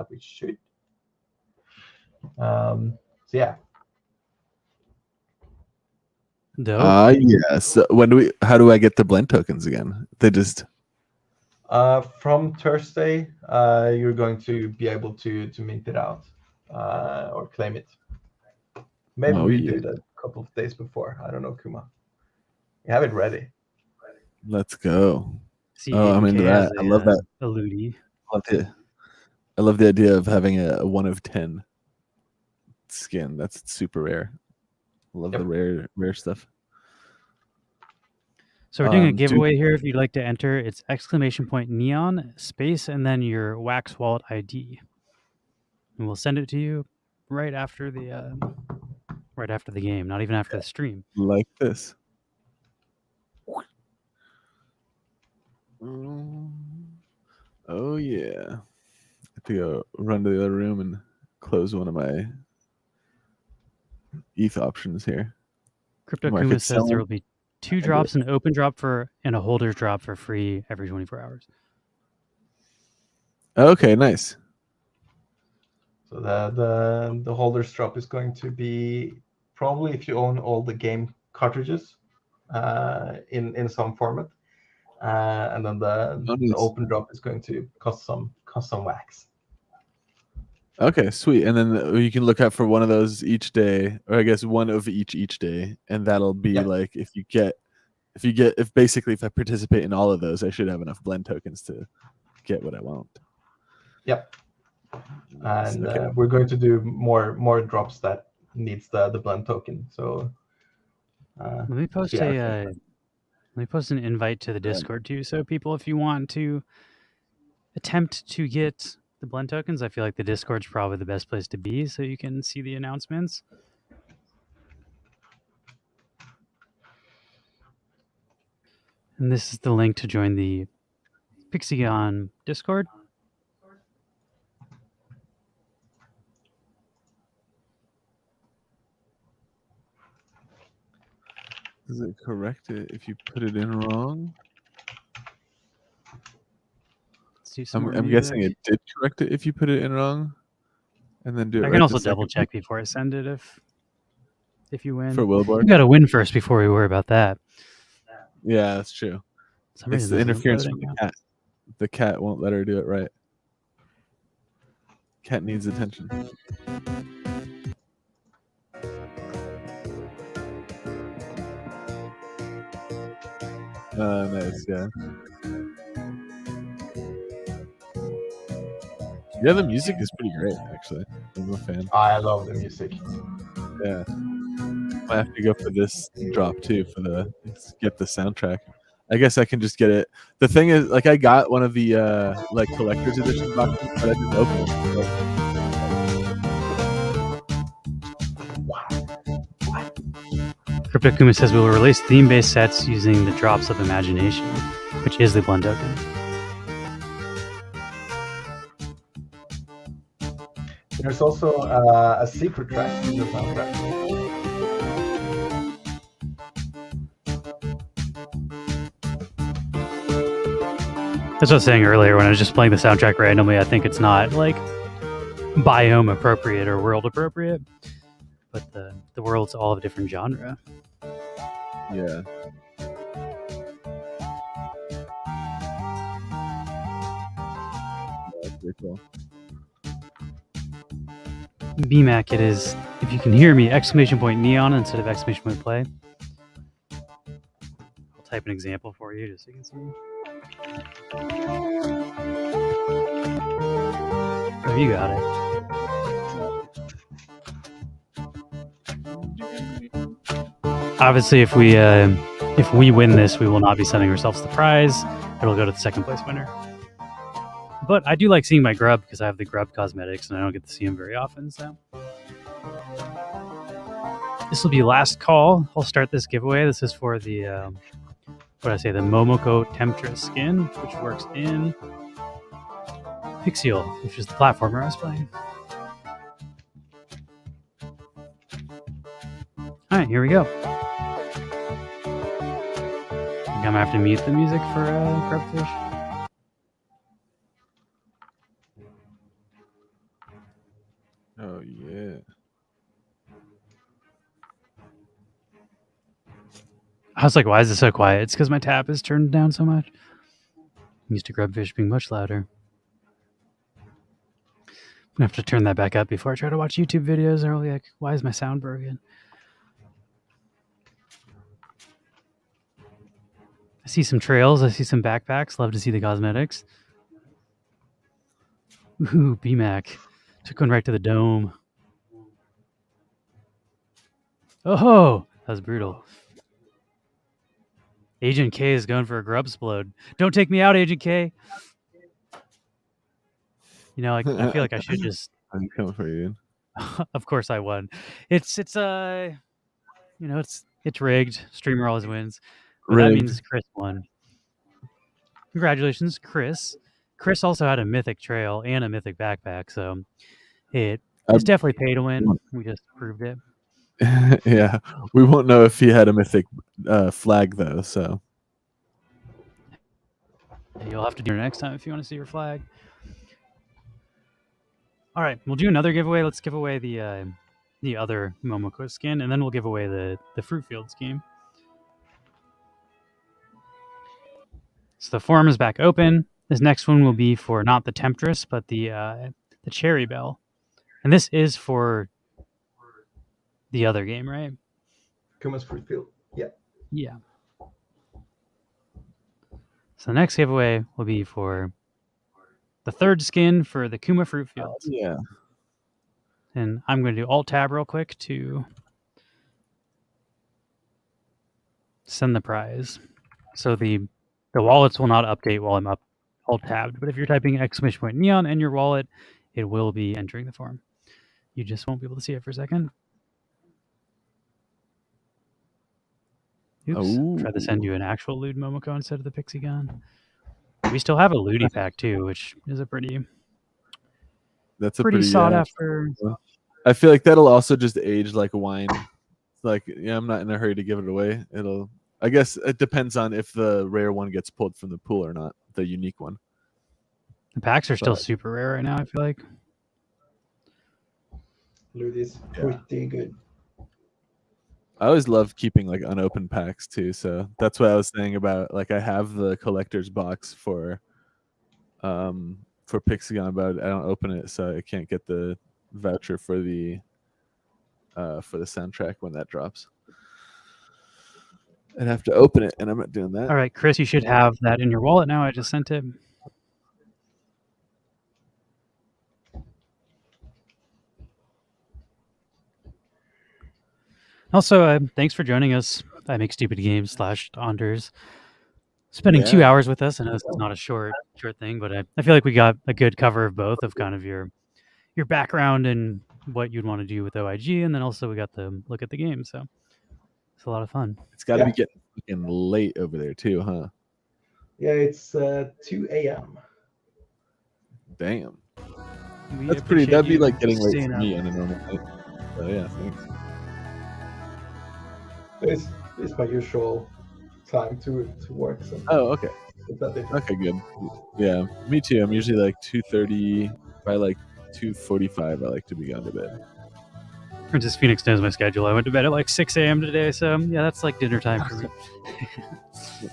We should. So yeah.
Yes. How do I get the blend tokens again? They just
from Thursday, you're going to be able to mint it out or claim it. Maybe we did a couple of days before. I don't know, Kuma. You have it ready.
Let's go.
See,
I'm into that. I love that.
Eludie.
I love the idea of having a 1 of 10 skin. That's super rare. I love the rare stuff.
So we're doing a giveaway here. If you'd like to enter, it's !neon space and then your Wax Wallet ID, and we'll send it to you right after the game, not even after the stream.
Like this. Oh yeah. I have to go run to the other room and close one of my ETH options here.
Crypto Kuma says there will be 2 drops, an open drop and a holder's drop for free every 24 hours.
Okay, nice. So the holder's drop is going to be probably if you own all the game cartridges in some format, and then the open drop is going to cost some wax.
Okay, sweet. And then you can look out for one of those each day, or I guess one of each day, and that'll be like if I participate in all of those, I should have enough blend tokens to get what I want.
Yep. And we're going to do more drops that needs the blend token. So
let me post an invite to the Discord too, so people, if you want to attempt to get the blend tokens, I feel like the Discord's probably the best place to be so you can see the announcements. And this is the link to join the Pixygon Discord.
Does it correct it if you put it in wrong?
Let's do some more
I'm
music.
guessing it did correct it if you put it in wrong, and then do it.
I
right
can also
the second
double check before I send it if you win.
for Wilbur.
You got to win first before we worry about that.
Yeah, that's true. It's the interference from the cat. The cat won't let her do it right. Cat needs attention. Nice, yeah. Yeah, the music is pretty great, actually. I'm a fan.
I love the music.
Yeah. I have to go for this drop too get the soundtrack. I guess I can just get it. The thing is, like, I got one of the like collector's edition boxes, but I didn't open it.
Crypto Kuma says we will release theme-based sets using the drops of imagination, which is the blend token.
There's also a secret track in the soundtrack.
That's what I was saying earlier when I was just playing the soundtrack randomly. I think it's not like biome appropriate or world appropriate, but the world's all of a different genre.
Yeah. That's pretty cool.
BMAC, it is, if you can hear me, exclamation point neon instead of exclamation point play. I'll type an example for you just so you can see. Oh, you got it. Obviously, if we win this, we will not be sending ourselves the prize. It'll go to the second place winner. But I do like seeing my grub because I have the grub cosmetics and I don't get to see them very often. So this will be last call. I'll start this giveaway. This is for the the Momoko Temptress skin, which works in Pixygon, which is the platformer I was playing. All right, here we go. I'm gonna have to mute the music for Grubfish.
Oh yeah.
I was like, why is it so quiet? It's because my tab is turned down so much. I'm used to Grubfish being much louder. I'm gonna have to turn that back up before I try to watch YouTube videos. They're like, why is my sound broken? I see some trails. I see some backpacks. Love to see the cosmetics. Ooh, BMAC. Took one right to the dome. Oh, that was brutal. Agent K is going for a grub explode. Don't take me out, Agent K. You know, I feel like I should just.
I'm coming for you, dude.
Of course, I won. It's rigged. Streamer always wins. But that means Chris won. Congratulations, Chris. Chris also had a mythic trail and a mythic backpack, so it's definitely pay to win. We just proved it.
Yeah, we won't know if he had a mythic flag though. So
you'll have to do it next time if you want to see your flag. All right, we'll do another giveaway. Let's give away the other Momoko skin, and then we'll give away the Fruit Field scheme. So the forum is back open. This next one will be for not the Temptress, but the Cherry Bell, and this is for the other game, right?
Kuma's Fruit Field. Yeah.
Yeah. So the next giveaway will be for the third skin for the Kuma Fruit Fields.
Yeah.
And I'm going to do Alt-Tab real quick to send the prize. So the wallets will not update while I'm hold tabbed. But if you're typing !neon in your wallet, it will be entering the form. You just won't be able to see it for a second. Oops. Try to send you an actual lewd Momoko instead of the Pixygon. We still have a Ludi pack too, which is a pretty sought after.
I feel like that'll also just age like wine. Like, yeah, I'm not in a hurry to give it away. I guess it depends on if the rare one gets pulled from the pool or not, the unique one.
The packs are still super rare right now, I feel like.
Ludi is pretty good.
I always love keeping like unopened packs too, so that's what I was saying about, like, I have the collector's box for Pixygon, but I don't open it, so I can't get the voucher for the soundtrack when that drops. I'd have to open it, and I'm not doing that.
All right, Chris, you should have that in your wallet now. I just sent it. Also, thanks for joining us. I make stupid games /Oneiros. Spending 2 hours with us. I know this is not a short thing, but I feel like we got a good cover of both, of kind of your background and what you'd want to do with OIG, and then also we got to look at the game. So it's a lot of fun.
It's got to be getting late over there too, huh?
Yeah, it's 2 a.m.
Damn. That's pretty. That'd be like getting late for me on a normal night. So yeah, thanks.
It's my usual time to work. So
okay. Okay, good. Yeah, me too. I'm usually like 2:30. By like 2:45, I like to be gone to bed.
Princess Phoenix knows my schedule. I went to bed at like 6 a.m. today, so yeah, that's like dinner time for me.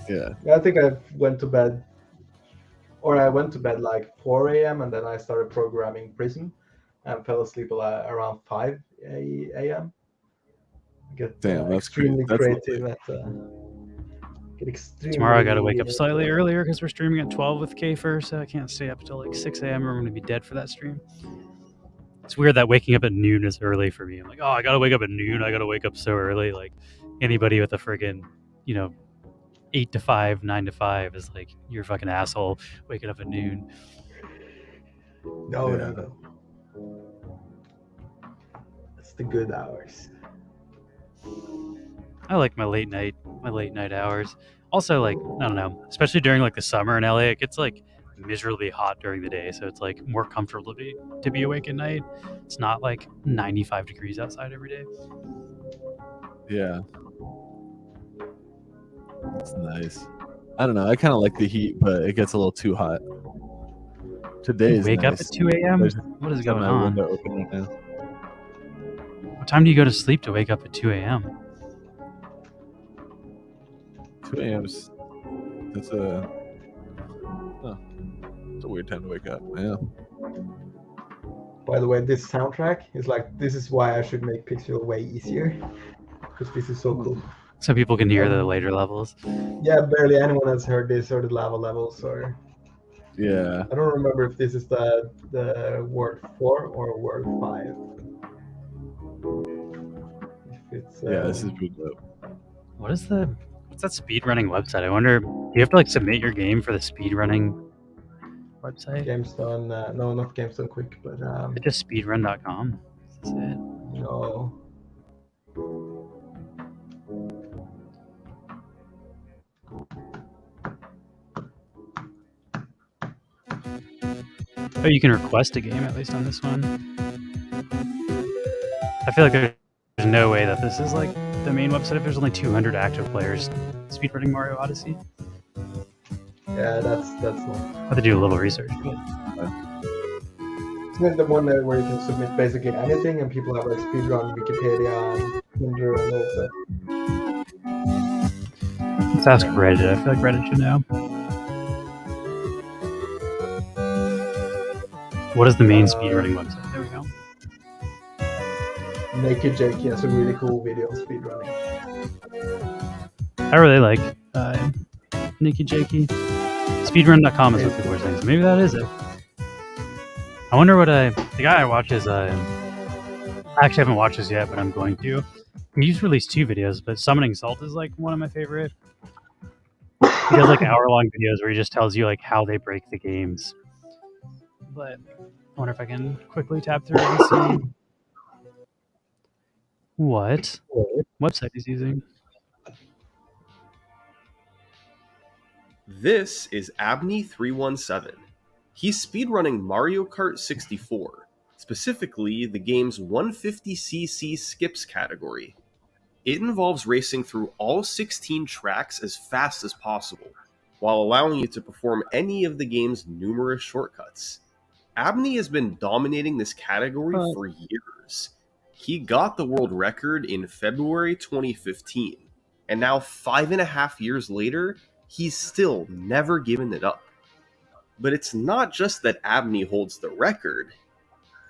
Yeah.
I think I went to bed like 4 a.m. and then I started programming Prism and fell asleep around 5 a.m. Get
that's
extremely creative.
Tomorrow I got to wake up slightly earlier because we're streaming at 12 with Kfer, so I can't stay up until like 6 a.m. or I'm going to be dead for that stream. It's weird that waking up at noon is early for me. I'm like, oh, I got to wake up at noon. I got to wake up so early. Like anybody with a friggin', 8 to 5, 9 to 5 is like, you're a fucking asshole waking up at noon.
No. That's the good hours.
I like my late night hours. Also, like, I don't know, especially during like the summer in LA, it gets like miserably hot during the day, so it's like more comfortable to be awake at night. It's not like 95 degrees outside every day.
Yeah. That's nice. I don't know. I kind of like the heat, but it gets a little too hot. Today is
wake
nice.
up at 2 a.m. What is going on?
Window open right now.
What time do you go to sleep to wake up at 2 a.m.?
2 a.m. It's a weird time to wake up. Yeah.
By the way, this soundtrack is like, this is why I should make Pixel way easier, because this is so cool.
So people can hear the later levels.
Yeah, barely anyone has heard this or the lava levels or.
Yeah.
I don't remember if this is the World 4 or World 5.
This is pretty dope.
What's that speedrunning website? I wonder, do you have to like submit your game for the speedrunning website?
GameStone, no, not GameStone Quick, but
it's just speedrun.com. That's it.
No.
Oh, you can request a game at least on this one. I feel like there's no way that this is like the main website if there's only 200 active players speedrunning Mario Odyssey.
Yeah, that's not.
I have to do a little research. But...
Isn't it the one where you can submit basically anything and people have like speedrun Wikipedia and Tinder and all that?
Let's ask Reddit. I feel like Reddit should know. What is the main speedrunning website? There we go.
Naked Jake has a really cool video on speedrunning.
I really like Naked Jakey. Speedrun.com is what people are saying, so maybe that is it. I wonder what the guy I watch is I actually haven't watched this yet, but I'm going to. He's released 2 videos, but Summoning Salt is like one of my favorite He does like hour-long videos where he just tells you like how they break the games. But I wonder if I can quickly tap through and see what website he's using.
This is Abney317. He's speedrunning Mario Kart 64, specifically the game's 150cc skips category. It involves racing through all 16 tracks as fast as possible, while allowing you to perform any of the game's numerous shortcuts. Abney has been dominating this category for years. He got the world record in February 2015, and now 5.5 years later, he's still never given it up. But it's not just that Abney holds the record.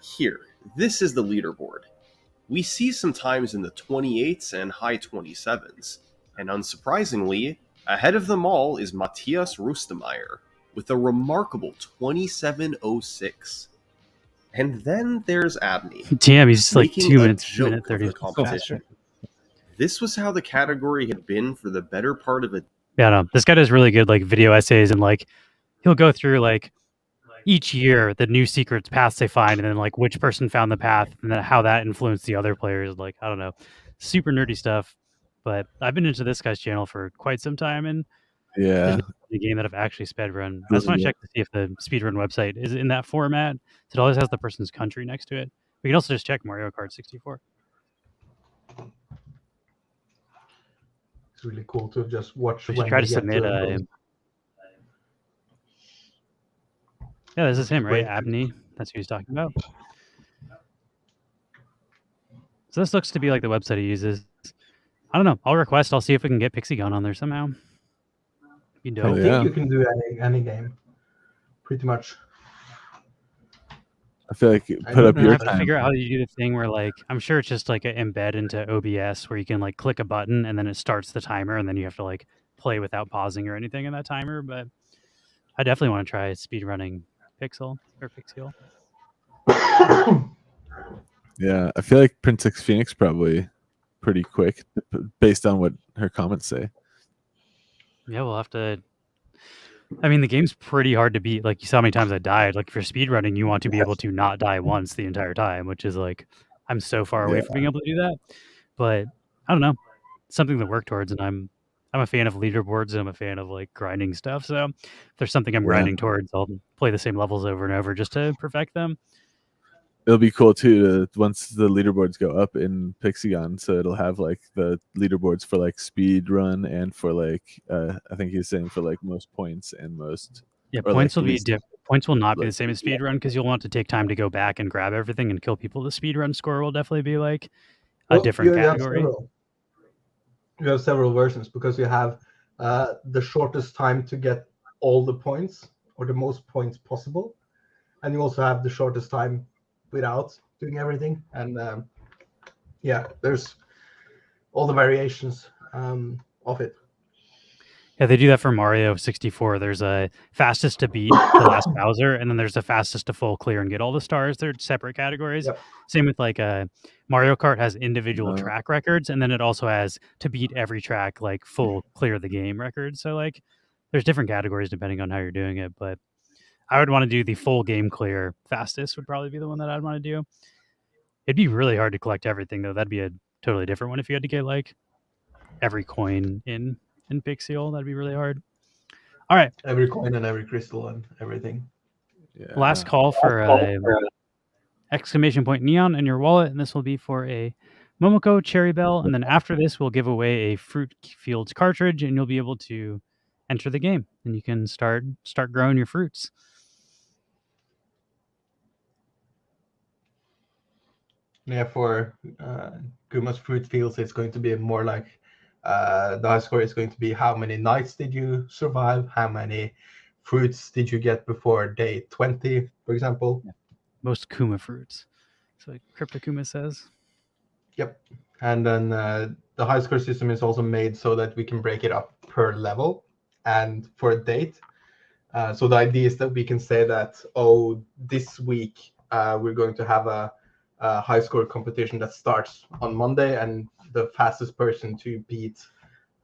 Here, this is the leaderboard. We see some times in the 28s and high 27s, and unsurprisingly, ahead of them all is Matthias Rustemeyer with a remarkable 27:06. And then there's Abney.
Damn, he's just like
making
2
a
minutes,
joke
minute
of
30
the competition. This was how the category had been for the better part of a
Yeah, no, this guy does really good like video essays, and like he'll go through like each year the new secrets paths they find, and then like which person found the path, and then how that influenced the other players. Like, I don't know, super nerdy stuff. But I've been into this guy's channel for quite some time, and
Yeah.
the game that I've actually speedrun. I just want to check to see if the speedrun website is in that format. So it always has the person's country next to it. We can also just check Mario Kart 64.
It's really cool to just watch.
We should try to submit yeah, this is him, right? Abney. That's who he's talking about. So this looks to be like the website he uses. I don't know. I'll request. I'll see if we can get Pixygon on there somehow. Be dope.
I think you can do any game, pretty much.
I feel like put up your
have to
time.
figure out how you do the thing where, like, I'm sure it's just like an embed into OBS where you can like click a button and then it starts the timer, and then you have to like play without pausing or anything in that timer. But I definitely want to try speedrunning Pixel.
Yeah, I feel like Princess Phoenix probably pretty quick based on what her comments say.
Yeah, we'll have to. I mean, the game's pretty hard to beat. Like, you saw how many times I died. Like, if you're speedrunning, you want to be able to not die once the entire time, which is like, I'm so far away from being able to do that. But I don't know, something to work towards. And I'm a fan of leaderboards, and I'm a fan of like grinding stuff. So if there's something I'm grinding towards, I'll play the same levels over and over just to perfect them.
It'll be cool too once the leaderboards go up in Pixygon, so it'll have like the leaderboards for like speed run and for like I think he's saying for like most points and most.
Yeah, points will be points will not be the same as speed run, because you'll want to take time to go back and grab everything and kill people. The speed run score will definitely be like a different category.
You have several versions, because you have the shortest time to get all the points, or the most points possible, and you also have the shortest time without doing everything. And there's all the variations of it.
Yeah, they do that for Mario 64. There's a fastest to beat the last Bowser, and then there's the fastest to full clear and get all the stars. They're separate categories.
Yep.
Same with like Mario Kart has individual track records, and then it also has to beat every track, like full clear the game records. So like there's different categories depending on how you're doing it. But I would want to do the full game clear fastest would probably be the one that I'd want to do. It'd be really hard to collect everything though. That'd be a totally different one if you had to get like every coin in Pixel. That'd be really hard. All right.
Every coin and every crystal and everything.
Yeah. Last call for exclamation point neon in your wallet, and this will be for a Momoko Cherry Bell. And then after this, we'll give away a Fruit Fields cartridge, and you'll be able to enter the game, and you can start growing your fruits.
Yeah, for Guma's Fruit Fields, it's going to be more like the high score is going to be how many nights did you survive, how many fruits did you get before day 20, for example.
Yeah. Most Kuma fruits. So like Crypto Kuma says.
Yep. And then the high score system is also made so that we can break it up per level and for a date. So the idea is that we can say that, this week we're going to have a high score competition that starts on Monday, and the fastest person to beat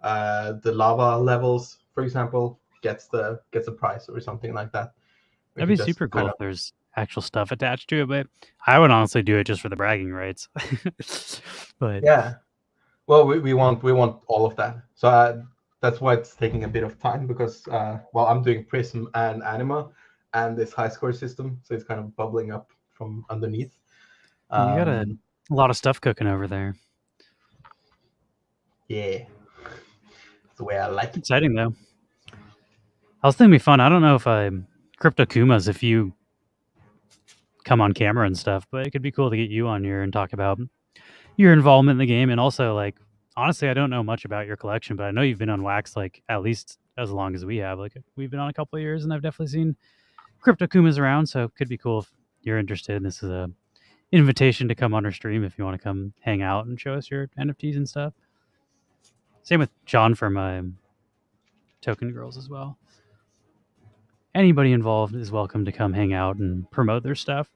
the lava levels for example, gets a prize or something like that.
That'd be super cool if there's actual stuff attached to it, but I would honestly do it just for the bragging rights. But
yeah, well, we want all of that. So that's why it's taking a bit of time, because I'm doing Prism and Anima and this high score system, so it's kind of bubbling up from underneath.
You got a lot of stuff cooking over there.
Yeah, that's the way I like it.
Exciting though. I was thinking it'd be fun. I don't know if Crypto Kumas, if you come on camera and stuff, but it could be cool to get you on here and talk about your involvement in the game. And also, like, honestly, I don't know much about your collection, but I know you've been on Wax like at least as long as we have. Like, we've been on a couple of years, and I've definitely seen Crypto Kumas around, so it could be cool if you're interested. This is a invitation to come on our stream if you want to come hang out and show us your NFTs and stuff. Same with John from Token Girls as well. Anybody involved is welcome to come hang out and promote their stuff.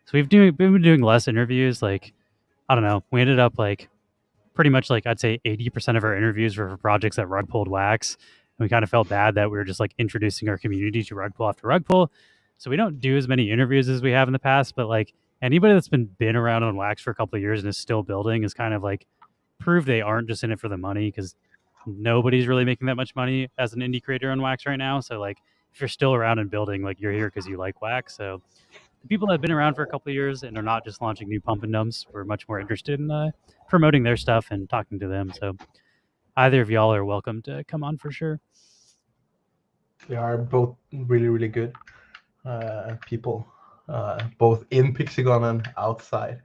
So we've been doing less interviews. Like, I don't know, we ended up like pretty much like I'd say 80% of our interviews were for projects that rug pulled Wax. And we kind of felt bad that we were just like introducing our community to rug pull after rug pull. So we don't do as many interviews as we have in the past, but like anybody that's been around on Wax for a couple of years and is still building is kind of like prove they aren't just in it for the money, because nobody's really making that much money as an indie creator on Wax right now. So like if you're still around and building, like you're here because you like Wax. So the people that have been around for a couple of years and are not just launching new pump and dumps, we're much more interested in promoting their stuff and talking to them. So either of y'all are welcome to come on for sure.
They are both really, really good people, both in Pixygon and outside.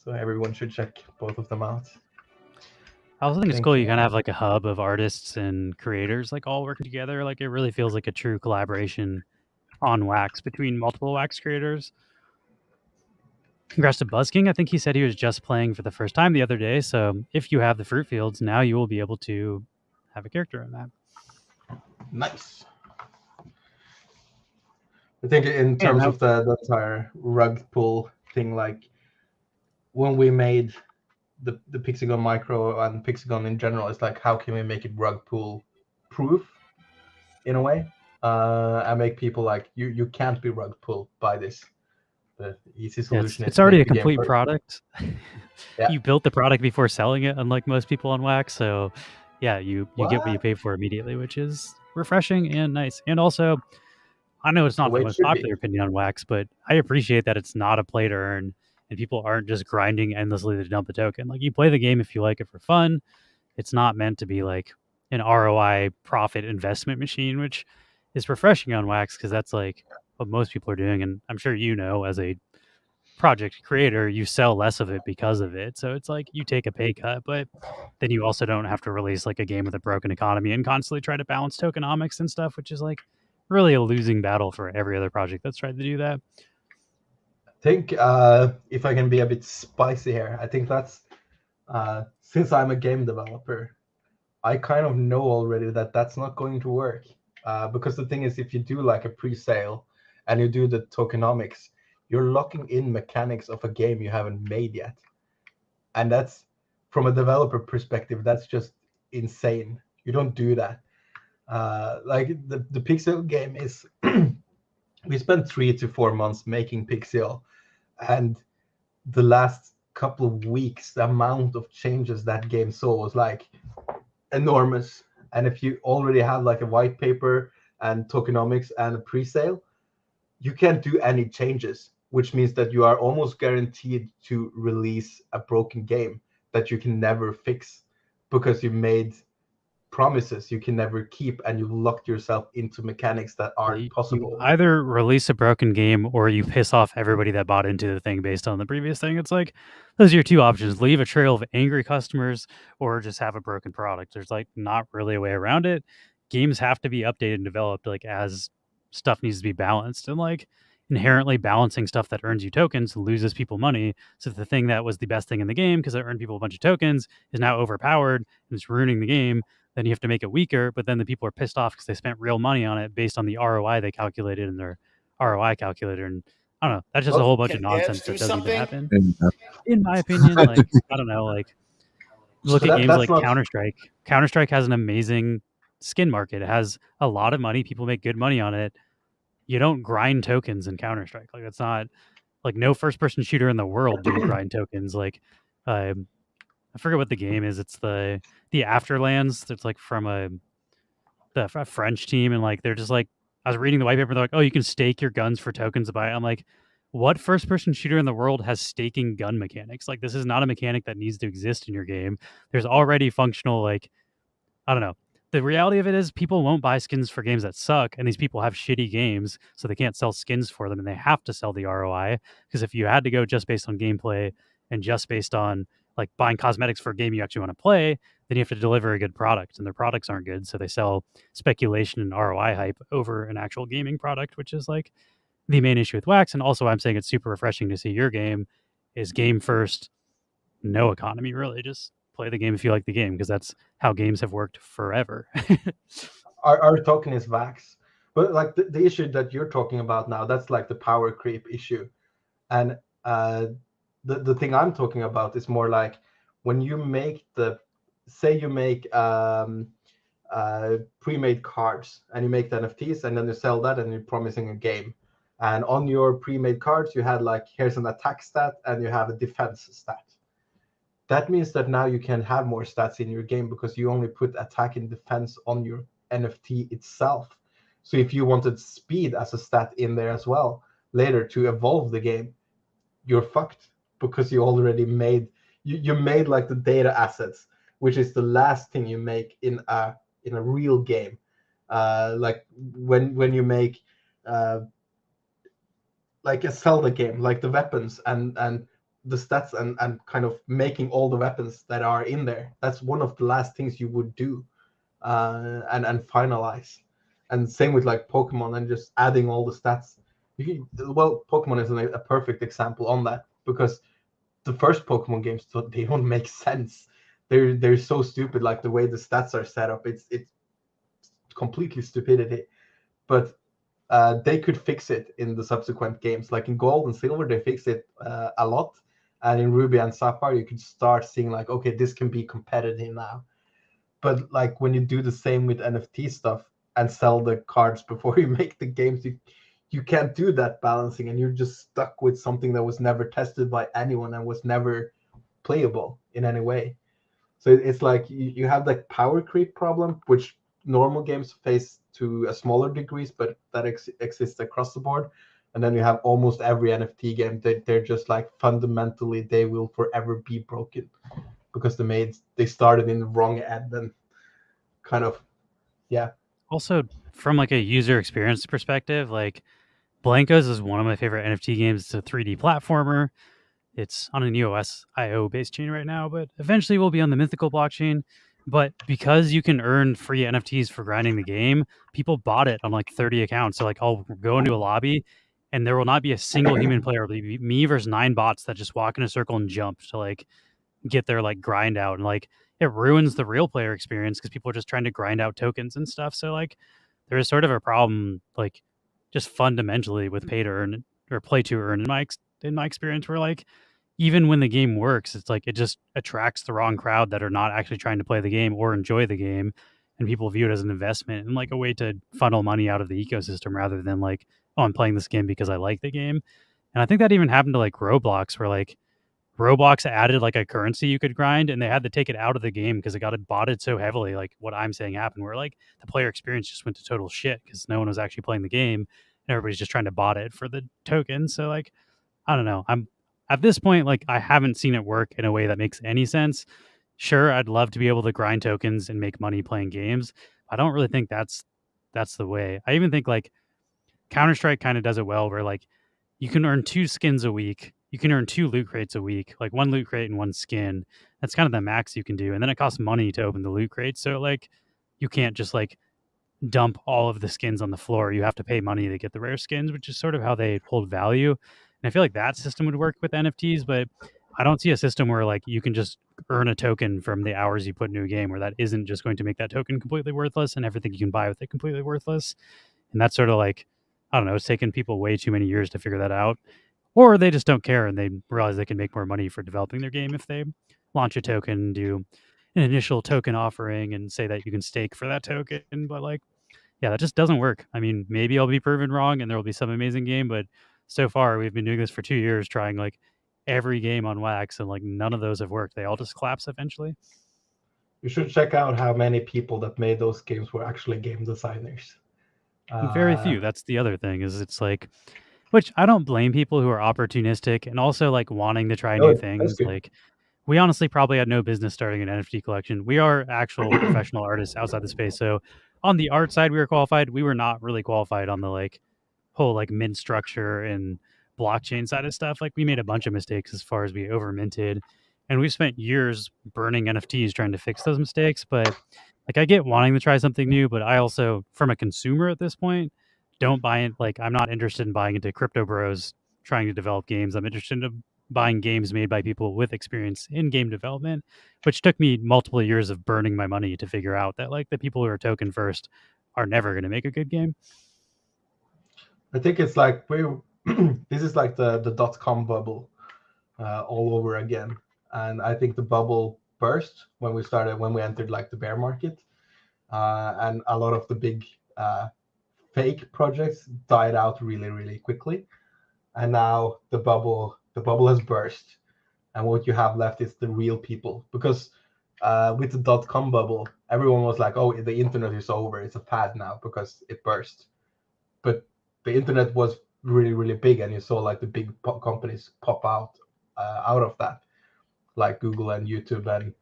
So everyone should check both of them out.
I also think it's cool you kind of have like a hub of artists and creators like all working together. Like it really feels like a true collaboration on Wax between multiple Wax creators. Congrats to BuzzKing. I think he said he was just playing for the first time the other day. So if you have the fruit fields, now you will be able to have a character in that.
Nice. I think in terms of the entire rug pull thing, like when we made the Pixygon Micro and Pixygon in general, it's like, how can we make it rug pull proof in a way, and make people like, you can't be rug pulled by this. The easy solution
it's already a complete product.
Yeah.
You built the product before selling it, unlike most people on Wax. So yeah, you get what you pay for immediately, which is refreshing and nice. And also, I know it's not the most popular opinion on Wax, but I appreciate that it's not a play to earn and people aren't just grinding endlessly to dump a token. Like, you play the game if you like it for fun. It's not meant to be like an ROI profit investment machine, which is refreshing on Wax, because that's like what most people are doing. And I'm sure, you know, as a project creator, you sell less of it because of it. So it's like you take a pay cut, but then you also don't have to release like a game with a broken economy and constantly try to balance tokenomics and stuff, which is like really a losing battle for every other project that's tried to do that.
I think if I can be a bit spicy here, I think that's since I'm a game developer, I kind of know already that that's not going to work, because the thing is, if you do like a pre-sale and you do the tokenomics, you're locking in mechanics of a game you haven't made yet, and that's, from a developer perspective, that's just insane. You don't do that. Like the Pixel game is we spent 3 to 4 months making Pixel, and the last couple of weeks, the amount of changes that game saw was like enormous. And if you already have like a white paper and tokenomics and a pre-sale, you can't do any changes, which means that you are almost guaranteed to release a broken game that you can never fix, because you made promises you can never keep, and you locked yourself into mechanics that aren't possible.
You either release a broken game or you piss off everybody that bought into the thing based on the previous thing. It's like, those are your two options: leave a trail of angry customers or just have a broken product. There's like not really a way around it. Games have to be updated and developed like as stuff needs to be balanced, and like inherently balancing stuff that earns you tokens loses people money. So the thing that was the best thing in the game, because it earned people a bunch of tokens, is now overpowered and it's ruining the game. Then you have to make it weaker, but then the people are pissed off because they spent real money on it based on the ROI they calculated in their ROI calculator. And I don't know, that's just a whole bunch of nonsense that doesn't even happen. In my opinion, like, I don't know, like, look at games like Counter-Strike. Counter-Strike has an amazing skin market. It has a lot of money. People make good money on it. You don't grind tokens in Counter-Strike. Like, that's not like no first-person shooter in the world do you grind tokens. Like, I forget what the game is. It's the Afterlands. It's like from a French team, and like they're just like, I was reading the white paper. They're like, oh, you can stake your guns for tokens to buy. I'm like, what first-person shooter in the world has staking gun mechanics? Like, this is not a mechanic that needs to exist in your game. There's already functional, like, I don't know. The reality of it is people won't buy skins for games that suck, and these people have shitty games, so they can't sell skins for them, and they have to sell the ROI. Because if you had to go just based on gameplay and just based on like buying cosmetics for a game you actually want to play, then you have to deliver a good product, and their products aren't good, so they sell speculation and ROI hype over an actual gaming product, which is like the main issue with Wax. And also, I'm saying it's super refreshing to see your game is game first, no economy, really. Just play the game if you like the game, because that's how games have worked forever.
Our token is Vax, but like the issue that you're talking about now, that's like the power creep issue, and the thing I'm talking about is more like when you make you make pre-made cards and you make the NFTs and then you sell that and you're promising a game, and on your pre-made cards you had like, here's an attack stat and you have a defense stat. That means that now you can have more stats in your game because you only put attack and defense on your NFT itself. So if you wanted speed as a stat in there as well later to evolve the game, you're fucked, because you already made you made like the data assets, which is the last thing you make in a real game. Like when you make like a Zelda game, like the weapons and the stats and kind of making all the weapons that are in there. That's one of the last things you would do and finalize. And same with like Pokemon and just adding all the stats. Pokemon is a perfect example on that, because the first Pokemon games, they don't make sense. They're so stupid, like the way the stats are set up. It's completely stupidity. But they could fix it in the subsequent games. Like in Gold and Silver, they fixed it a lot. And in Ruby and Sapphire, you could start seeing like, okay, this can be competitive now. But like when you do the same with NFT stuff and sell the cards before you make the games, you can't do that balancing, and you're just stuck with something that was never tested by anyone and was never playable in any way. So it's like you have that power creep problem, which normal games face to a smaller degrees, but that exists across the board. And then you have almost every NFT game that they're just like, fundamentally they will forever be broken because they started in the wrong end, and kind of, yeah.
Also, from like a user experience perspective, like Blankos is one of my favorite NFT games. It's a 3D platformer. It's on an EOS IO based chain right now, but eventually will be on the Mythical blockchain. But because you can earn free NFTs for grinding the game, people bought it on like 30 accounts. So like, I'll go into a lobby and there will not be a single human player. It'll be me versus 9 bots that just walk in a circle and jump to like get their like grind out. And like, it ruins the real player experience because people are just trying to grind out tokens and stuff. So like, there is sort of a problem, like just fundamentally with pay to earn or play to earn in my experience, where like, even when the game works, it's like it just attracts the wrong crowd that are not actually trying to play the game or enjoy the game, and people view it as an investment and like a way to funnel money out of the ecosystem rather than like, oh, I'm playing this game because I like the game. And I think that even happened to like Roblox, where like Roblox added like a currency you could grind, and they had to take it out of the game because it got botted so heavily. Like what I'm saying happened, where like the player experience just went to total shit because no one was actually playing the game and everybody's just trying to bot it for the token. So like, I don't know. I'm at this point, like, I haven't seen it work in a way that makes any sense. Sure, I'd love to be able to grind tokens and make money playing games. I don't really think that's the way. I even think like Counter-Strike kind of does it well, where like you can earn 2 skins a week. You can earn 2 loot crates a week, like 1 loot crate and 1 skin. That's kind of the max you can do. And then it costs money to open the loot crates. So like you can't just like dump all of the skins on the floor. You have to pay money to get the rare skins, which is sort of how they hold value. And I feel like that system would work with NFTs, but I don't see a system where like you can just earn a token from the hours you put into a game, where that isn't just going to make that token completely worthless and everything you can buy with it completely worthless. And that's sort of like, I don't know, it's taken people way too many years to figure that out. Or they just don't care and they realize they can make more money for developing their game if they launch a token and do an initial token offering and say that you can stake for that token, but like, yeah, that just doesn't work. I mean, maybe I'll be proven wrong and there will be some amazing game, but so far we've been doing this for 2 years, trying like every game on Wax, and like none of those have worked. They all just collapse eventually.
You should check out how many people that made those games were actually game designers.
Very few. That's the other thing, is it's like, which I don't blame people who are opportunistic and also like wanting to try
No,
new
that's
things.
good.
Like, we honestly probably had no business starting an NFT collection. We are actual professional artists outside the space. So on the art side, we were qualified. We were not really qualified on the like whole like mint structure and blockchain side of stuff. Like, we made a bunch of mistakes as far as we over minted, and we've spent years burning NFTs trying to fix those mistakes. But like, I get wanting to try something new, but I also, from a consumer at this point, don't buy it. Like, I'm not interested in buying into crypto bros trying to develop games. I'm interested in buying games made by people with experience in game development, which took me multiple years of burning my money to figure out that like the people who are token first are never going to make a good game.
I think it's like this is like the .com bubble all over again, and I think the bubble burst when we entered like the bear market, and a lot of the big fake projects died out really quickly, and now the bubble has burst, and what you have left is the real people. Because with the .com bubble, everyone was like, oh, the internet is over, it's a fad now because it burst. But the internet was really big, and you saw like the big companies pop out of that, like Google and YouTube, and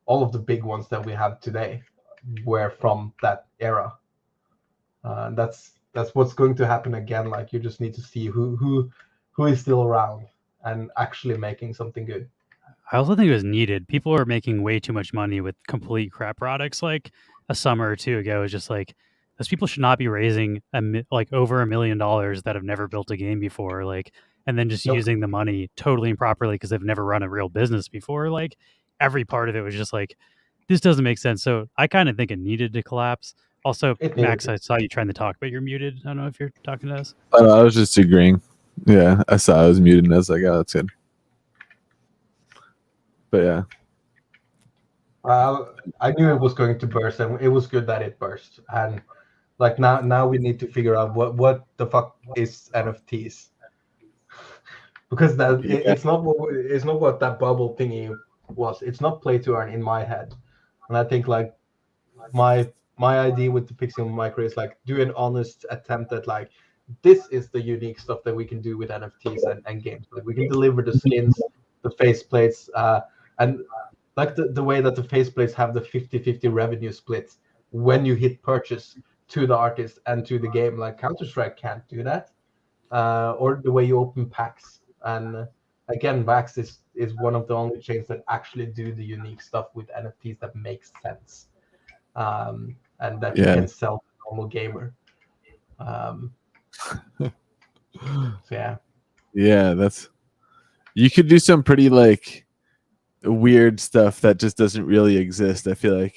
all of the big ones that we have today were from that era. That's what's going to happen again. Like, you just need to see who is still around and actually making something good.
I also think it was needed. People are making way too much money with complete crap products. Like a summer or two ago, it was just like, those people should not be raising like over $1 million that have never built a game before, like, and then just
Nope.
using the money totally improperly because they've never run a real business before. Like, every part of it was just like, this doesn't make sense. So I kind of think it needed to collapse. Also, Max, I saw you trying to talk, but you're muted. I don't know if you're talking to us.
I was just agreeing. Yeah, I saw I was muted, and I was like, oh, that's good. But yeah.
I knew it was going to burst, and it was good that it burst. And like now we need to figure out what the fuck is NFTs, because it's not what that bubble thingy was. It's not play to earn in my head. And I think like my idea with the Pixygon micro is like, do an honest attempt at like, this is the unique stuff that we can do with NFTs and games. Like, we can deliver the skins, the faceplates, and like the way that the faceplates have the 50-50 revenue splits when you hit purchase to the artist and to the game. Like, Counter-Strike can't do that, or the way you open packs. And again, Wax is one of the only chains that actually do the unique stuff with NFTs that makes sense, and that you can sell to a normal gamer. So
yeah, that's, you could do some pretty like weird stuff that just doesn't really exist. I feel like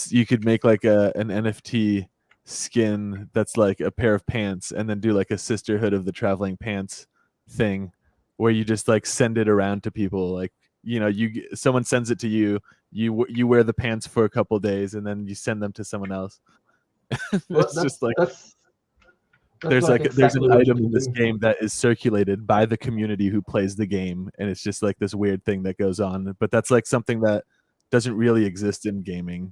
you could make like an NFT skin that's like a pair of pants, and then do like a Sisterhood of the Traveling Pants thing where you just like send it around to people. Like, you know, someone sends it to you, you wear the pants for a couple days, and then you send them to someone else. It's just like there's an item in this game that is circulated by the community who plays the game, and it's just like this weird thing that goes on. But that's like something that doesn't really exist in gaming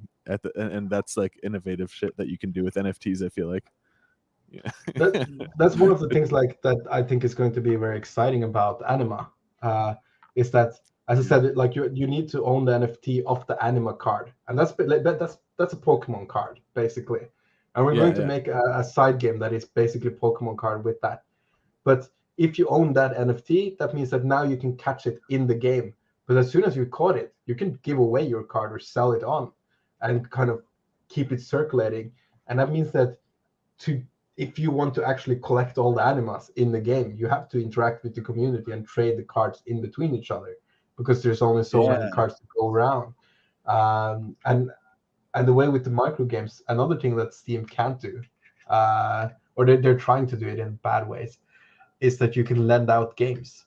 and that's like innovative shit that you can do with NFTs, I feel like. Yeah.
That's one of the things like that I think is going to be very exciting about Anima, is that, as I said, like you need to own the NFT of the Anima card, and that's a Pokemon card basically. And we're going to make a side game that is basically Pokemon card with that. But if you own that NFT, that means that now you can catch it in the game. But as soon as you caught it, you can give away your card or sell it on and kind of keep it circulating. And that means that if you want to actually collect all the animas in the game, you have to interact with the community and trade the cards in between each other, because there's only so many cards to go around. And the way with the micro games, another thing that Steam can't do, or they're trying to do it in bad ways, is that you can lend out games.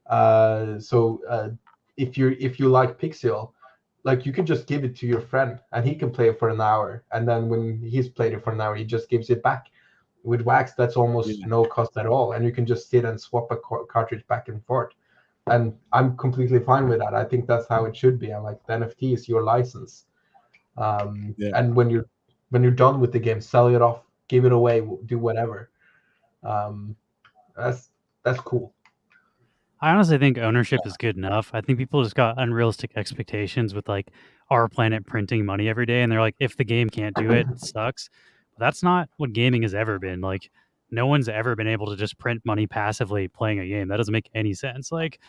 So if you like Pixel, like you could just give it to your friend and he can play it for an hour, and then when he's played it for an hour, he just gives it back. With Wax, that's almost no cost at all, and you can just sit and swap a cartridge back and forth. And I'm completely fine with that. I think that's how it should be. And like the NFT is your license. And when you're done with the game, sell it off, give it away, do whatever. That's cool.
I honestly think ownership is good enough. I think people just got unrealistic expectations with like our planet printing money every day, and they're like, if the game can't do it, it sucks. But that's not what gaming has ever been. Like, no one's ever been able to just print money passively playing a game. That doesn't make any sense. Like,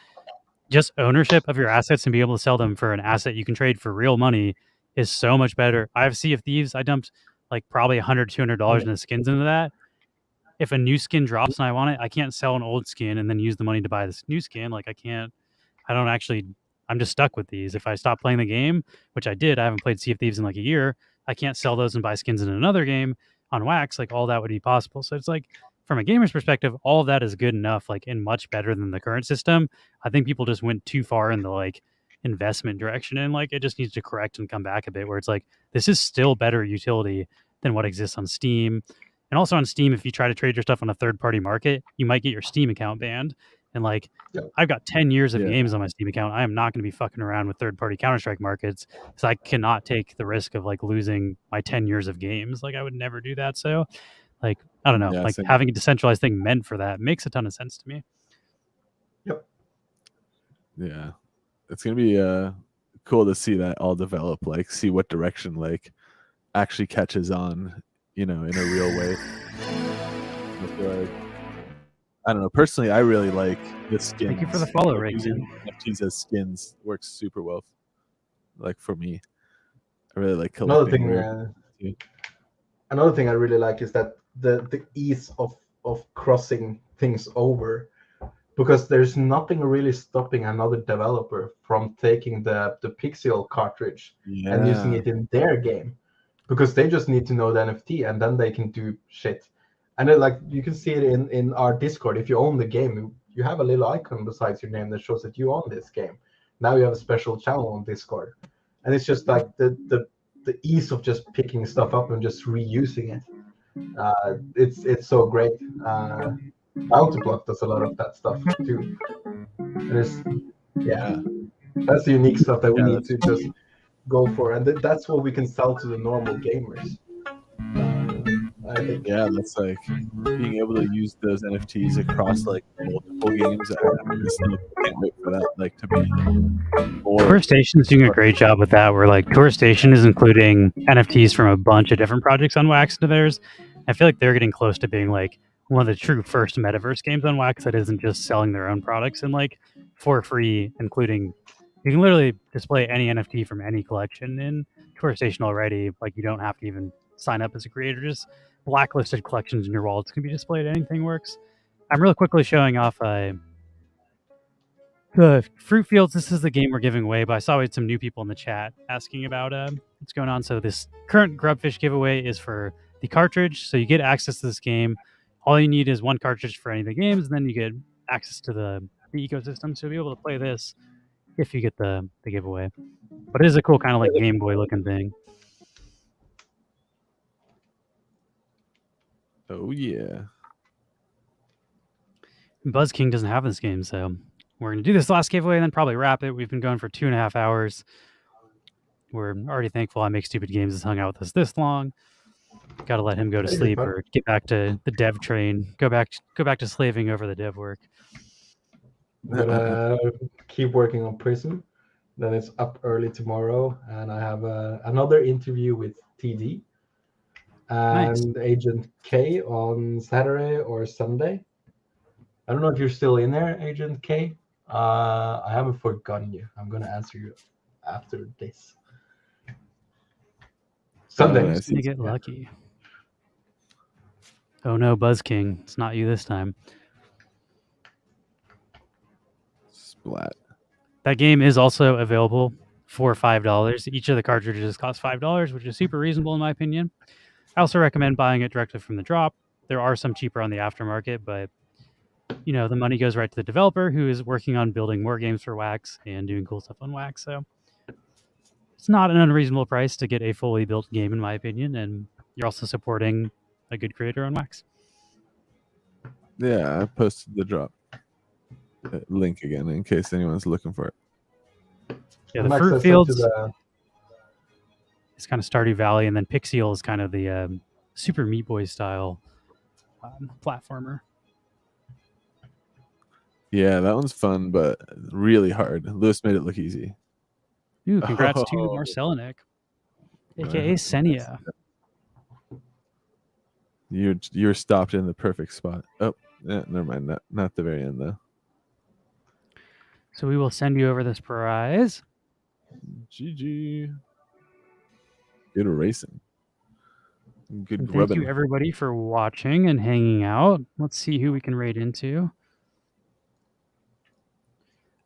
just ownership of your assets and be able to sell them for an asset you can trade for real money is so much better. I have Sea of Thieves. I dumped like probably $100, $200 in the skins into that. If a new skin drops and I want it, I can't sell an old skin and then use the money to buy this new skin. Like I'm just stuck with these. If I stop playing the game, which I did, I haven't played Sea of Thieves in like a year, I can't sell those and buy skins in another game on Wax. Like all that would be possible. So it's like, from a gamer's perspective, all of that is good enough, like, and much better than the current system. I think people just went too far in the like investment direction, and like it just needs to correct and come back a bit where it's like, this is still better utility than what exists on Steam. And also on Steam, if you try to trade your stuff on a third-party market, you might get your Steam account banned. And like, I've got 10 years of games on my Steam account. I am not going to be fucking around with third-party Counter-Strike markets, because I cannot take the risk of like losing my 10 years of games. Like, I would never do that. So, like, I don't know. Like, having a decentralized thing meant for that makes a ton of sense to me.
Yep.
Yeah, it's gonna be cool to see that all develop. Like, see what direction like actually catches on, in a real way. I feel like, I don't know. Personally, I really like the skins.
Thank you for the follow, Rick.
NFTs as skins works super well. Like for me, I really like collecting.
Another thing I really like is that the ease of crossing things over, because there's nothing really stopping another developer from taking the Pixel cartridge and using it in their game, because they just need to know the NFT and then they can do shit. And then, like, you can see it in our Discord. If you own the game, you have a little icon besides your name that shows that you own this game. Now you have a special channel on Discord, and it's just like the ease of just picking stuff up and just reusing it. It's so great. Autoblock does a lot of that stuff too. That's the unique stuff that we need to just go for, and that's what we can sell to the normal gamers. I think.
Yeah, that's like being able to use those NFTs across like multiple games. I just can't wait for that, like, to be more.
Tour Station's doing a great job with that, where like Tour Station is including NFTs from a bunch of different projects on Wax into theirs. I feel like they're getting close to being like one of the true first metaverse games on Wax that isn't just selling their own products and like for free, including you can literally display any NFT from any collection in Tour Station already. Like, you don't have to even sign up as a creator, just blacklisted collections in your wallets can be displayed. Anything works. I'm really quickly showing off the Fruit Fields. This is the game we're giving away, but I saw we had some new people in the chat asking about what's going on. So this current Grubfish giveaway is for the cartridge. So you get access to this game. All you need is one cartridge for any of the games, and then you get access to the ecosystem. So you'll be able to play this if you get the giveaway. But it is a cool kind of like Game Boy looking thing.
Oh yeah.
Buzz King doesn't have this game, so we're going to do this last giveaway and then probably wrap it. We've been going for 2.5 hours. We're already thankful I Make Stupid Games has hung out with us this long. Got to let him go to sleep or get back to the dev train. Go back to slaving over the dev work.
I'm gonna keep working on Prism. Then it's up early tomorrow, and I have another interview with TD and Agent K on Saturday or Sunday. I don't know if you're still in there, Agent K. I haven't forgotten you. I'm gonna answer you after this. Sunday.
You get lucky. Oh no, Buzz King. It's not you this time.
Splat.
That game is also available for $5. Each of the cartridges cost $5, which is super reasonable in my opinion. I also recommend buying it directly from the drop. There are some cheaper on the aftermarket, but the money goes right to the developer who is working on building more games for Wax and doing cool stuff on Wax. So it's not an unreasonable price to get a fully built game, in my opinion, and you're also supporting a good creator on Wax.
Yeah, I posted the drop link again in case anyone's looking for it.
Yeah, the
Max
fruit
has sent
fields
to the-
is kind of Stardew Valley, and then Pixygon is kind of the Super Meat Boy style platformer.
Yeah, that one's fun, but really hard. Lewis made it look easy.
Ooh, congrats to
Oh.
Marcelinek, aka
Nice.
Senia.
You're stopped in the perfect spot. Oh, yeah, never mind. Not the very end though.
So we will send you over this prize.
GG. Good racing. Good
And thank
grubbing.
you everybody for watching and hanging out. Let's see who we can raid into.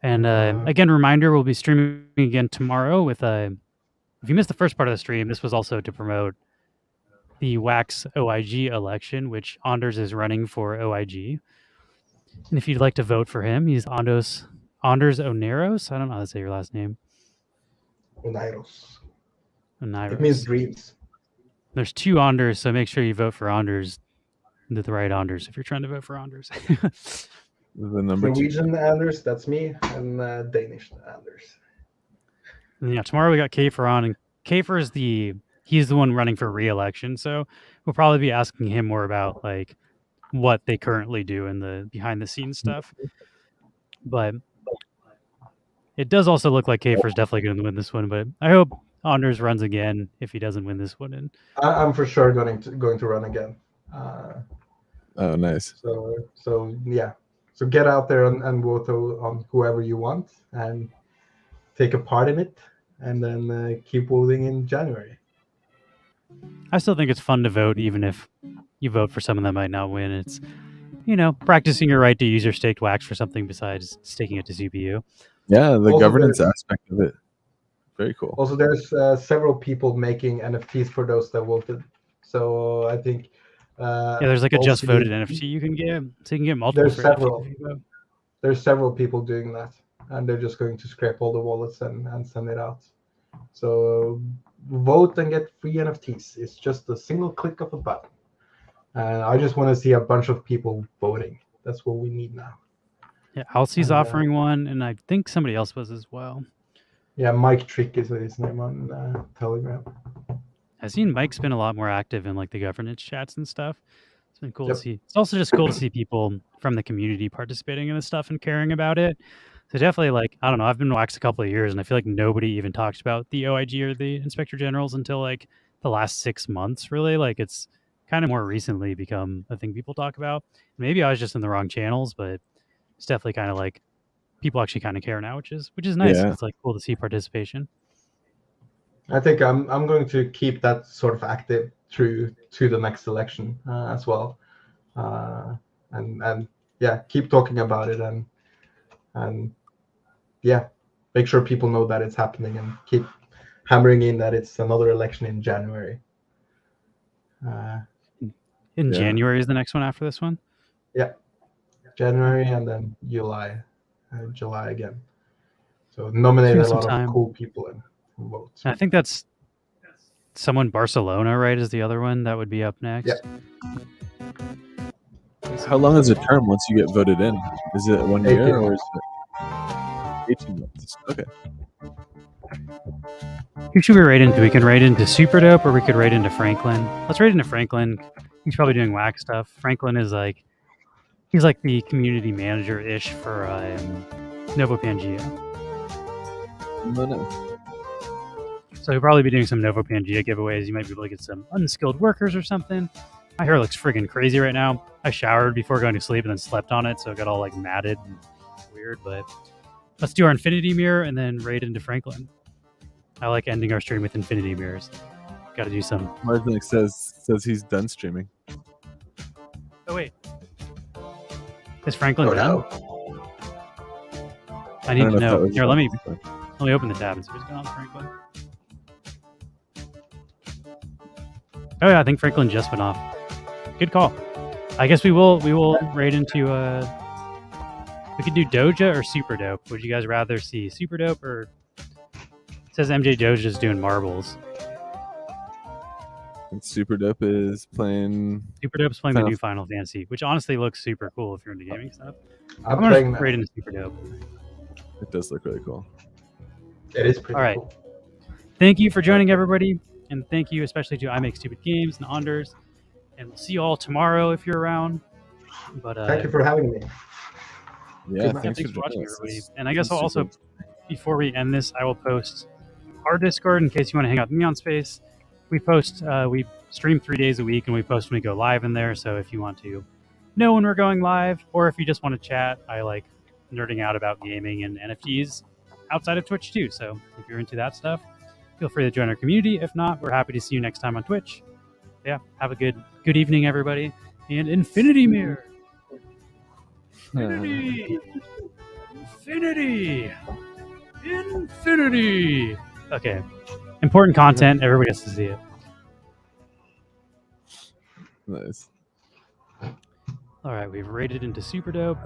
And again, reminder, we'll be streaming again tomorrow with if you missed the first part of the stream, this was also to promote the Wax OIG election, which Anders is running for OIG. And if you'd like to vote for him, he's Anders Oneiros. I don't know how to say your last name.
Oneiros.
Oneiros.
It means dreams.
There's 2 Anders, so make sure you vote for Anders, the right Anders, if you're trying to vote for Anders.
The number 2.
Norwegian Anders, that's me, and Danish Anders.
And yeah, tomorrow we got Kafer on, and Kafer is he's the one running for re-election, so we'll probably be asking him more about like what they currently do in the behind the scenes stuff. But it does also look like Kafer's definitely going to win this one, but I hope Anders runs again if he doesn't win this one. And
I'm for sure going to run again.
Oh, nice.
So yeah. So get out there and vote on whoever you want and take a part in it, and then keep voting in January.
I still think it's fun to vote, even if you vote for someone that might not win. It's, practicing your right to use your staked wax for something besides staking it to CPU.
Yeah, the
Also,
governance aspect of it. Very cool.
Also, there's several people making NFTs for those that voted. So I think.
There's like a just voted NFT you can get, so you can get multiple.
There's
for
several.
NFTs if you vote.
There's several people doing that, and they're just going to scrape all the wallets and send it out. So vote and get free NFTs. It's just a single click of a button. And I just want to see a bunch of people voting. That's what we need now.
Yeah, Alcy's offering one, and I think somebody else was as well.
Yeah, Mike Trick is his name on Telegram.
I've seen Mike's been a lot more active in like the governance chats and stuff. It's been cool
Yep.
to see. It's also just cool to see people from the community participating in this stuff and caring about it. So definitely, I don't know, I've been Wax a couple of years, and I feel like nobody even talks about the OIG or the Inspector Generals until like the last 6 months, really. Like it's kind of more recently become a thing people talk about. Maybe I was just in the wrong channels, but it's definitely kind of like people actually kind of care now, which is nice.
Yeah.
It's like cool to see participation.
I think I'm going to keep that sort of active through to the next election as well, and yeah, keep talking about it and yeah, make sure people know that it's happening and keep hammering in that it's another election in January.
January is the next one after this one.
Yeah, January and then July again. So nominate a lot of cool people and vote.
I think that's someone Barcelona, right? Is the other one that would be up next?
Yeah.
How long is a term once you get voted in? Is it 1 year or is it 18 months? Okay.
Who should we raid into? We can raid into Super Dope, or we could raid into Franklin. Let's raid into Franklin. He's probably doing wax stuff. Franklin is he's like the community manager-ish for Novo Pangea.
No.
So he'll probably be doing some Novo Pangea giveaways. You might be able to get some unskilled workers or something. My hair looks friggin' crazy right now. I showered before going to sleep and then slept on it, so it got all matted and weird. But let's do our infinity mirror and then raid into Franklin. I like ending our stream with infinity mirrors. Got to do some.
Martin says he's done streaming.
Oh wait, is Franklin done?
No.
I need to know. Here, let me
fun.
open the tab and see what's going on with Franklin. Oh yeah, I think Franklin just went off. Good call. I guess we will raid into we could do Doja or Super Dope. Would you guys rather see Super Dope or says MJ Joe's just doing marbles.
And Super Dope is playing.
Super Dope's playing
Final-
the new Final Fantasy, which honestly looks super cool if you're into gaming stuff.
I'm
gonna
playing
just right
that.
into Super Dope.
It does look really cool.
It is pretty
All right.
cool.
Thank you for joining, everybody, and thank you especially to I Make Stupid Games and Oneiros. And we'll see you all tomorrow if you're around. But
Thank you for having me.
Yeah,
night.
thanks
thanks
for
for watching,
joining us.
everybody. And I guess I'll
This is
also, before we end this, I will post our Discord in case you want to hang out with me on Space. We post, we stream 3 days a week, and we post when we go live in there. So if you want to know when we're going live, or if you just want to chat, I like nerding out about gaming and NFTs outside of Twitch too. So if you're into that stuff, feel free to join our community. If not, we're happy to see you next time on Twitch. Yeah, have a good evening, everybody. And Infinity Mirror. Infinity! Infinity! Infinity! Okay. Important content. Everybody has to see it.
Nice.
All right, we've raided into Super Dope.